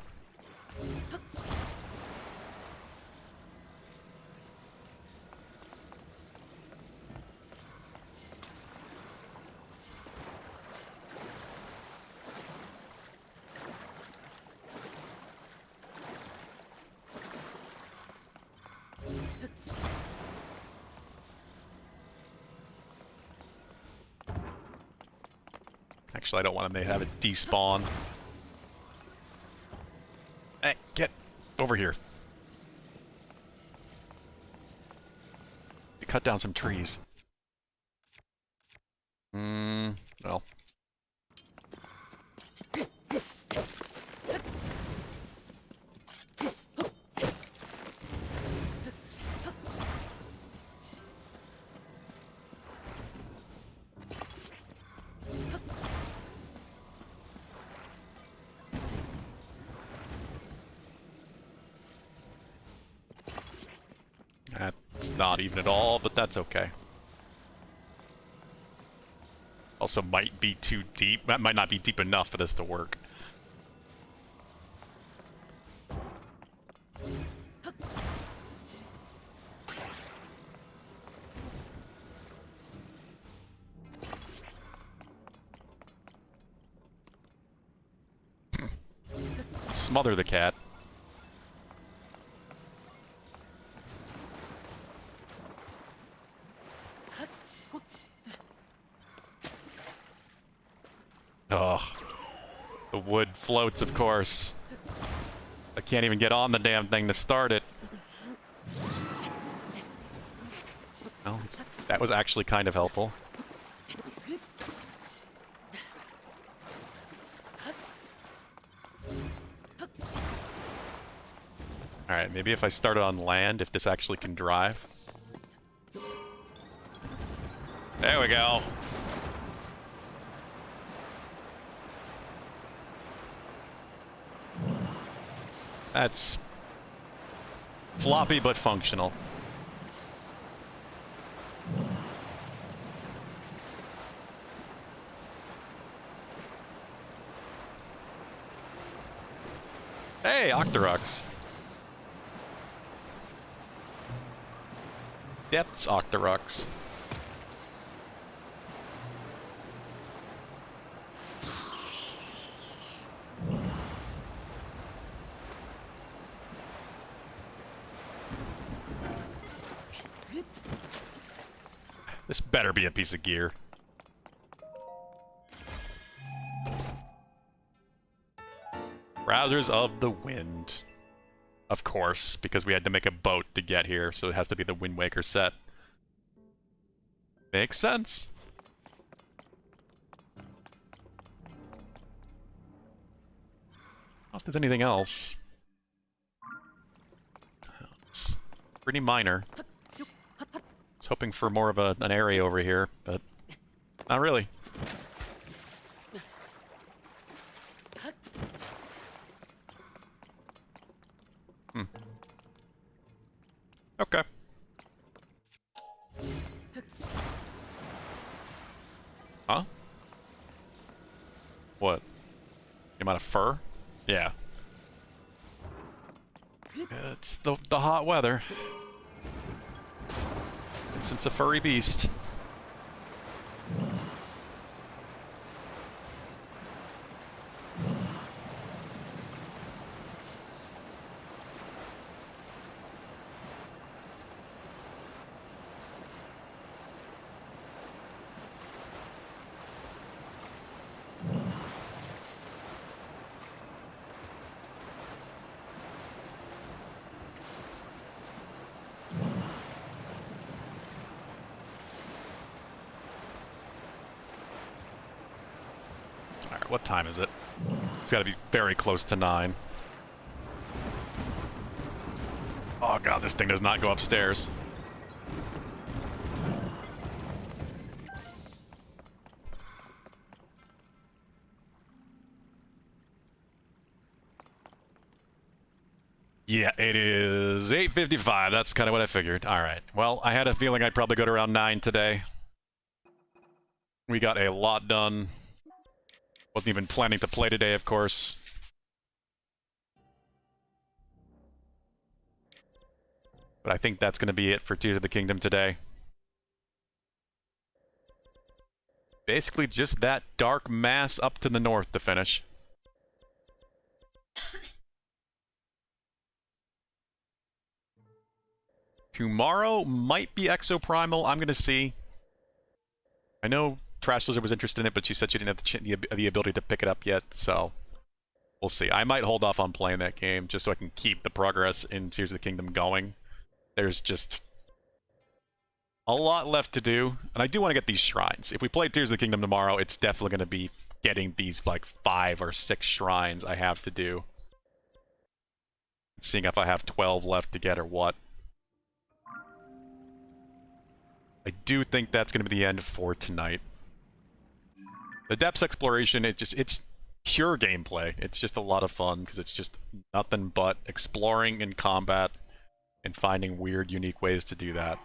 Speaker 1: Actually, I don't want to have it despawn. Hey, get over here. You cut down some trees. Well. That's not even at all, but that's okay. Also might be too deep. That might not be deep enough for this to work. smother the cat. Ugh. The wood floats, of course. I can't even get on the damn thing to start it. Well, that was actually kind of helpful. Alright, maybe if I start it on land, if this actually can drive. There we go. That's floppy but functional. Hey, Octorux. Depths Octorux. This better be a piece of gear. Rousers of the Wind. Of course, because we had to make a boat to get here, so it has to be the Wind Waker set. Makes sense. I don't know if there's anything else. It's pretty minor. I was hoping for more of an area over here, but not really. Okay. Huh? What? The amount of fur? Yeah. It's the hot weather. And since a furry beast. Alright, what time is it? It's gotta be very close to 9. Oh god, this thing does not go upstairs. Yeah, it is 8:55. That's kind of what I figured. Alright, well, I had a feeling I'd probably go to around 9 today. We got a lot done. Wasn't even planning to play today, of course. But I think that's going to be it for Tears of the Kingdom today. Basically just that dark mass up to the north to finish. Tomorrow might be Exoprimal. I'm going to see. I know Trash Lizard was interested in it, but she said she didn't have the ability to pick it up yet, so we'll see. I might hold off on playing that game just so I can keep the progress in Tears of the Kingdom going. There's just a lot left to do, and I do want to get these shrines. If we play Tears of the Kingdom tomorrow, it's definitely going to be getting these like 5 or 6 shrines I have to do. Seeing if I have 12 left to get or what. I do think that's going to be the end for tonight. The depths exploration, it's pure gameplay. It's just a lot of fun because it's just nothing but exploring in combat and finding weird, unique ways to do that.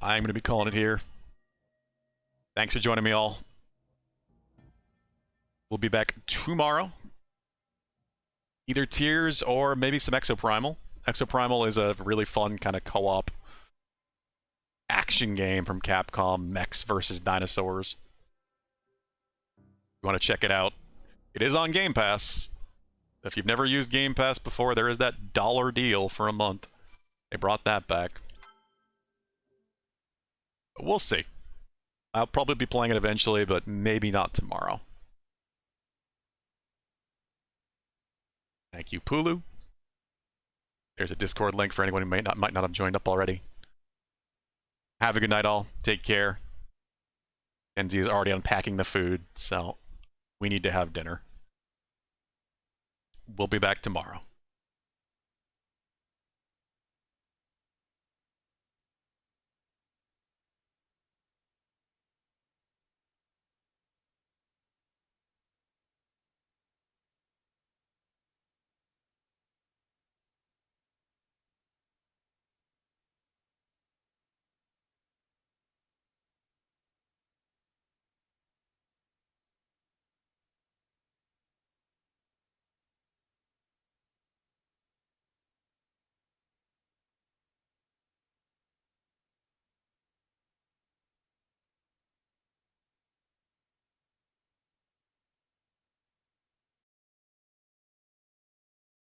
Speaker 1: I'm going to be calling it here. Thanks for joining me all. We'll be back tomorrow. Either Tears or maybe some Exoprimal. Exoprimal is a really fun kind of co-op action game from Capcom, mechs versus dinosaurs. you want to check it out, it is on Game Pass. If you've never used Game Pass before, there is that $1 deal for a month. They brought that back. But we'll see. I'll probably be playing it eventually, but maybe not tomorrow. Thank you, Pulu. There's a Discord link for anyone who might not have joined up already. Have a good night, all. Take care. Kenzie is already unpacking the food, so we need to have dinner. We'll be back tomorrow.